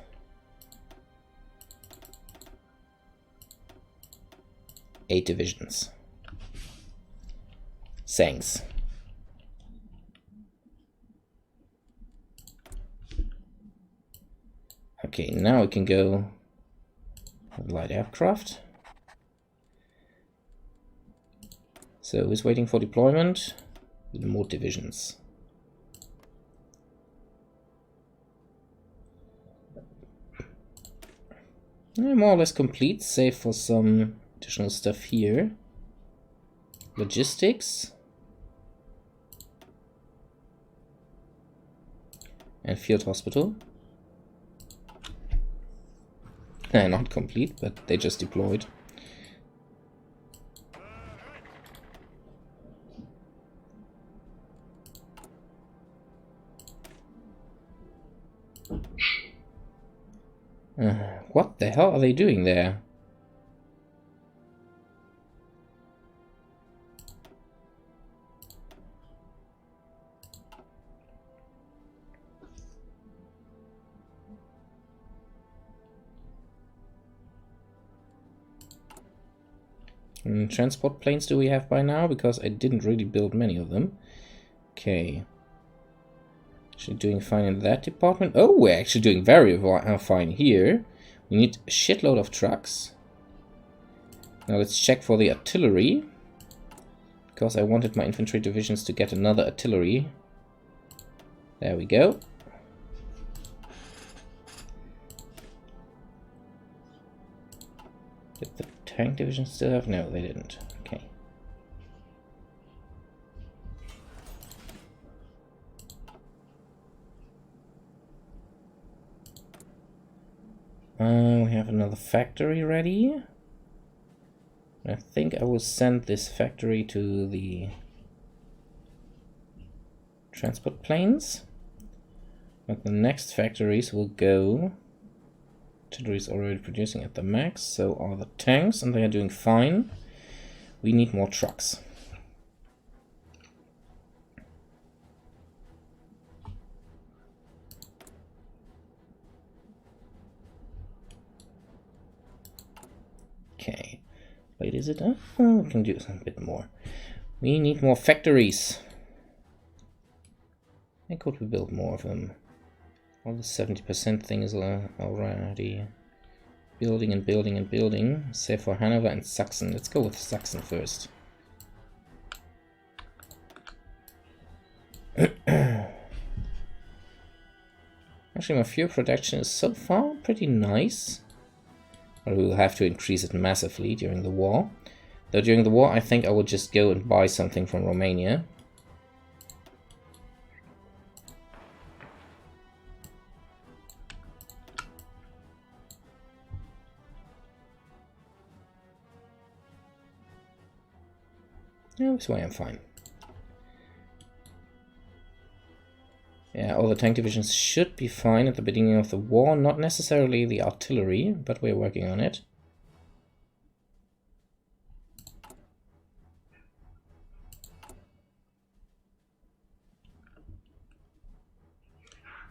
Speaker 2: 8 divisions. Thanks. Okay, now we can go light aircraft. So who's waiting for deployment? More divisions. More or less complete, save for some additional stuff here. Logistics. And field hospital. Not complete, but they just deployed. What the hell are they doing there? Transport planes do we have by now? Because I didn't really build many of them. Okay. Actually doing fine in that department. Oh, we're actually doing very fine here. We need a shitload of trucks. Now let's check for the artillery. Because I wanted my infantry divisions to get another artillery. There we go. Did the tank division still have? No, they didn't. Okay. We have another factory ready. I think I will send this factory to the transport planes. But the next factories will go. Artillery is already producing at the max, so are the tanks, and they are doing fine. We need more trucks. Okay. Wait, is it? Oh, we can do a bit more. We need more factories. Why could we build more of them? All the 70% thing is already building and building and building. Save for Hanover and Sachsen. Let's go with Sachsen first. Actually, my fuel production is so far pretty nice. But we will have to increase it massively during the war. Though during the war, I think I will just go and buy something from Romania. No, this way I'm fine. Yeah, all the tank divisions should be fine at the beginning of the war. Not necessarily the artillery, but we're working on it.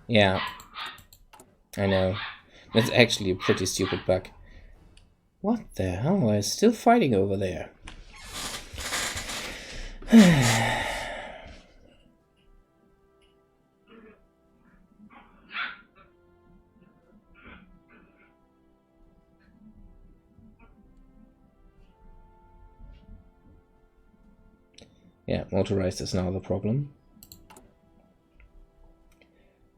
Speaker 2: Yeah, I know. That's actually a pretty stupid bug. What the hell? They're still fighting over there. Yeah, motorized is now the problem.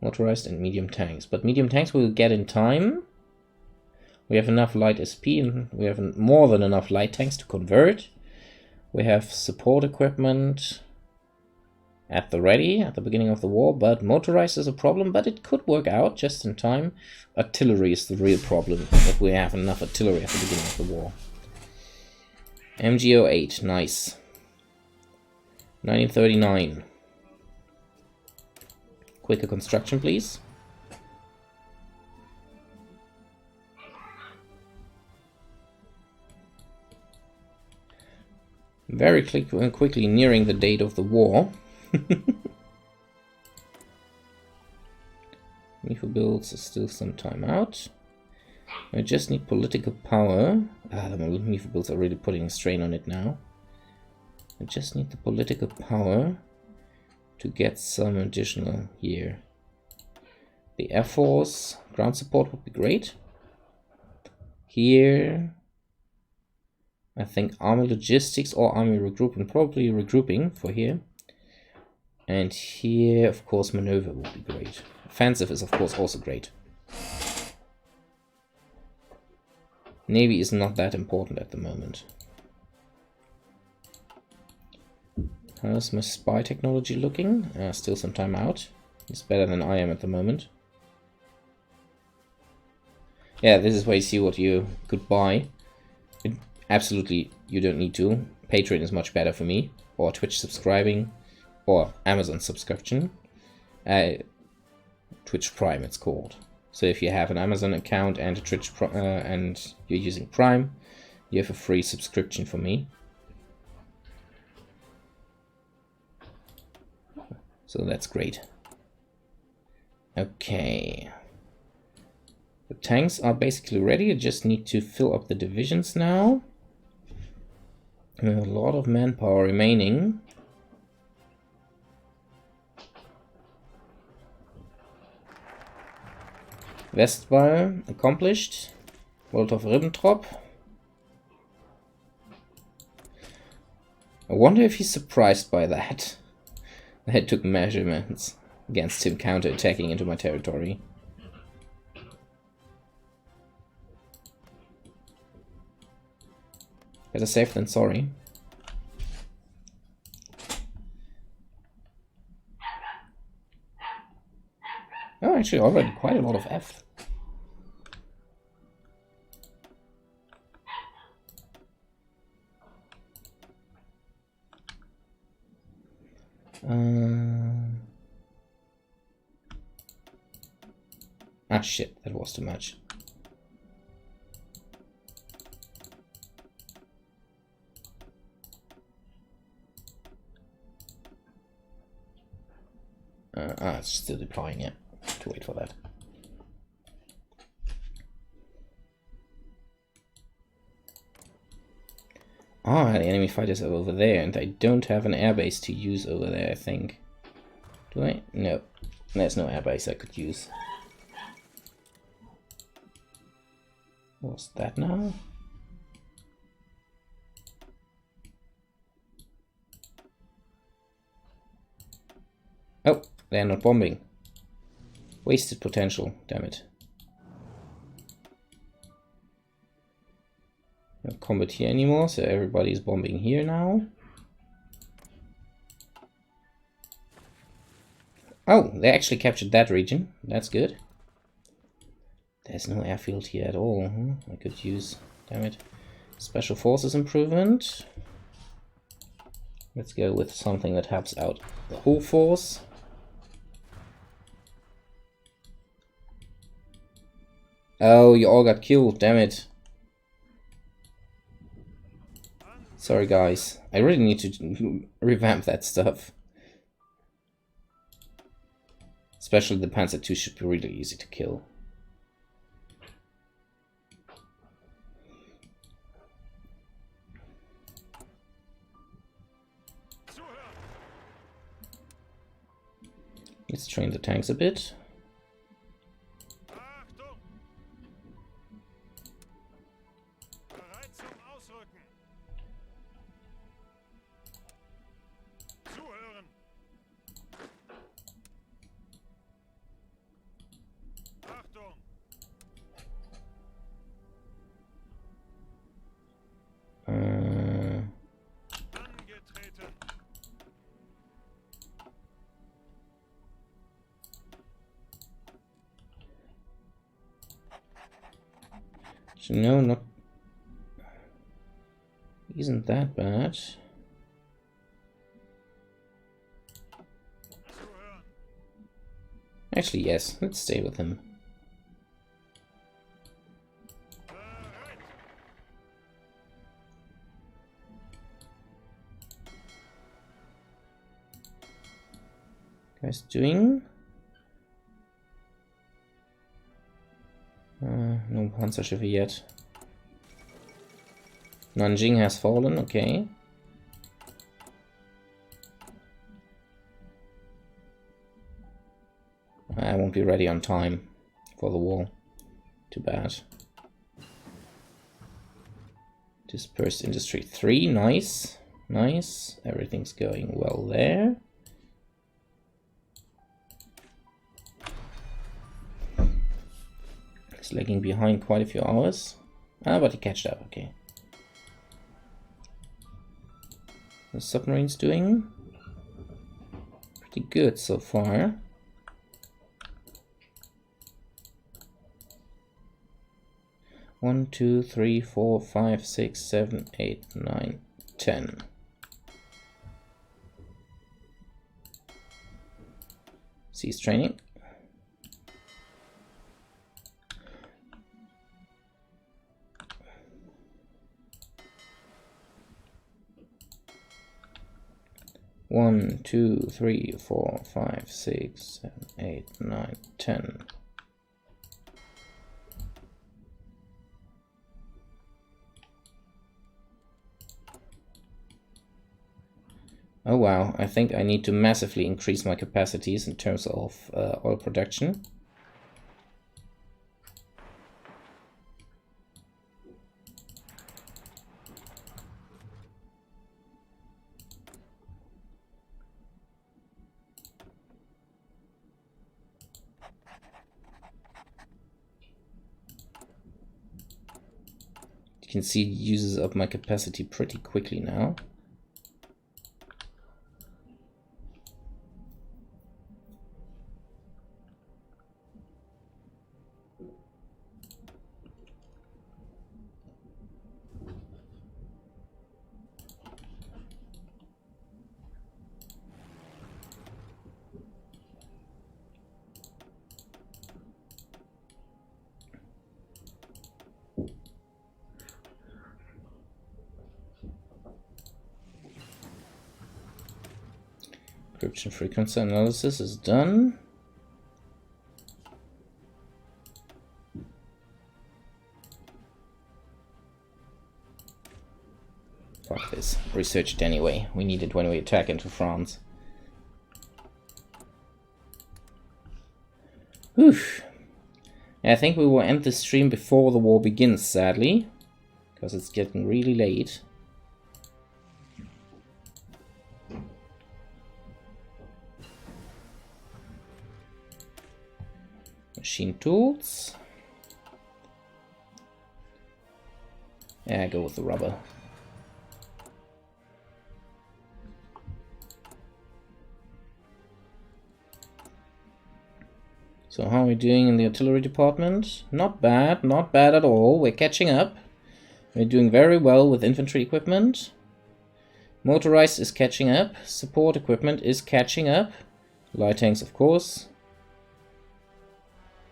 Speaker 2: Motorized and medium tanks. But medium tanks we will get in time. We have enough light SP and we have more than enough light tanks to convert. We have support equipment at the ready at the beginning of the war, but motorized is a problem, but it could work out just in time. Artillery is the real problem, that we have enough artillery at the beginning of the war. MGO8, nice. 1939. Quicker construction, please. Very quickly nearing the date of the war. Mifu builds is still some time out. I just need political power. The movables are really putting a strain on it now. I just need the political power to get some additional here. The Air Force ground support would be great. Here, I think army logistics or army regrouping, probably regrouping for here. And here, of course, maneuver would be great. Offensive is, of course, also great. Navy is not that important at the moment. How's my spy technology looking? Still some time out. It's better than I am at the moment. Yeah, this is where you see what you could buy. Absolutely, you don't need to. Patreon is much better for me. Or Twitch subscribing. Or Amazon subscription. Twitch Prime it's called. So if you have an Amazon account and a Twitch and you're using Prime, you have a free subscription for me. So that's great. Okay. The tanks are basically ready. I just need to fill up the divisions now. A lot of manpower remaining. Westwall accomplished. Molotov-Ribbentrop. I wonder if he's surprised by that. I took measurements against him counter-attacking into my territory. Better safe than sorry. Oh, actually already quite a lot of F. Ah shit, that was too much. It's still deploying, yeah. To wait for that. The enemy fighters are over there, and I don't have an airbase to use over there, I think. Do I? No. There's no airbase I could use. What's that now? Oh, they're not bombing. Wasted potential, damn it. No combat here anymore, so everybody's bombing here now. Oh, they actually captured that region. That's good. There's no airfield here at all. I could use, damn it. Special Forces improvement. Let's go with something that helps out the whole force. Oh, you all got killed, damn it. Sorry guys, I really need to revamp that stuff. Especially the Panzer II should be really easy to kill. Let's train the tanks a bit. No, not... Isn't that bad. Actually, yes. Let's stay with him. Guys doing... No Panzerschiffe yet. Nanjing has fallen, okay. I won't be ready on time for the war. Too bad. Dispersed Industry 3, nice. Nice. Everything's going well there. He's lagging behind quite a few hours. Ah, but he catched up, okay. The submarine's doing pretty good so far. One, 2, 3, 4, 5, 6, 7, 8, 9, 10. Cease training. One, 2, 3, 4, 5, 6, 7, 8, 9, 10. Oh wow, I think I need to massively increase my capacities in terms of oil production. You can see it uses up my capacity pretty quickly now. Encryption frequency analysis is done. Fuck this. Research it anyway. We need it when we attack into France. Whew. I think we will end this stream before the war begins, sadly. Because it's getting really late. Machine tools. Yeah, go with the rubber. So how are we doing in the artillery department? Not bad, not bad at all. We're catching up. We're doing very well with infantry equipment. Motorized is catching up. Support equipment is catching up. Light tanks, of course.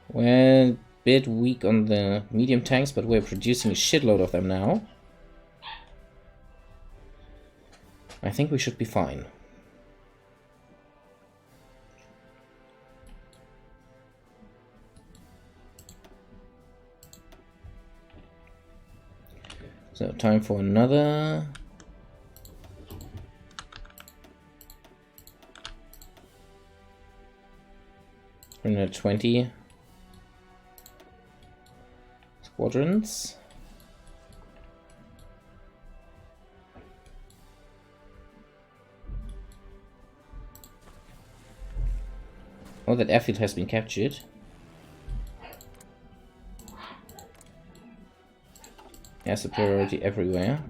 Speaker 2: We're a bit weak on the medium tanks, but we're producing a shitload of them now. I think we should be fine. So time for another. Another 20 squadrons. Oh, that airfield has been captured. Air superiority everywhere.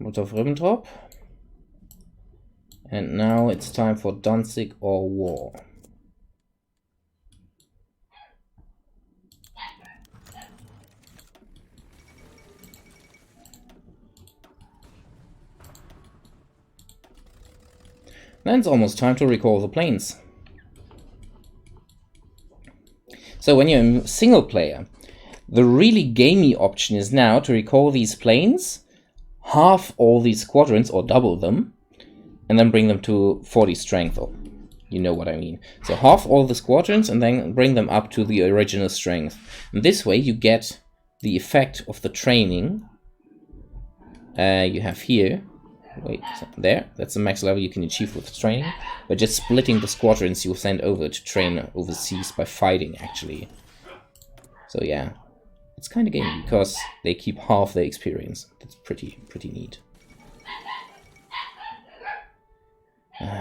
Speaker 2: Molotov-Ribbentrop. And now it's time for Danzig or war. Then it's almost time to recall the planes. So when you're a single player, The really gamey option is now to recall these planes, half all these squadrons or double them, and then bring them to 40 strength. Or you know what I mean. So half all the squadrons and then bring them up to the original strength. And this way you get the effect of the training you have here. Wait, there. That's the max level you can achieve with training. But just splitting the squadrons you send over to train overseas by fighting, actually. So yeah, it's kind of gamey because they keep half their experience. That's pretty neat.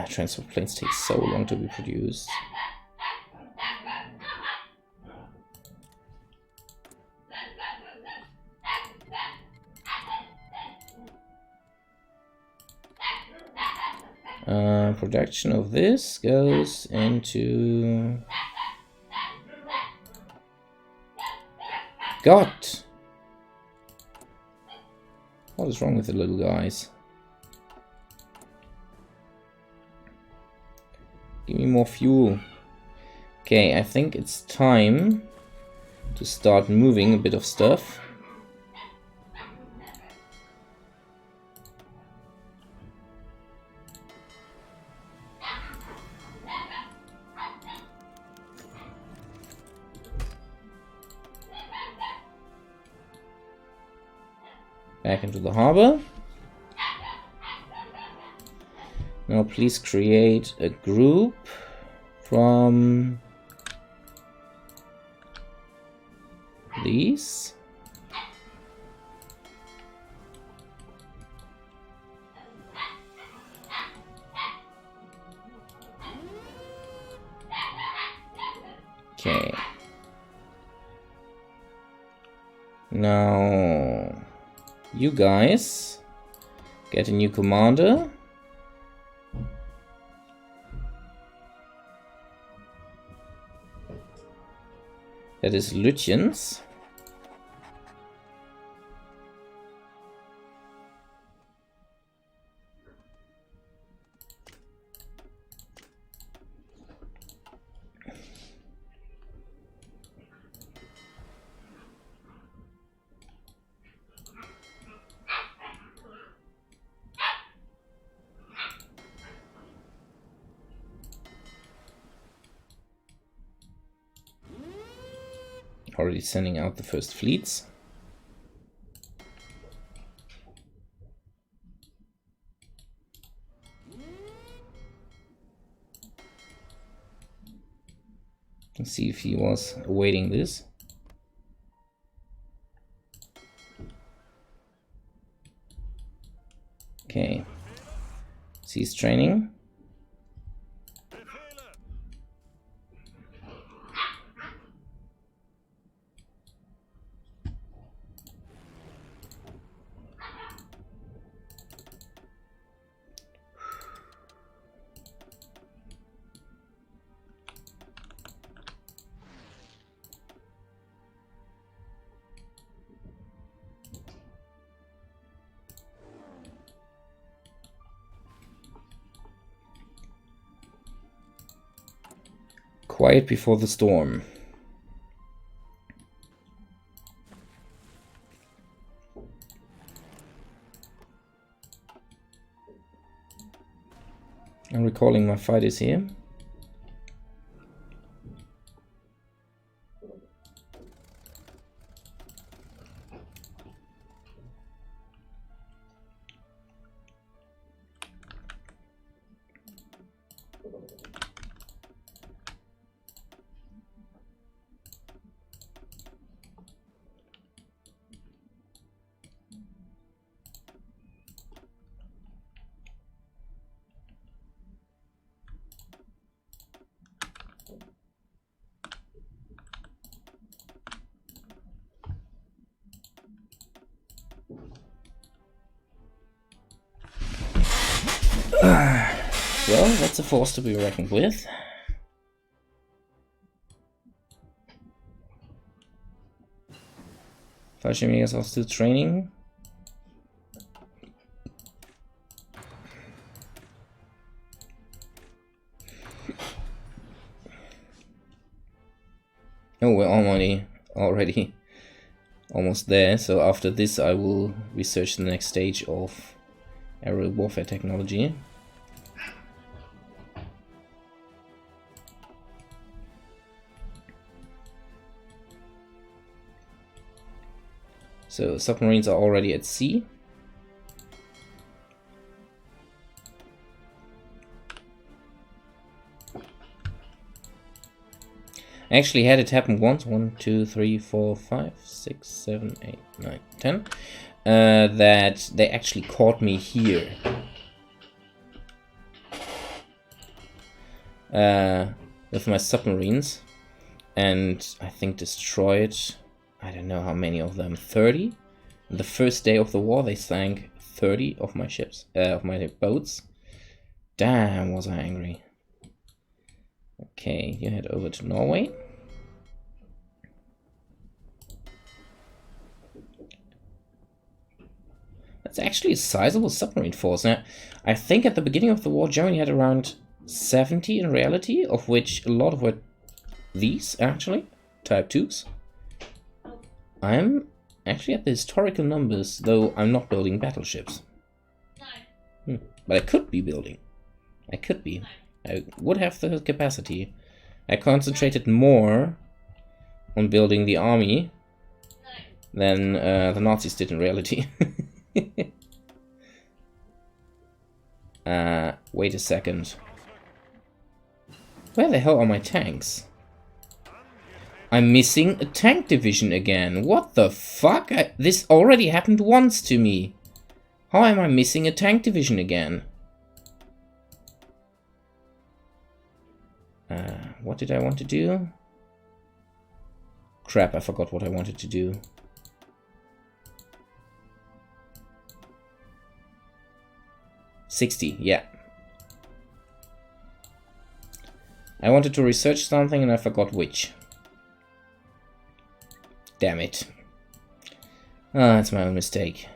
Speaker 2: Transport planes take so long to be produced. Production of this goes into... God! What is wrong with the little guys? Give me more fuel. Okay, I think it's time to start moving a bit of stuff. Back into the harbor. Now please create a group from these. Okay. Now you guys get a new commander. That is Lutyens. Already sending out the first fleets. Let's see if he was awaiting this. Okay. Cease training. Quiet before the storm. I'm recalling my fighters here. Well, that's a force to be reckoned with. Fallschirmjägers are still training. Oh, we're already almost there. So after this I will research the next stage of aerial warfare technology. So submarines are already at sea. I actually had it happen once. 1, 2, 3, 4, 5, 6, 7, 8, 9, 10. That they actually caught me here. With my submarines. And I think destroyed, I don't know how many of them, 30? The first day of the war they sank 30 of my ships, of my boats. Damn, was I angry. Okay, you head over to Norway. That's actually a sizable submarine force. Now, I think at the beginning of the war Germany had around 70 in reality, of which a lot of were these, actually, Type 2s. I'm actually at the historical numbers, though I'm not building battleships. But I could be building. I could be. I would have the capacity. I concentrated more on building the army than the Nazis did in reality. Wait a second. Where the hell are my tanks? I'm missing a tank division again. What the fuck? This already happened once to me. How am I missing a tank division again? What did I want to do? Crap, I forgot what I wanted to do. $60, yeah. I wanted to research something and I forgot which. Damn it. Ah, that's my own mistake.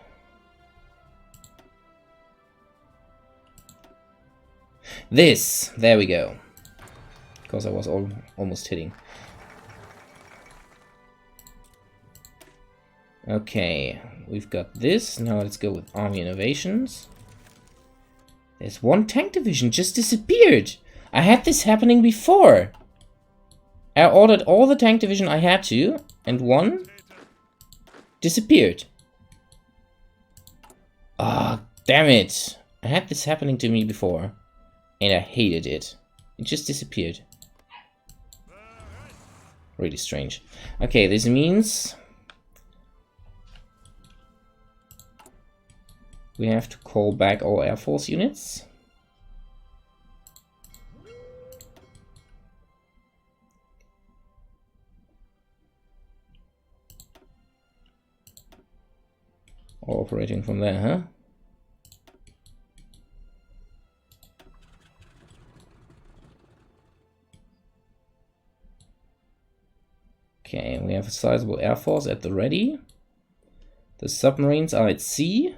Speaker 2: This! There we go. Because I was almost hitting. Okay, we've got this. Now let's go with Army Innovations. There's one tank division just disappeared. I had this happening before. I ordered all the tank division I had to, and one disappeared. Ah, damn it. I had this happening to me before, and I hated it. It just disappeared. Really strange. Okay, this means we have to call back all Air Force units. All operating from there, huh? Okay, we have a sizable Air Force at the ready. The submarines are at sea.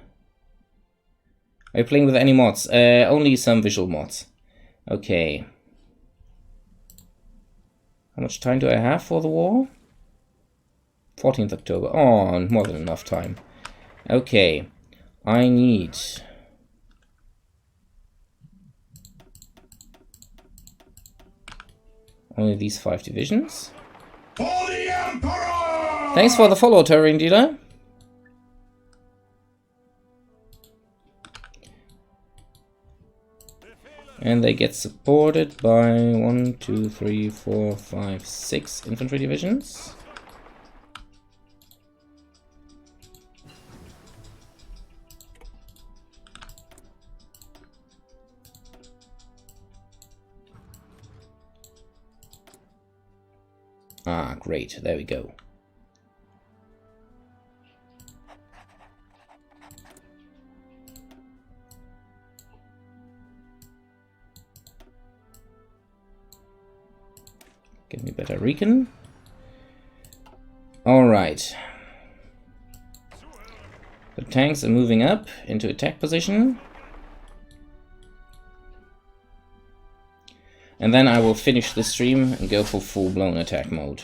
Speaker 2: Are you playing with any mods? Only some visual mods. Okay. How much time do I have for the war? 14th October. Oh, more than enough time. Okay. I need... only these 5 divisions.
Speaker 4: For the Emperor!
Speaker 2: Thanks for the follow, Terrain Dealer. And they get supported by 1, 2, 3, 4, 5, 6 infantry divisions. Ah, great. There we go. Give me better recon. Alright. The tanks are moving up into attack position. And then I will finish the stream and go for full-blown attack mode.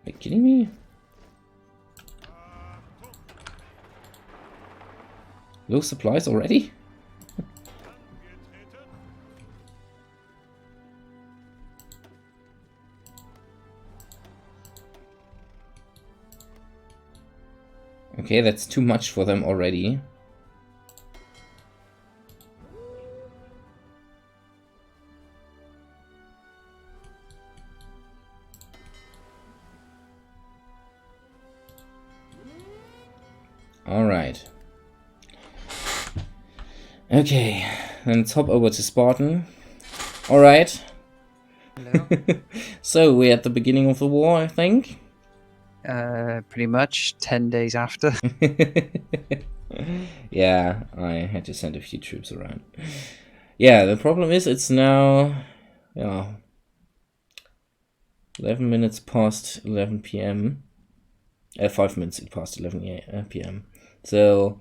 Speaker 2: you kidding me? Low supplies already? Okay, that's too much for them already. Alright. Okay, then let's hop over to Spartan. Alright.
Speaker 3: Hello.
Speaker 2: So, we're at the beginning of the war, I think.
Speaker 3: Pretty much 10 days after.
Speaker 2: Yeah, I had to send a few troops around. Yeah, the problem is it's now 11 minutes past 11 p.m. 5 minutes past 11 p.m. So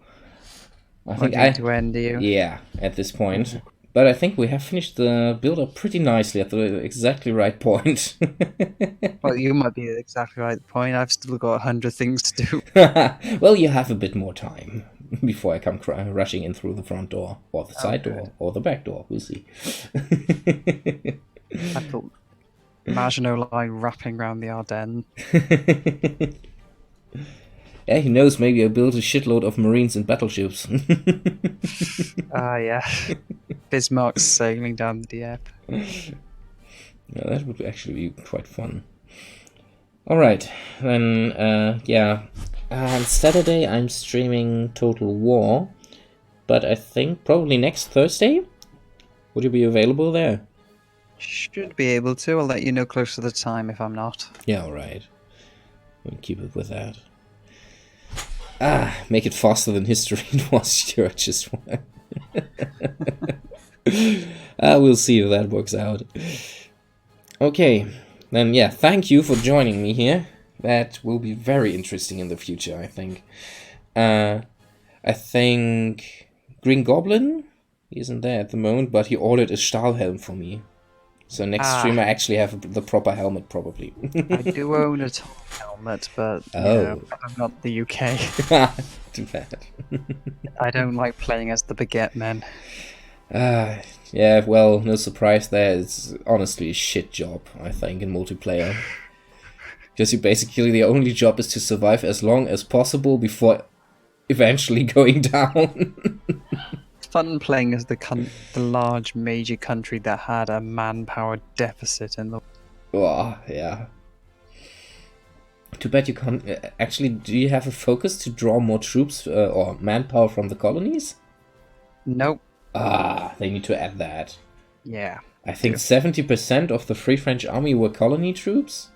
Speaker 2: I think
Speaker 3: to end you.
Speaker 2: yeah, at this point. But I think we have finished the build up pretty nicely at the exactly right point.
Speaker 3: Well, you might be at exactly right point. I've still got 100 things to do.
Speaker 2: Well, you have a bit more time before I come rushing in through the front door, or the side door, or the back door. We'll see.
Speaker 3: I thought Maginot Line wrapping around the Ardennes.
Speaker 2: Yeah, who knows, maybe I build a shitload of marines and battleships.
Speaker 3: Yeah. Bismarck sailing down the Dieppe.
Speaker 2: Yeah, that would actually be quite fun. Alright, then, yeah. On Saturday I'm streaming Total War, but I think probably next Thursday? Would you be available there?
Speaker 3: Should be able to. I'll let you know close to the time if I'm not.
Speaker 2: Yeah, alright. We'll keep it with that. Make it faster than history was, sure, just one. We'll see if that works out. Okay, then yeah, thank you for joining me here. That will be very interesting in the future, I think. I think Green Goblin isn't there at the moment, but he ordered a Stahlhelm for me. So next stream I actually have the proper helmet, probably.
Speaker 3: I do own a top helmet, but
Speaker 2: Oh.
Speaker 3: I'm not the UK.
Speaker 2: Too bad.
Speaker 3: I don't like playing as the baguette men.
Speaker 2: Yeah, well, no surprise there. It's honestly a shit job, I think, in multiplayer. Because you basically, the only job is to survive as long as possible before eventually going down.
Speaker 3: It's fun playing as the large major country that had a manpower deficit in the...
Speaker 2: Oh, yeah. Too bad you can't... actually, do you have a focus to draw more troops or manpower from the colonies?
Speaker 3: Nope.
Speaker 2: They need to add that.
Speaker 3: Yeah.
Speaker 2: I think 70% of the Free French Army were colony troops.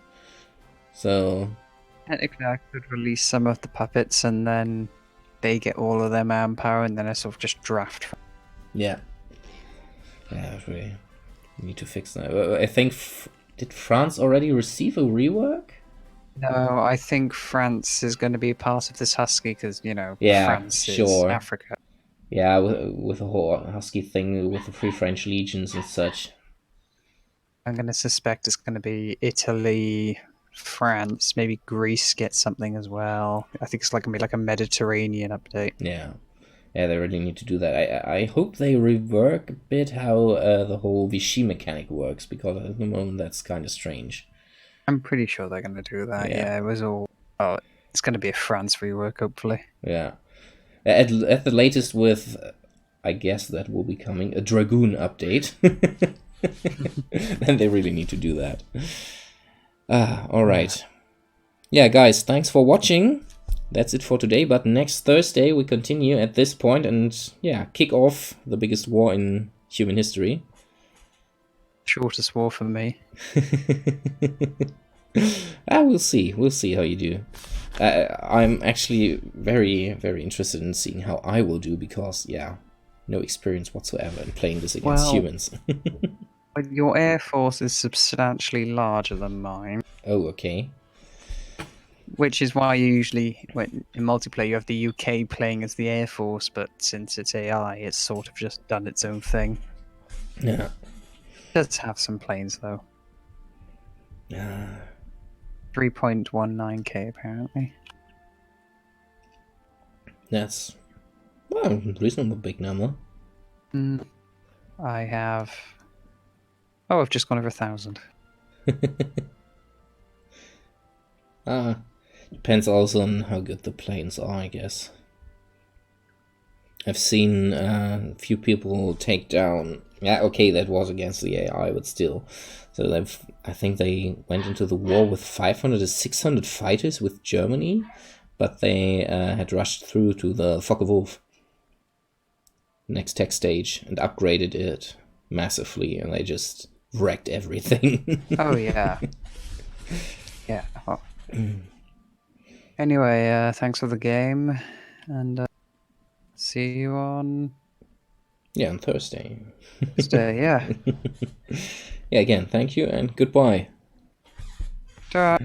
Speaker 2: So...
Speaker 3: Technically, I could release some of the puppets and then they get all of their manpower and then I sort of just draft.
Speaker 2: Yeah. Yeah, really. We need to fix that. I think... did France already receive a rework?
Speaker 3: No, I think France is going to be part of this Husky because, you know,
Speaker 2: Yeah,
Speaker 3: France is
Speaker 2: sure.
Speaker 3: Africa.
Speaker 2: Yeah, with the whole Husky thing with the Free French legions and such.
Speaker 3: I'm going to suspect it's going to be Italy, France, maybe Greece gets something as well. I think it's like going to be like a Mediterranean update.
Speaker 2: Yeah. Yeah, they really need to do that. I hope they rework a bit how the whole Vichy mechanic works, because at the moment that's kind of strange.
Speaker 3: I'm pretty sure they're going to do that. Yeah, it was all... Oh, it's going to be a France rework, hopefully.
Speaker 2: Yeah. At the latest with, I guess that will be coming, a Dragoon update. Then they really need to do that. Alright. Yeah, guys, thanks for watching. That's it for today, but next Thursday we continue at this point and, yeah, kick off the biggest war in human history.
Speaker 3: Shortest war for me.
Speaker 2: We'll see. We'll see how you do. I'm actually very, very interested in seeing how I will do because, yeah, no experience whatsoever in playing this against humans.
Speaker 3: Your air force is substantially larger than mine.
Speaker 2: Oh, okay.
Speaker 3: Which is why you usually, when in multiplayer, you have the UK playing as the air force, but since it's AI, it's sort of just done its own thing.
Speaker 2: Yeah.
Speaker 3: It does have some planes, though.
Speaker 1: 3.19k apparently.
Speaker 2: That's, well, reasonable big number.
Speaker 1: I have. Oh, I've just gone over 1,000.
Speaker 2: Depends also on how good the planes are, I guess. I've seen a few people take down. Yeah, okay, that was against the AI, but still. So I think they went into the war with 500 to 600 fighters with Germany, but they had rushed through to the Focke-Wulf next tech stage and upgraded it massively, and they just wrecked everything.
Speaker 1: Oh yeah. Yeah. Well. Anyway, thanks for the game, and see you on.
Speaker 2: Yeah, on Thursday.
Speaker 1: Thursday, yeah.
Speaker 2: Yeah, again, thank you and goodbye.
Speaker 1: Ta-ra.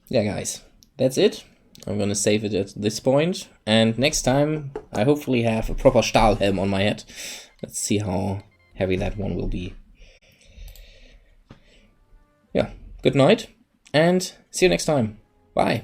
Speaker 2: Yeah, guys, that's it. I'm gonna save it at this point, and next time I hopefully have a proper Stahlhelm on my head. Let's see how heavy that one will be. Yeah, good night, and see you next time. Bye.